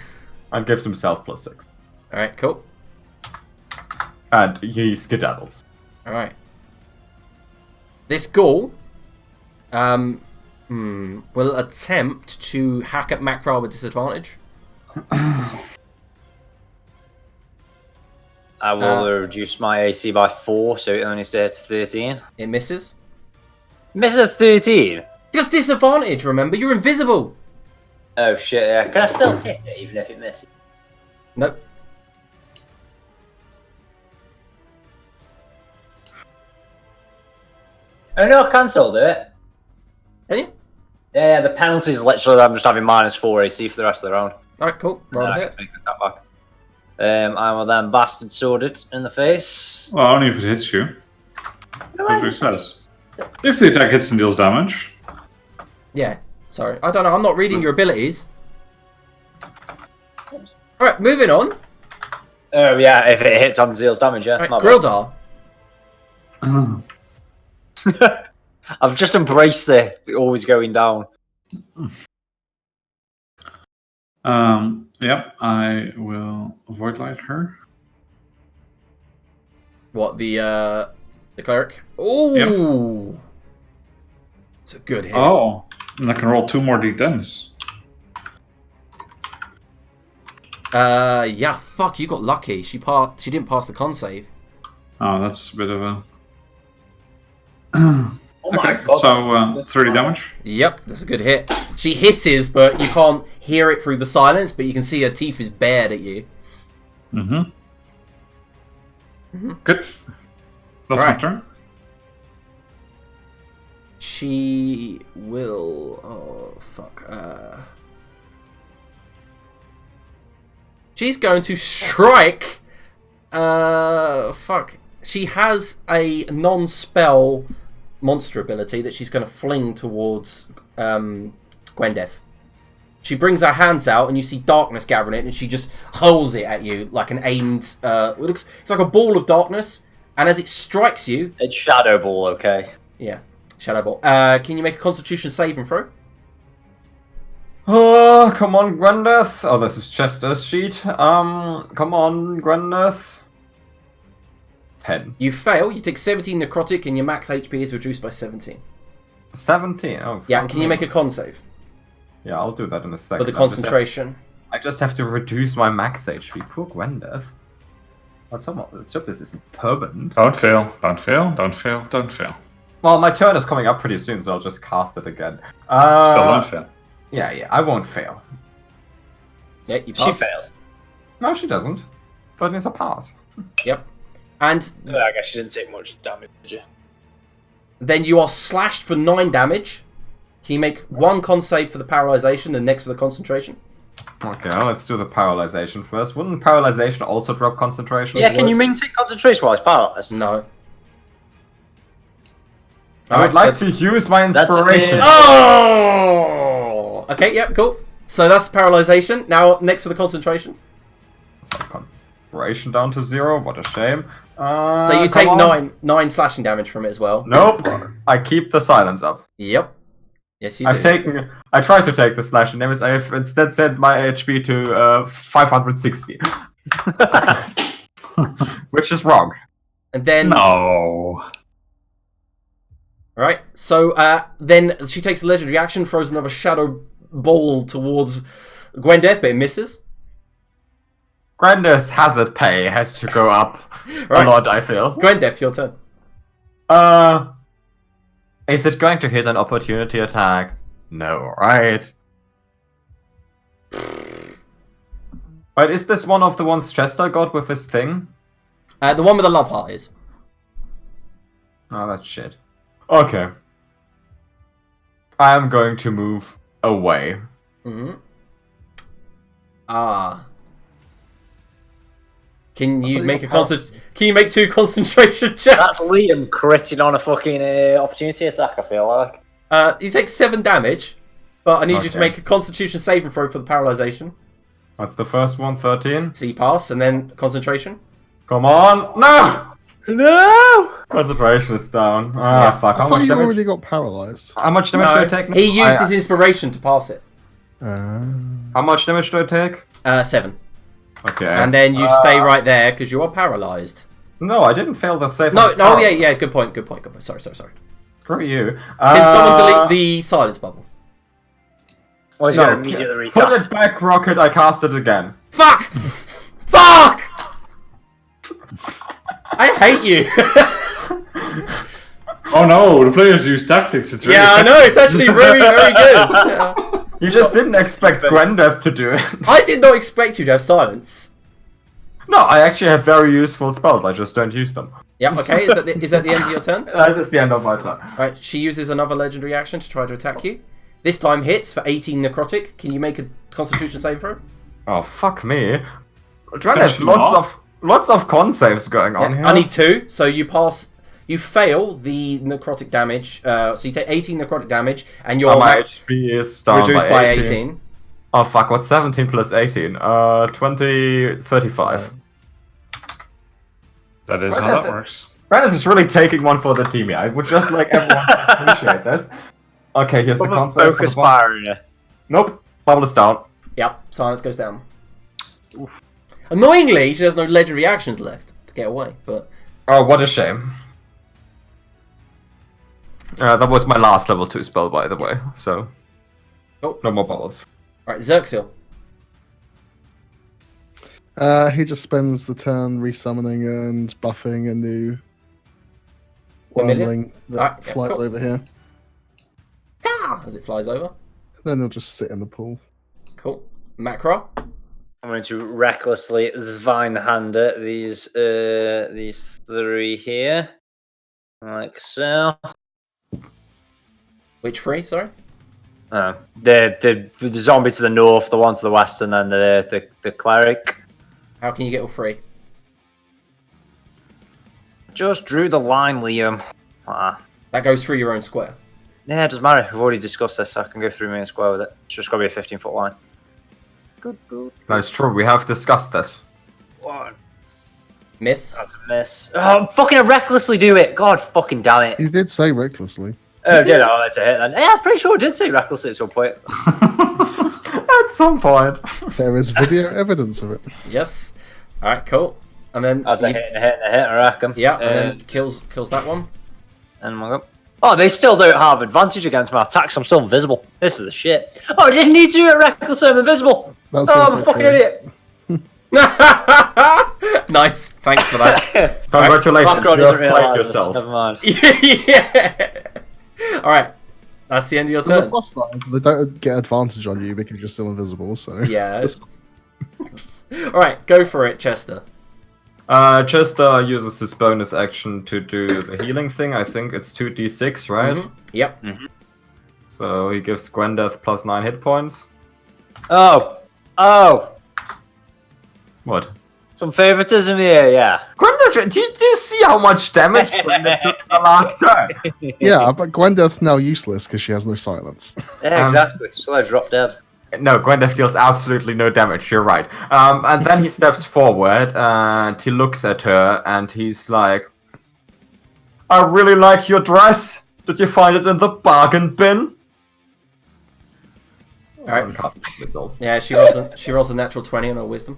And gives himself +6. All right. Cool. And he skedaddles. All right. This ghoul, will attempt to hack at Macra with disadvantage. I will reduce my AC by 4, so it only stays at 13. It misses. Misses a 13? Just disadvantage. Remember, you're invisible. Oh shit, yeah. Can I still hit it even if it misses? Nope. Oh no, I can still do it. Can you? Yeah, the penalty is literally I'm just having -4 AC for the rest of the round. All right. Cool. Roll And a I hit. can take an attack back. I will then bastard sword it in the face. Well, only if it hits you. That's what it says. If the attack hits and deals damage. Yeah. Sorry. I don't know. I'm not reading your abilities. All right. Moving on. Oh yeah, if it hits and deals damage, yeah. All right. My bad. Grildar. I've just embraced the always going down. Yep, I will void light her. What, the cleric? Ooh. It's a good hit. Oh, and I can roll 2 more d10s. Yeah, fuck, you got lucky. She didn't pass the con save. Oh, that's a bit of a... Oh my Okay, god. so 30 damage. Yep, that's a good hit. She hisses, but you can't hear it through the silence, but you can see her teeth is bared at you. Mm-hmm. Good. That's my Alright. turn. She will... Oh, fuck. She's going to strike... Fuck. She has a non-spell monster ability that she's going to fling towards Gwendeth. She brings her hands out and you see darkness gathering it and she just hurls it at you like an aimed... it's like a ball of darkness, and as it strikes you... It's Shadow Ball, okay. Yeah, Shadow Ball. Can you make a Constitution save and throw? Oh, come on, Gwendeth. Oh, this is Chester's sheet. Come on, Gwendeth. 10. You fail, you take 17 necrotic and your max HP is reduced by 17. 17. Oh, Yeah, and can you make a con save? Yeah, I'll do that in a second. For the concentration. I just have to reduce my max HP. Poor Gwendeth. Let's hope this isn't permanent. Don't fail, don't fail, don't fail, don't fail. Well, my turn is coming up pretty soon, so I'll just cast it again. Still don't fail. Yeah, I won't fail. Yeah, you She pass. fails. No, she doesn't. 13 is a pass. Yep. And I guess she didn't take much damage, did you? then you are slashed for 9 damage. Can you make 1 con save for the paralyzation and next for the concentration? Okay, well, let's do the paralyzation first. Wouldn't paralyzation also drop concentration? Yeah, can you maintain concentration while it's paralyzed? No. I would like to use my That's a inspiration. bit- Oh! Okay, yep, cool. So that's the paralyzation. Now, next for the concentration. Concentration down to 0. What a shame. So you take 9 slashing damage from it as well. Nope. I keep the silence up. Yep. Yes, you do. I tried to take the slashing damage. I've instead set my HP to 560. Which is wrong. And then... No. Right, so then she takes a legendary action, throws another shadow ball towards Gwendeth, but it misses. Grandis hazard pay has to go up Right. a lot, I feel. Gwendeth, your turn. Is it going to hit an opportunity attack? No, right? Right, is this one of the ones Chester got with his thing? The one with the love heart is. Oh, that's shit. Okay. I am going to move away. Mm-hmm. Can you make a Can you make 2 concentration checks? That's Liam critting on a fucking opportunity attack, I feel like. You take 7 damage, but I need you to Okay. make a Constitution saving throw for the paralyzation. That's the first one, 13. So you pass, and then concentration. Come on! No! No! Concentration is down. Yeah. Fuck. I How thought much you damage? already got paralyzed. How much damage do I take? He used his inspiration to pass it. How much damage do I take? 7. Okay. And then you stay right there because you are paralyzed. No, I didn't fail the save. No, on no, power. yeah, good point. Sorry. Screw you. Can someone delete the silence bubble? Or he's No, going to immediately put recast. it back, Rocket. I cast it again. Fuck! Fuck! I hate you. Oh no, the players use tactics. It's really Yeah, I know. It's actually very, very good. Yeah. You just didn't expect Gwendeth to do it. I did not expect you to have silence. No, I actually have very useful spells. I just don't use them. Yeah. Okay. Is that the end of your turn? That is the end of my turn. Right. She uses another legendary action to try to attack you. This time hits for 18 necrotic. Can you make a Constitution save throw? Oh fuck me. Gwendeth, Question lots of con saves going on Yeah, here. I need 2. So you pass. You fail the necrotic damage. So you take 18 necrotic damage, and your my HP is down reduced by 18. Oh fuck, what's 17 plus 18? 20, 35. That is What how is that it? works. Brandon is really taking one for the team here. I would just like everyone to appreciate this. Okay, here's the Proper concept for the focus bomb. fire in you. Nope, bubble is down. Yep. Silence goes down. Annoyingly, she has no legendary actions left to get away. But Oh, what a shame. That was my last level 2 spell, by the way, so... Oh. No more bubbles. right, Xerxil. He just spends the turn resummoning and buffing a new Familiar? wormling that Ah, yeah, flies cool. over here. As it flies over. Then he'll just sit in the pool. Cool. Macro. I'm going to recklessly Zweinhander these 3 here. Like so. Which 3, sorry? The zombie to the north, the one to the west, and then the cleric. How can you get all 3? Just drew the line, Liam. That goes through your own square. Yeah, it doesn't matter. We've already discussed this. I can go through main square with it. It's just got to be a 15-foot line. Good. That's true, we have discussed this. One. Miss. That's a miss. Oh, fucking recklessly do it. God fucking damn it. He did say recklessly. Oh, did I? Oh, that's a hit then. Yeah, I'm pretty sure I did say recklessly at some point. At some point. There is video evidence of it. Yes. Alright, cool. And then... That's a hit and a hit and a hit, I reckon. Yeah, and then kills that one. And we'll go. Oh, they still don't have advantage against my attacks. I'm still invisible. This is the shit. Oh, I didn't need to do it reckless. I'm invisible. That's Oh, I'm also a fucking true. idiot. Nice. Thanks for that. Congratulations, Rock God you have doesn't played realise this. yourself. Never mind. Yeah. Alright. That's the end of your So the turn. plus side, they don't get advantage on you because you're still invisible. So Yeah. All right, go for it, Chester. Chester uses his bonus action to do the healing thing. I think it's 2d6, right? Mhm. Yep. So he gives Gwendeth plus 9 hit points. Oh. What? Some favoritism here, yeah. Gwendeth, do you see how much damage Gwendeth took in the last turn? yeah, but Gwendeth's now useless because she has no silence. Yeah, exactly. So I dropped dead. No, Gwendeth deals absolutely no damage, you're right. And then he steps forward and he looks at her and he's like, I really like your dress. Did you find it in the bargain bin? Alright. Results. Yeah, she rolls a natural 20 on her wisdom.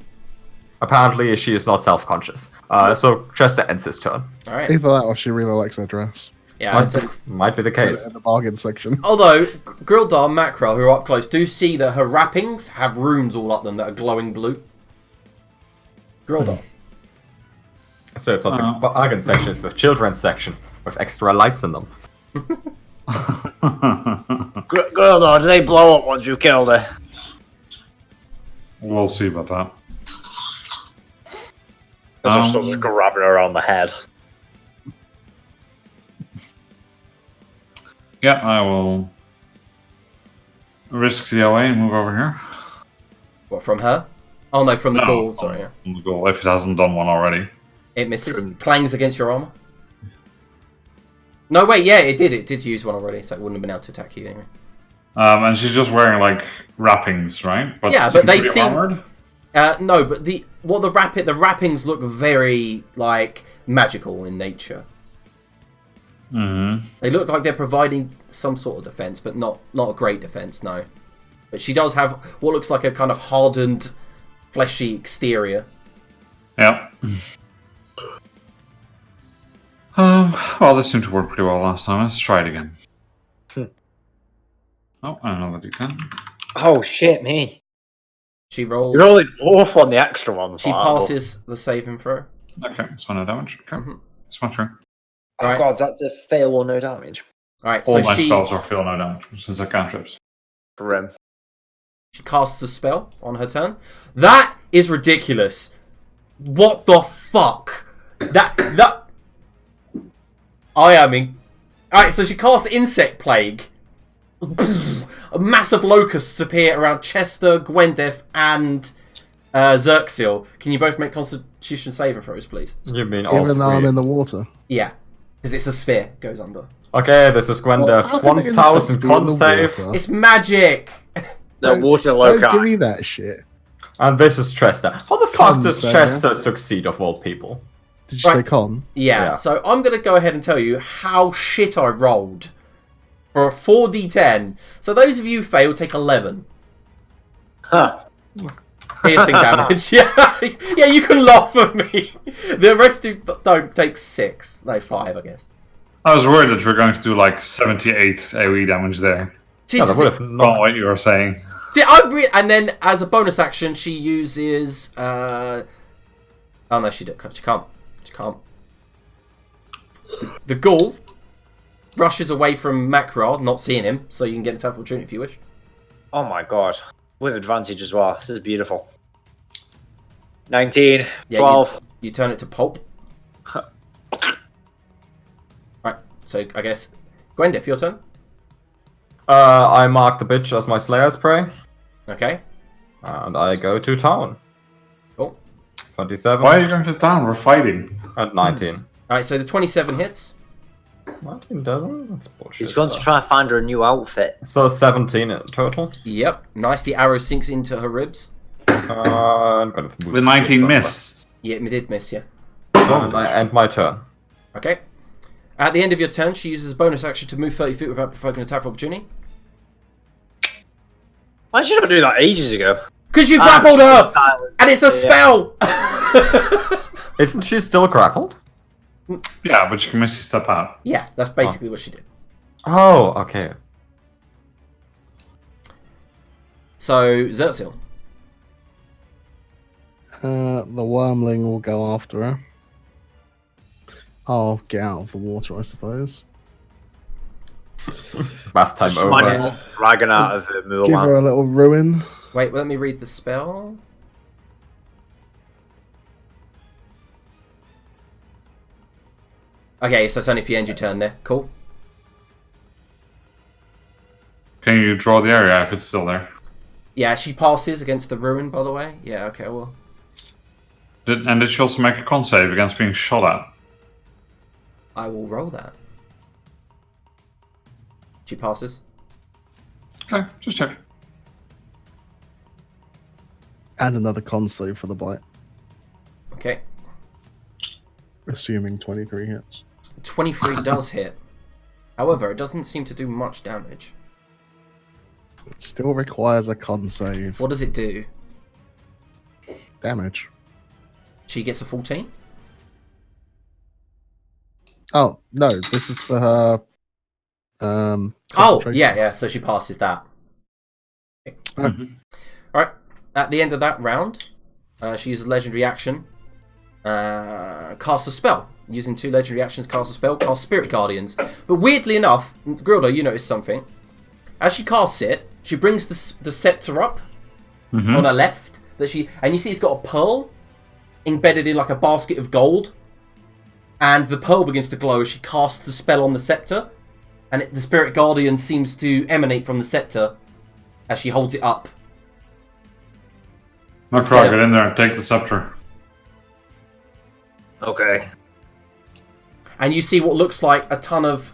Apparently, she is not self-conscious. So Chester ends his turn. Alright. Either that or she really likes her dress. Yeah, Might be the case. In the bargain section. although, Grildar and Macro, who are up close, do see that her wrappings have runes all up them that are glowing blue. Grildar. So it's not the bargain section, it's the children's section with extra lights in them. Girl, do they blow up once you killed her? We'll see about that. As I'm still just grabbing her on the head. Yeah, I will risk the away and move over here. What, from her? Oh no, from the No, ghoul, sorry. Yeah. From the goal, if it hasn't done one already. It misses. Clangs against your armor. No, wait, yeah, it did. It did use one already, so it wouldn't have been able to attack you anyway. And she's just wearing like wrappings, right? Yeah, but they pretty seem- armored? No, but the wrappings look very like magical in nature. Mm-hmm. They look like they're providing some sort of defense, but not a great defense. No, but she does have what looks like a kind of hardened, fleshy exterior. Yep. Well, this seemed to work pretty well last time. Let's try it again. Oh, another D10. Oh shit, me. She rolls. You're rolling awful on the extra ones. She like, passes the saving throw. Okay, so no damage. Okay, it's my turn. Oh Right. god, that's a fail or no damage. All right, All so my she spells are feel no damage since they're cantrips. Grim. She casts a spell on her turn. That is ridiculous. What the fuck? That. I mean, all right. So she casts Insect Plague. Massive locusts appear around Chester, Gwendeth, and Xerxil. Can you both make Constitution saving throws, please? You mean all Even though I'm three? in the water. Yeah, because it's a sphere. Goes under. Okay, this is Gwendeth's How can the 1000 insects be in con the save. water? It's magic. The water Don't give loci. me that shit. And this is Chester. How the fuck Con does save. Chester succeed of all people? Did you say Right. con? Yeah, Yeah. so I'm going to go ahead and tell you how shit I rolled for a 4d10. So those of you who fail take 11 Huh. piercing damage. Yeah, yeah, you can laugh at me. The rest who don't take 6. No, 5, I guess. I was worried that you were going to do like 78 AoE damage there. Jesus. Yeah, that would have Not not. what you were saying. And then as a bonus action, she uses... Oh no, she can't. She can't. The ghoul rushes away from Macrod, not seeing him, so you can get an attack of opportunity if you wish. Oh my god. With advantage as well. This is beautiful. 19, Yeah, 12. You turn it to pulp. Right, so I guess... Gwendeth, your turn. I mark the bitch as my Slayer's Prey, Okay. and I go to town. Cool. 27 Why are you going to town? We're fighting. and 19. Alright, so the 27 hits. 19 doesn't? That's bullshit. He's going to try and find her a new outfit. So 17 in total. Yep. Nice, the arrow sinks into her ribs. I'm gonna move The 19 miss. Yeah, it did miss, yeah. And my turn. Okay. At the end of your turn, she uses a bonus action to move 30 feet without provoking an attack of opportunity. Why did you not do that ages ago? Because you grappled her! Silence. And it's a spell! Isn't she still grappled? Yeah, but you can misty step out. Yeah, that's basically what she did. Oh, okay. So, Xerxil. The wormling will go after her. I'll get out of the water, I suppose. Bath time over. Magical dragon out of the Give her a little ruin. Wait, let me read the spell. Okay, so it's only if you end your turn there. Cool. Can you draw the area if it's still there? Yeah, she passes against the ruin, by the way. Yeah, okay, well. Did she also make a con save against being shot at? I will roll that. She passes. Okay, just check. And another con save for the bite. Okay. Assuming 23 hits. 23 does hit. However, it doesn't seem to do much damage. It still requires a con save. What does it do? Damage. She gets a 14? Oh, no, this is for her. Oh, concentration. yeah, so she passes that. Alright, at the end of that round, she uses legendary action. Cast a spell. Using 2 legendary actions, cast a spell, cast Spirit Guardians. But weirdly enough, Grildo, you notice something. As she casts it, she brings the scepter up on her left. And you see it's got a pearl embedded in like a basket of gold. And the pearl begins to glow as she casts the spell on the scepter. And the Spirit Guardian seems to emanate from the scepter as she holds it up. Mokhul, get in there and take the scepter. Okay. And you see what looks like a ton of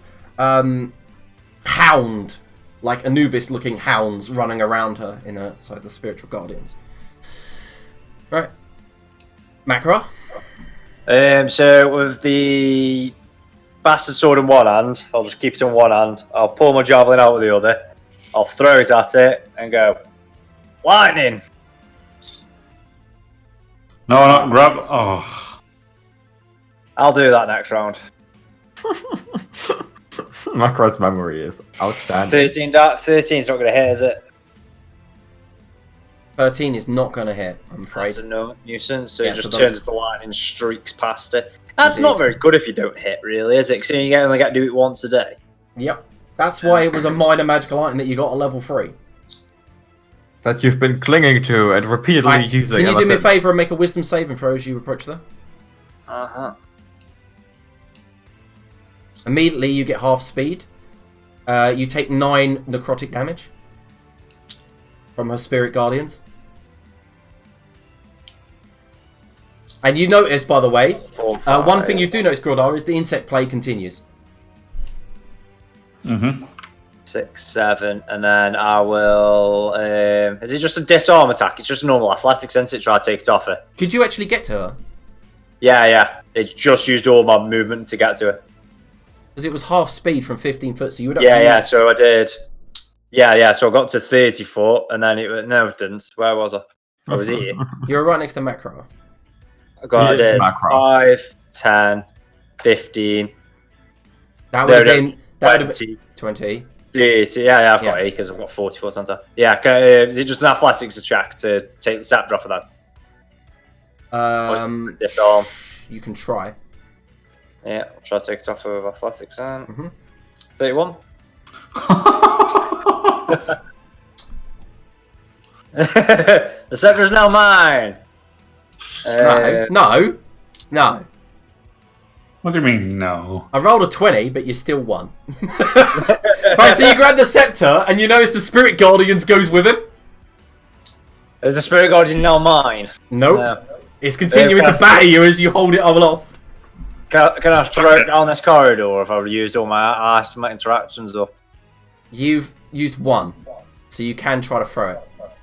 hound, like Anubis-looking hounds running around her inside the Spiritual Guardians. Right. Makra? So with the bastard sword in one hand, I'll just keep it in one hand. I'll pull my javelin out with the other. I'll throw it at it and go, lightning! No, grab. Oh. I'll do that next round. Macro's memory is outstanding. 13's not going to hit, is it? 13 is not going to hit, I'm afraid. That's a no nuisance, so Yeah, it just so turns into lightning streaks past it. That's Indeed. not very good if you don't hit, really, is it? Because you only get to do it once a day. Yep. That's why it was a minor magical item that you got a level 3. That you've been clinging to and repeatedly Right, using. can you ever do me a since. favour and make a wisdom saving throw as you approach them? Uh-huh. Immediately you get half speed. You take 9 necrotic damage from her Spirit Guardians. And you notice, by the way, one thing you do notice, Grodar, is the insect plague continues. 6, 7, and then I will... is it just a disarm attack? It's just normal athletics, isn't it? Try to take it off her. Could you actually get to her? Yeah. It's just used all my movement to get to her. Because it was half speed from 15 foot, so you would have Yeah, to use... so I did. Yeah, so I got to 30 foot, and then it... No, it didn't. Where was I? I was here. You were right next to Macro. I Yes, did macro. 5, 10, 15, That would have been... That would have 20, been... 20. 30. Yeah, I've got Yes. 8 because I've got 44 center. Yeah, is it just an athletics check to take the scepter off of that? Disarm. You can try. Yeah, I'll try to take it off with athletics then. Mhm. 31. The scepter is now mine. No. What do you mean, no? I rolled a 20, but you still won. Right, so you grab the scepter, and you notice the Spirit Guardians goes with him. Is the spirit guardian now mine? Nope. No. It's continuing Yeah, to batter you as you hold it aloft. Can I throw it down this corridor if I've used all my interactions up? You've used 1, so you can try to throw it.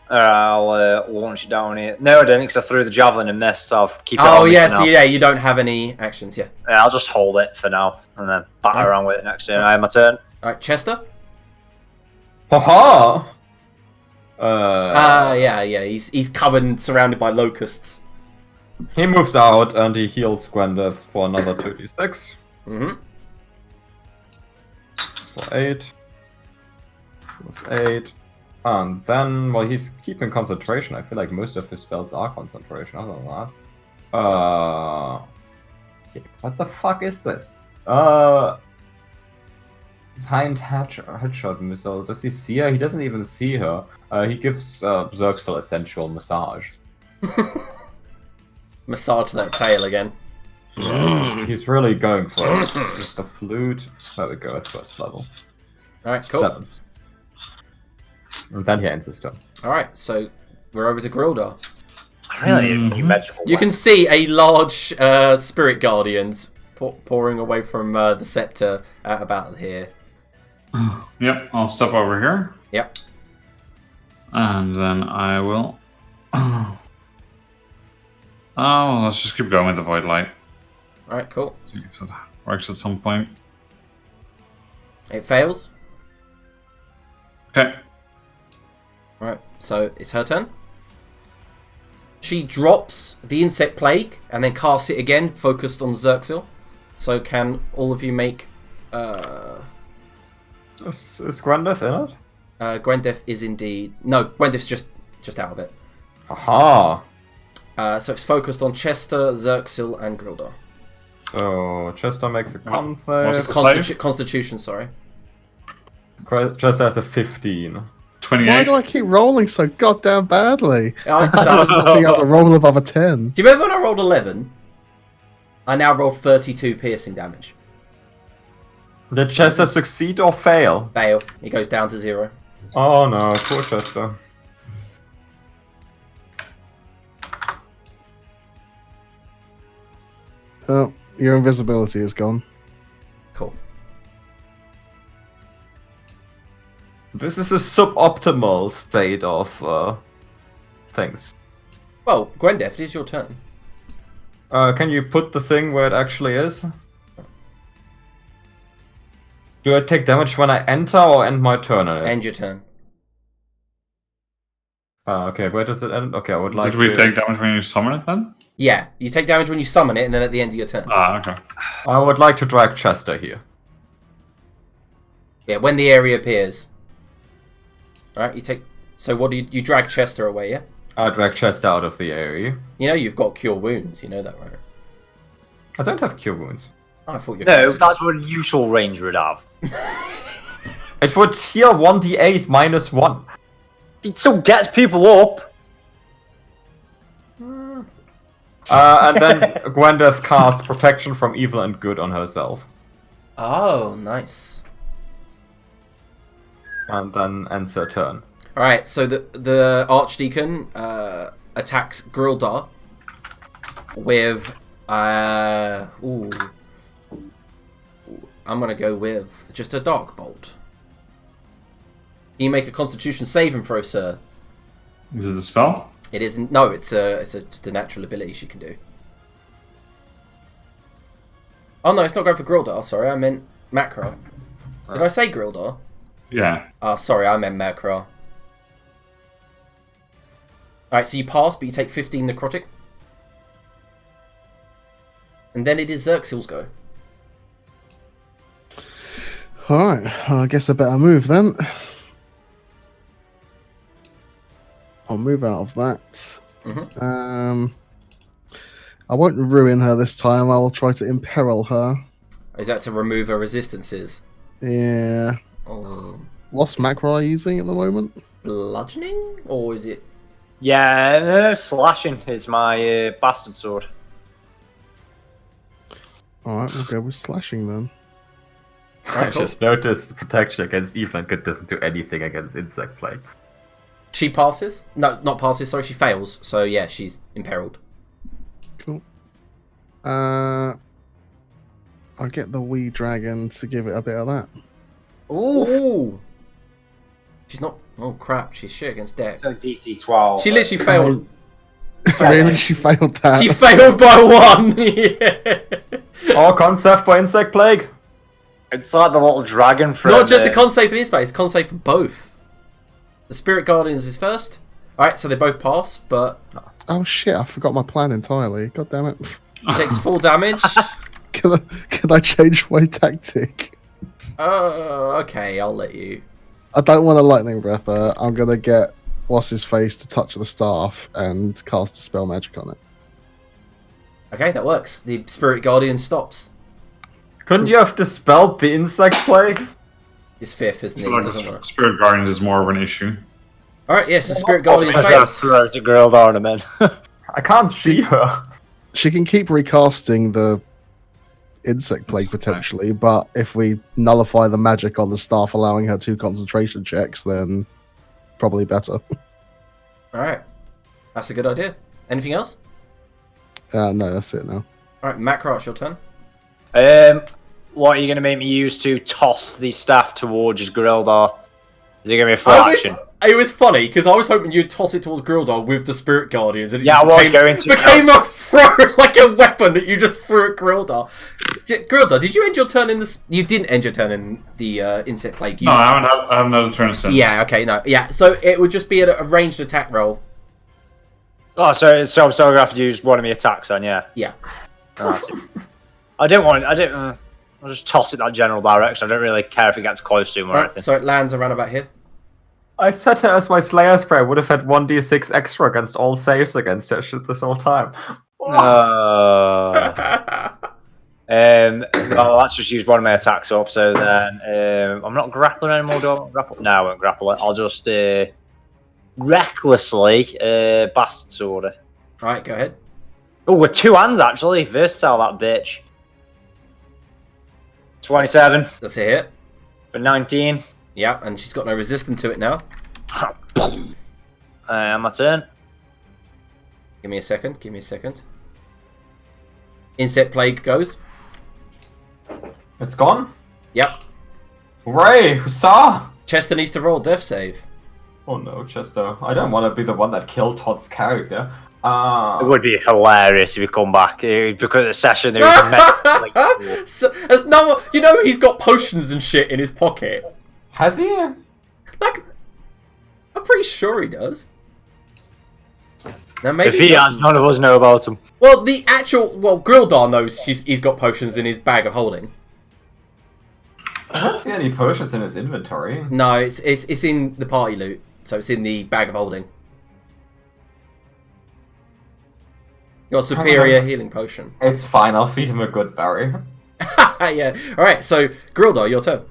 I'll launch it down here. No, I didn't, because I threw the javelin and missed. I'll keep it Oh, on me yeah, for so now. yeah, you don't have any actions, yeah. Yeah, I'll just hold it for now, and then batter Oh. around with it next turn. I have my turn. Alright, Chester? Haha! Yeah, he's covered and surrounded by locusts. He moves out and he heals Gwendeth for another 2d6. Mm-hmm. For 8. Plus 8. And then, well, he's keeping concentration. I feel like most of his spells are concentration, other than that. What the fuck is this? His high-end headshot missile. Does he see her? He doesn't even see her. He gives Xerxel a sensual massage. Massage that tail again. He's really going for it. This is the flute. There we go, at first level. Alright, cool. 7. And then he ends his turn. Alright, so we're over to Grildar. Really, you magical. You can see a large spirit guardians pouring away from the scepter at about here. Yep, I'll step over here. Yep. And then I will... Oh, let's just keep going with the Void Light. Alright, cool. See if it works at some point. It fails. Okay. Alright, so it's her turn. She drops the Insect Plague and then casts it again, focused on Xerxel. So can all of you make... Is Gwendeth in it? Gwendeth is indeed... No, Gwendeth's just out of it. Aha! So it's focused on Chester, Xerxel, and Grildar. So Chester makes a con What's save. the save? Constitution, sorry. Chester has a 15. 28. Why do I keep rolling so goddamn badly? So, I think I have to roll above a 10. do you remember when I rolled 11? I now roll 32 piercing damage. Did Chester succeed or fail? Fail. He goes down to 0. Oh no, poor Chester. Oh, your invisibility is gone. Cool. This is a suboptimal state of things. Well, Gwendeth, it is your turn. Can you put the thing where it actually is? Do I take damage when I enter or end my turn on it? End your turn. Okay, where does it end? Okay, I would like Did we to... take damage when you summon it then? Yeah, you take damage when you summon it, and then at the end of your turn. Ah, okay. I would like to drag Chester here. Yeah, when the area appears. Alright, you take... So what do you drag Chester away, yeah? I drag Chester out of the area. You know you've got Cure Wounds, you know that, right? I don't have cure wounds. Oh, I thought you were No, going to. that's what a useful ranger would have. It would heal 1d8 -1. It still gets people up. And then Gwendeth casts protection from evil and good on herself. Oh, nice. And then ends her turn. Alright, so the Archdeacon attacks Grildar with... Ooh. I'm going to go with just a Dark Bolt. You make a Constitution saving throw, sir. Is it a spell? It isn't. No, it's just a natural ability she can do. Oh no, it's not going for Grildar. Sorry, I meant Macra. Did I say Grildar? Yeah. Oh, sorry, I meant Macra. Alright, so you pass, but you take 15 necrotic. And then it is Xerxel's go. Alright, I guess I better move then. I'll move out of that. Mm-hmm. I won't ruin her this time. I will try to imperil her. Is that to remove her resistances? Yeah. Oh. What's macro using at the moment? Bludgeoning? Or is it... Yeah, slashing is my bastard sword. Alright, we'll go with slashing then. I just noticed protection against evil and good doesn't do anything against insect plague. She passes? No, not passes, sorry, she fails. So yeah, she's imperiled. Cool. I'll get the wee dragon to give it a bit of that. Ooh! She's not... Oh crap, she's shit against Dex. So DC 12. She literally failed. Really? She failed that? She failed by 1! Yeah. Oh, con save for insect plague? It's like the little dragon from... Not just a con save for this base, con save for both. The Spirit Guardians is first. Alright, so they both pass, but... Oh shit, I forgot my plan entirely. God damn it. Takes 4 damage. Can I change my tactic? Oh, okay, I'll let you. I don't want a lightning breath. I'm going to get what's his face to touch the staff and cast a spell magic on it. Okay, that works. The Spirit Guardian stops. Couldn't you have dispelled the insect plague? It's 5th, isn't So it? like It doesn't work. Spirit Guardians is more of an issue. Alright, yes, the Spirit Guardians I'm fails. throw it to Grildar in a minute. I can't see her. She can keep recasting the insect plague That's fine. potentially, but if we nullify the magic on the staff, allowing her 2 concentration checks, then probably better. Alright. That's a good idea. Anything else? No, that's it now. Alright, Macro, it's your turn. What are you going to make me use to toss the staff towards Grildar? Is it going to be a full action? It was funny because I was hoping you'd toss it towards Grildar with the Spirit Guardians, and it Yeah, I just was going to. became a throw, like a weapon that you just threw at Grildar. Grildar, did you end your turn in this? You didn't end your turn in the insect plague. No, I haven't had a turn since. Yeah. Okay. No. Yeah. So it would just be a ranged attack roll. Oh, so I'm still going to have to use one of my attacks then, yeah. Yeah. Oh, I see. I'll just toss it that general direction. I don't really care if it gets close to him or Alright, anything. so it lands around about here. I set her as my Slayer Spray. Would have had 1d6 extra against all saves against her shit this whole time. Well, let's just use one of my attacks up. So then, I'm not grappling anymore. Do I want to grapple? No, I won't grapple it. I'll just recklessly bastard sword her. Alright, go ahead. Oh, with 2 hands actually. Versatile, that bitch. 27 That's a hit. for 19. Yeah, and she's got no resistance to it now. My turn. Give me a second. Insect plague goes. It's gone? Yep. Hooray! Huzzah! Chester needs to roll death save. Oh no, Chester. I don't want to be the one that killed Todd's character. It would be hilarious if you come back because of the session there was So, as no, you know he's got potions and shit in his pocket. Has he? Like, I'm pretty sure he does. Now maybe If he has, none of us know about him. Well, Grildar knows he's got potions in his bag of holding. I don't see any potions in his inventory. No, it's in the party loot, so it's in the bag of holding. Your superior healing potion. It's fine, I'll feed him a good berry. Yeah. Alright, so Grildar, your turn.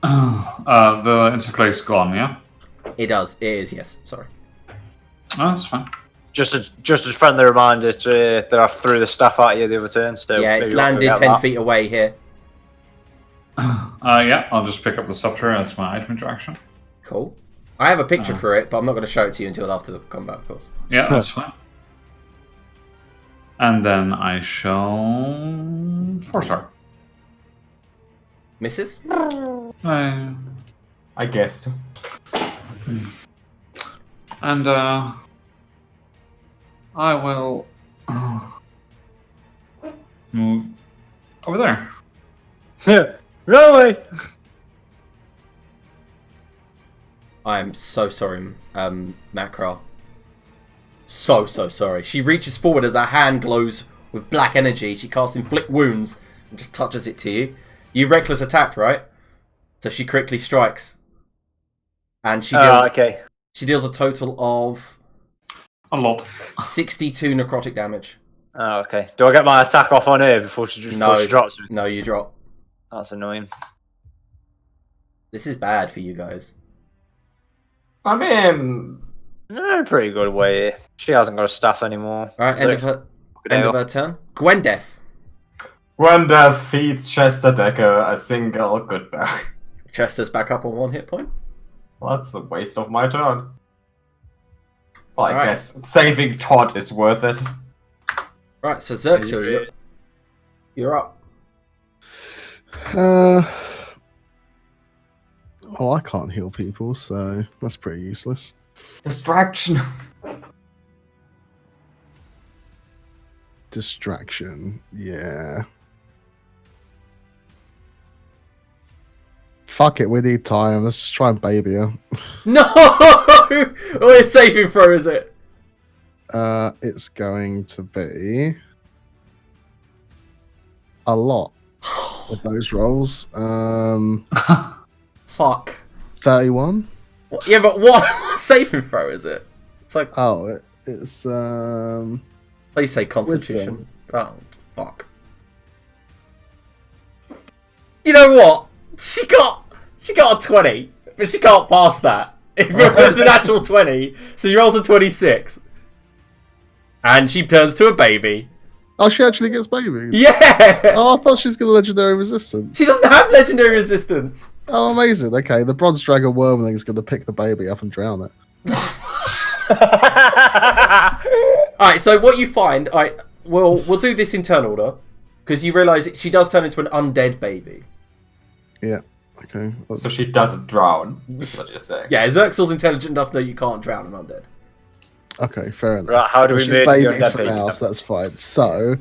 The insect plague's gone, yeah? It is, yes. Sorry. Oh, that's fine. Just a friendly reminder that I threw the stuff at you the other turn. So Yeah, it's maybe you won't landed forget 10 that. feet away here. Yeah, I'll just pick up the scepter as my item interaction. Cool. I have a picture for it, but I'm not going to show it to you until after the combat, of course. Yeah, that's fine. And then I shall 4-star. Misses? I guessed. And I will move over there. Run away! I'm so sorry, Macro. So sorry. She reaches forward as her hand glows with black energy. She casts Inflict Wounds and just touches it to you. You reckless attacked, right? So she quickly strikes. And she deals, Okay. she deals a total of A lot. 62 necrotic damage. Oh, okay. Do I get my attack off on her before she drops me? No, you drop. That's annoying. This is bad for you guys. I mean, No, pretty good way. She hasn't got a staff anymore. Alright, So- end of her turn. Gwendeth. Gwenda feeds Chester Decker a single good berry. Chester's back up on 1 hit point. Well, that's a waste of my turn. Well, I Alright. guess saving Todd is worth it. Right, so Xerxes, you're up. Well, I can't heal people, so that's pretty useless. Distraction. Distraction, yeah. Fuck it, we need time. Let's just try and baby her. No! What saving throw is it? It's going to be a lot with those rolls. Fuck. 31. Yeah, but what saving throw is it? It's like, Oh, it's please say Constitution. Wisdom. Oh, fuck. You know what? She got She got a 20, but she can't pass that. It's an actual 20, so she rolls a 26. And she turns to a baby. Oh, she actually gets babies? Yeah! Oh, I thought she was going to legendary resistance. She doesn't have legendary resistance. Oh, amazing. Okay, the bronze dragon wormling is going to pick the baby up and drown it. Alright, so what you find, we'll do this in turn order, because you realise she does turn into an undead baby. Yeah, okay. So she doesn't drown, is what you're saying. Yeah, Xerxel's intelligent enough that you can't drown an undead. Okay, fair enough. Right, how do we She's make baby the undead for baby now, now? so that's fine. So,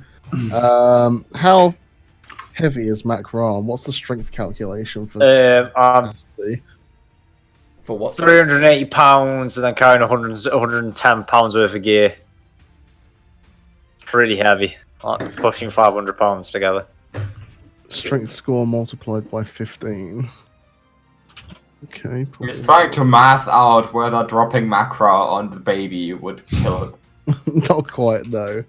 how heavy is Macron? What's the strength calculation for capacity? For what? 380 pounds and then carrying 110 pounds worth of gear. Pretty heavy. Like pushing 500 pounds together. Strength score multiplied by 15. Okay. He's trying to math out whether dropping macra on the baby would kill him. Not quite, no.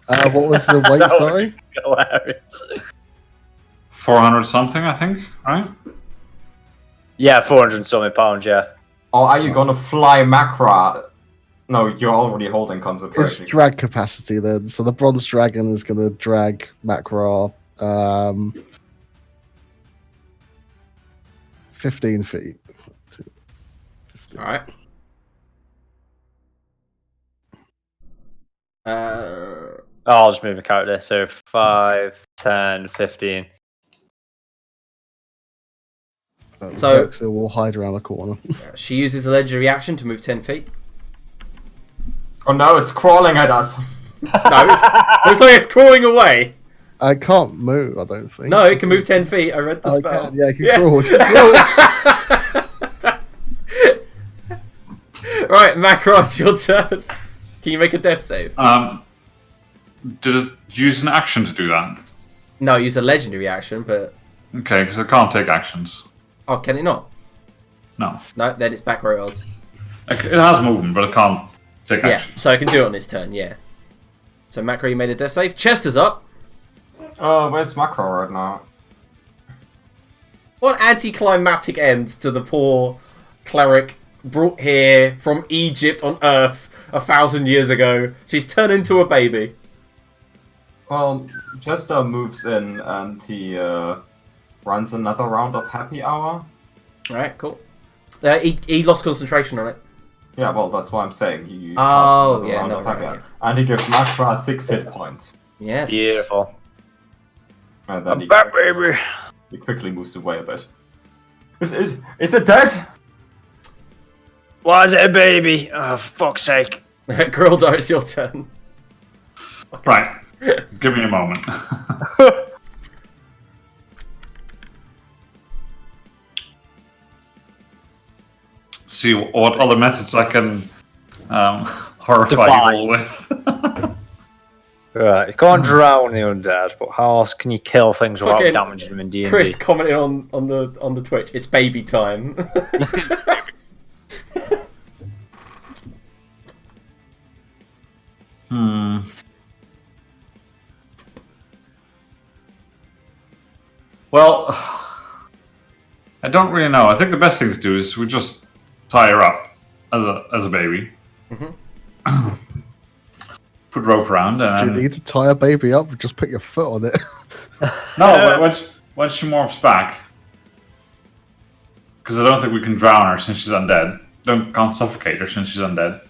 What was the weight, sorry? Hilarious. 400 something, I think, right? Yeah, 400 and something pounds, yeah. Or are you gonna fly macra? No, you're already holding It's concentration. drag capacity then. So the bronze dragon is going to drag Macra 15 feet. Alright. I'll just move the character. So 5, 10, 15. So- So we'll hide around the corner. She uses a legendary action to move 10 feet. Oh no, it's crawling at us. No, looks like it's crawling away. I can't move, I don't think. No, it can move 10 feet. I read the I spell. can, yeah, it can crawl. It can crawl. Right, Macro, it's your turn. Can you make a death save? Did it use an action to do that? No, use a legendary action, but... Okay, because it can't take actions. Oh, can it not? No. No, then it's back where it was. Like, it has movement, but it can't take Yeah, actions. so I can do it on this turn, yeah. So Macro, you made a death save. Chester's up. Where's macra right now? What anticlimactic end to the poor cleric brought here from Egypt on Earth 1,000 years ago. She's turned into a baby. Well, Chester moves in and he runs another round of happy hour. Right, cool. He lost concentration on it. Yeah, well, that's what I'm saying. He Oh, casts another yeah, round no, of happy right, hour. And he gives macra 6 hit points. Yes. Beautiful. And then I'm back, baby. he quickly moves away a bit. Is it dead? Why is it a baby? Oh, fuck's sake. Grildar, it's your turn. Right. Give me a moment. See what other methods I can horrify you all with. Right, you can't drown the undead, but how else can you kill things without Fucking damaging them in D&D? Chris commented on the Twitch. It's baby time. Well, I don't really know. I think the best thing to do is we just tie her up as a baby. Mhm. Put rope around Do you and need to tie a baby up? Just put your foot on it. no. When she morphs back, because I don't think we can drown her since she's undead. Can't suffocate her since she's undead.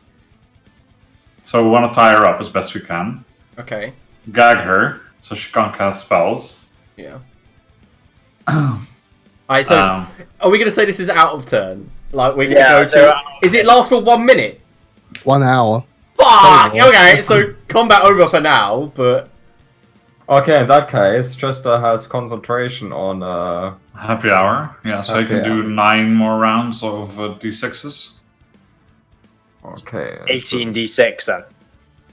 So we want to tie her up as best we can. Okay. Gag her so she can't cast spells. Yeah. Alright, so Um, are we going to say this is out of turn? Like, we're going Yeah, to go so- to... Is it last for 1 minute? 1 hour. Fuck! Oh, Okay, so combat over for now, but... Okay, in that case, Chester has concentration on Happy hour. Yeah, so you can Happy do 9 more rounds of d6s. Okay. 18d6 then.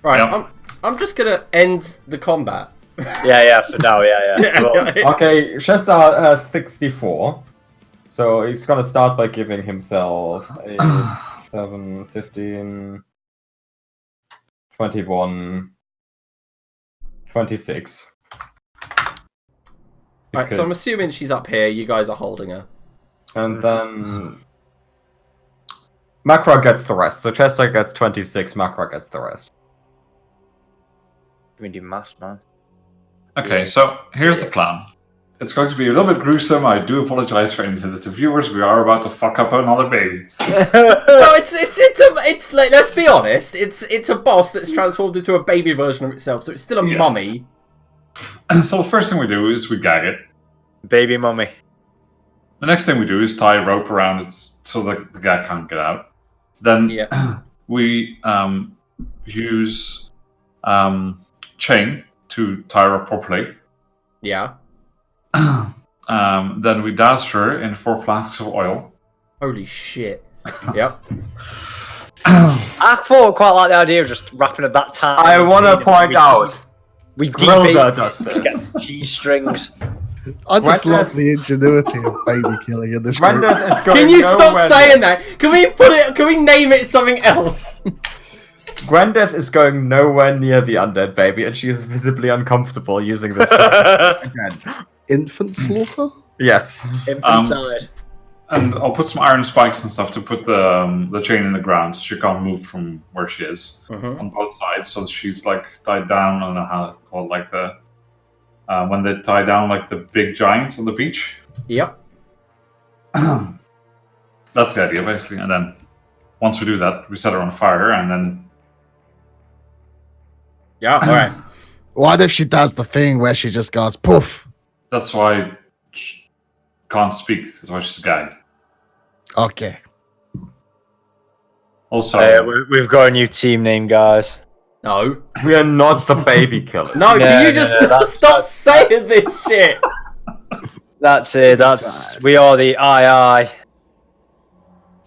Right, Yep. I'm just going to end the combat. Yeah, for now, yeah. Cool. Okay, Chester has 64. So he's gonna start by giving himself 8, 7, 15, 21, 26. Right, so I'm Because- assuming she's up here, you guys are holding her. And then Macra gets the rest. So Chester gets 26, Macra gets the rest. Let me do math, man. Okay, so here's the plan. It's going to be a little bit gruesome. I do apologize for any sensitive viewers. We are about to fuck up another baby. No, it's like, let's be honest. It's a boss that's transformed into a baby version of itself, so it's still a Yes. mummy. So the first thing we do is we gag it. Baby mummy. The next thing we do is tie a rope around it so that the gag can't get out. Then we use chain to tie her up properly. Yeah. Then we douse her in 4 flasks of oil. Holy shit. Yep. I thought quite like the idea of just wrapping it that tight. I want to point out, we Grilda does this. G-strings. I just Gwendolyn- love the ingenuity of baby killing in this Gwendolyn group. is going Can you stop nowhere saying that? Can we name it something else? Gwendeth is going nowhere near the undead baby, and she is visibly uncomfortable using this again. Infant slaughter? Yes. Inside. And I'll put some iron spikes and stuff to put the chain in the ground so she can't move from where she is on both sides. So she's like tied down. I don't know how to call it, like the when they tie down like the big giants on the beach. Yep. That's the idea basically. And then once we do that, we set her on fire, and then Yeah, alright. What if she does the thing where she just goes poof? that's why she can't speak. That's why she's gagged. Okay. Also, We've got a new team name, guys. No. We are not the baby killer. No, can No, you just that's- stop saying this shit? That's it. We are the II.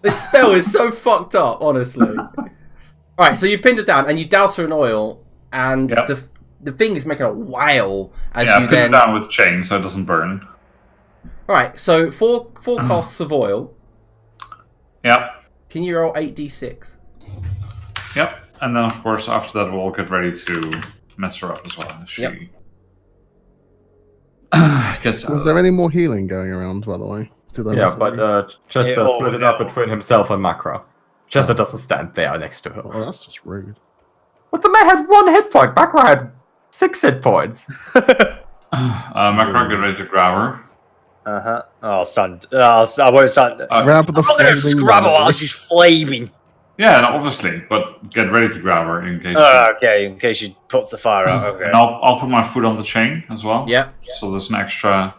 This spell is so fucked up, honestly. Alright, so you pinned her down and you douse her in oil, and Yep. the thing is making a wail as yeah, you pin it then. down with chain so it doesn't burn. Alright, so four costs of oil. Yep, Can you roll 8d6? yep. And then of course after that we'll get ready to mess her up as well. If she Yep. gets out. Was there any more healing going around, by the way? Did I Yeah, miss but anything? Chester Yeah, split it up between himself and Macra. Chester doesn't stand there next to her. Oh, that's just rude. But the man had 1 hit point. Macra had 6 hit points. Macron, get ready to grab her. Uh-huh. I'll stand. I won't stand. Grab the I'm not going to flaming grab her one. while she's flaming. Yeah, no, obviously, but get ready to grab her in case. Okay, in case she puts the fire out. Okay. And I'll put my foot on the chain as well. Yep. So there's an extra,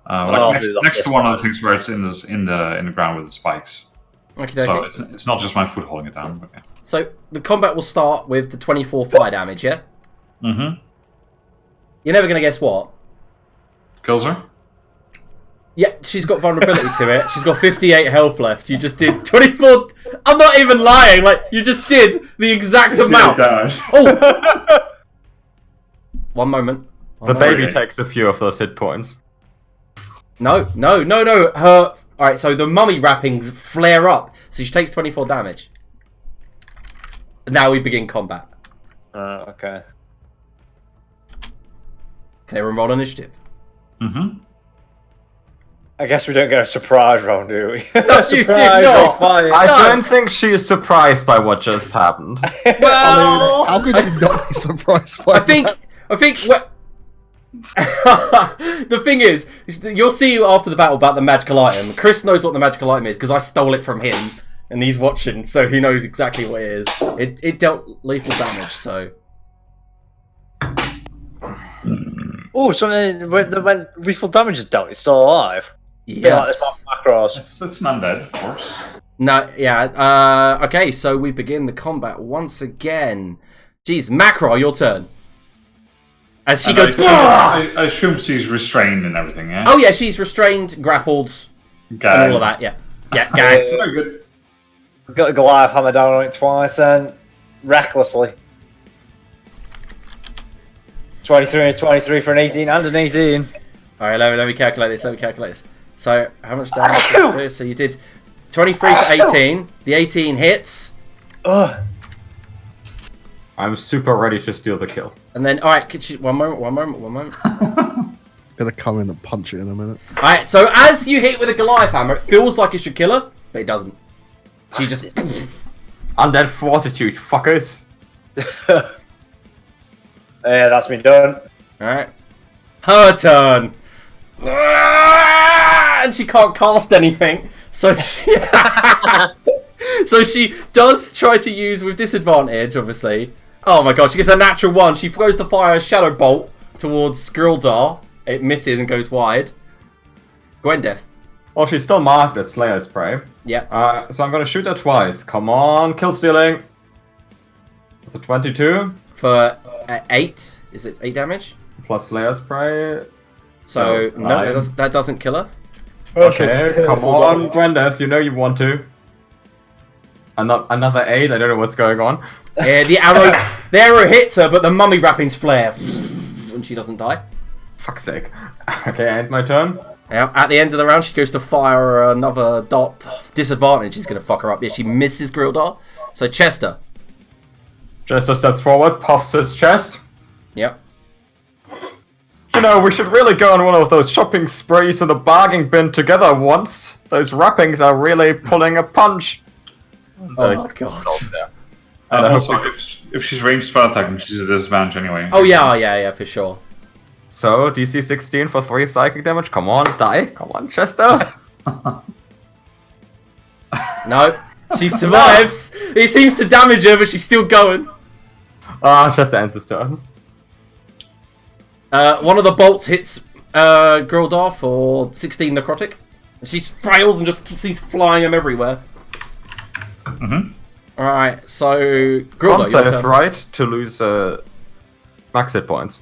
I'll next, do that next to this one of time. the things where it's in the ground with the spikes. Okay, So okay. it's not just my foot holding it down. But yeah. So the combat will start with the 24 fire damage, yeah? Mm-hmm. You're never going to guess what. Kills her. Yeah, she's got vulnerability to it. She's got 58 health left. You just did 24... I'm not even lying. Like, you just did the exact amount. Damage. Oh! One moment. The baby takes a few of those hit points. No. Her... Alright, so the mummy wrappings flare up. So she takes 24 damage. Now we begin combat. Okay. Can everyone roll initiative? Mm-hmm. I guess we don't get a surprise round, do we? No, you did not. Fire. I No. don't think she is surprised by what just happened. Well... How could you not be surprised by I think what the thing is, you'll see after the battle about the magical item. Chris knows what the magical item is because I stole it from him, and he's watching, so he knows exactly what it is. It dealt lethal damage, so Oh, something when lethal damage is dealt, it's still alive. Yeah, like yes. the macros. It's an undead, of course. No, yeah. Okay, so we begin the combat once again. Jeez, Macro, your turn. As she And goes. I assume she's restrained and everything, yeah? Oh yeah, she's restrained, grappled, and all of that. Yeah, yeah, gagged. Very good. Got the Goliath hammer down on it twice then. Recklessly. 23 and 23 for an 18 and an 18. All right, let me calculate this. So, how much damage did you do? So you did 23 for 18. The 18 hits. Ugh. I'm super ready to steal the kill. And then, all right, one moment. Gonna come in and punch it in a minute. Alright, so as you hit with a Goliath hammer, it feels like it should kill her, but it doesn't. She just... Undead fortitude, fuckers. Yeah, that's me done. Alright. Her turn. And she can't cast anything, so she... so she does try to use, with disadvantage, obviously. Oh my god, she gets a natural 1. She goes to fire a Shadow Bolt towards Skrildar. It misses and goes wide. Gwendeth. Well, she's still marked as Slayer's Prey. Yep. So I'm gonna shoot her twice. Come on, kill stealing. That's a 22. For 8. Is it 8 damage? Plus Slayer's Prey. So, no, that doesn't kill her. Okay, come on, Gwendeth, you know you want to. Another 8, I don't know what's going on. Yeah, the arrow hits her, but the mummy wrappings flare. And she doesn't die. Fuck's sake. Okay, end my turn. Now, at the end of the round, she goes to fire another dart. Disadvantage is going to fuck her up. Yeah, she misses Grildar. So, Chester. Chester steps forward, puffs his chest. Yep. You know, we should really go on one of those shopping sprees in the bargain bin together once. Those wrappings are really pulling a punch. Oh my god. And I Also, hope if she's ranged spell attacking, she's at a disadvantage anyway. Oh yeah, for sure. So, DC 16 for 3 psychic damage. Come on, die. Come on, Chester. No, she survives. It seems to damage her, but she's still going. Chester ends his turn. One of the bolts hits Grildar for 16 necrotic. She frails and just keeps flying them everywhere. Alright, so Grildar, your Safe, turn. right? To lose max hit points.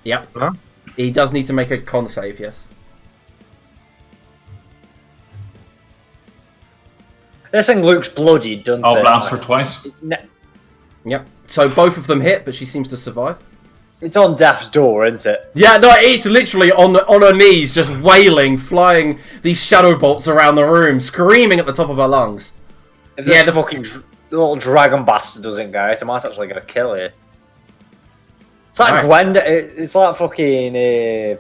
Yep. Yeah? He does need to make a con save, yes. This thing looks bloody, doesn't I'll it? blast her twice. Yep. So both of them hit, but she seems to survive. It's on death's door, isn't it? Yeah, no, it's literally on her knees, just wailing, flying these shadow bolts around the room, screaming at the top of her lungs. If this fucking little dragon bastard doesn't go out, I might actually gonna kill you. It's like Gwen. It's like fucking. Yeah,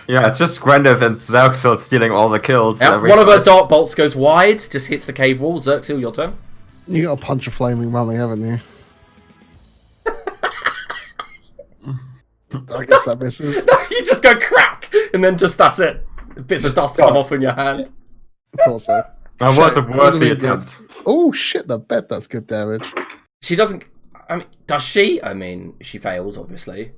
it's just Gwendeth and Zerxil stealing all the kills. Yep. One of her dart bolts goes wide, just hits the cave wall. Zerxil, your turn. You got to punch a flaming mummy, haven't you? I guess that misses. You just go crack, and then just that's it. Bits of dust come off in your hand. Of course so. That was a worthy attempt. Oh shit, the bet that's good damage. She doesn't... I mean, does she? I mean, she fails, obviously.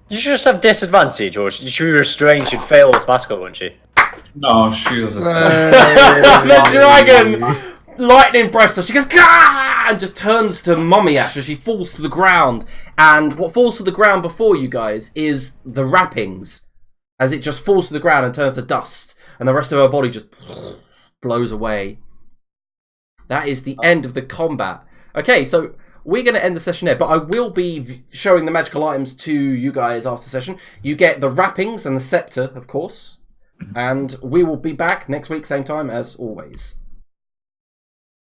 You should just have disadvantage, or she should be restrained. She'd fail automatically, wouldn't she? No, she doesn't. The dragon! Lightning breaths her. She goes, Gah! And just turns to Mummy Ash as she falls to the ground. And what falls to the ground before you guys is the wrappings. As it just falls to the ground and turns to dust. And the rest of her body just blows away. That is the end of the combat. Okay, so we're going to end the session there, but I will be showing the magical items to you guys after session. You get the wrappings and the scepter, of course. And we will be back next week, same time as always.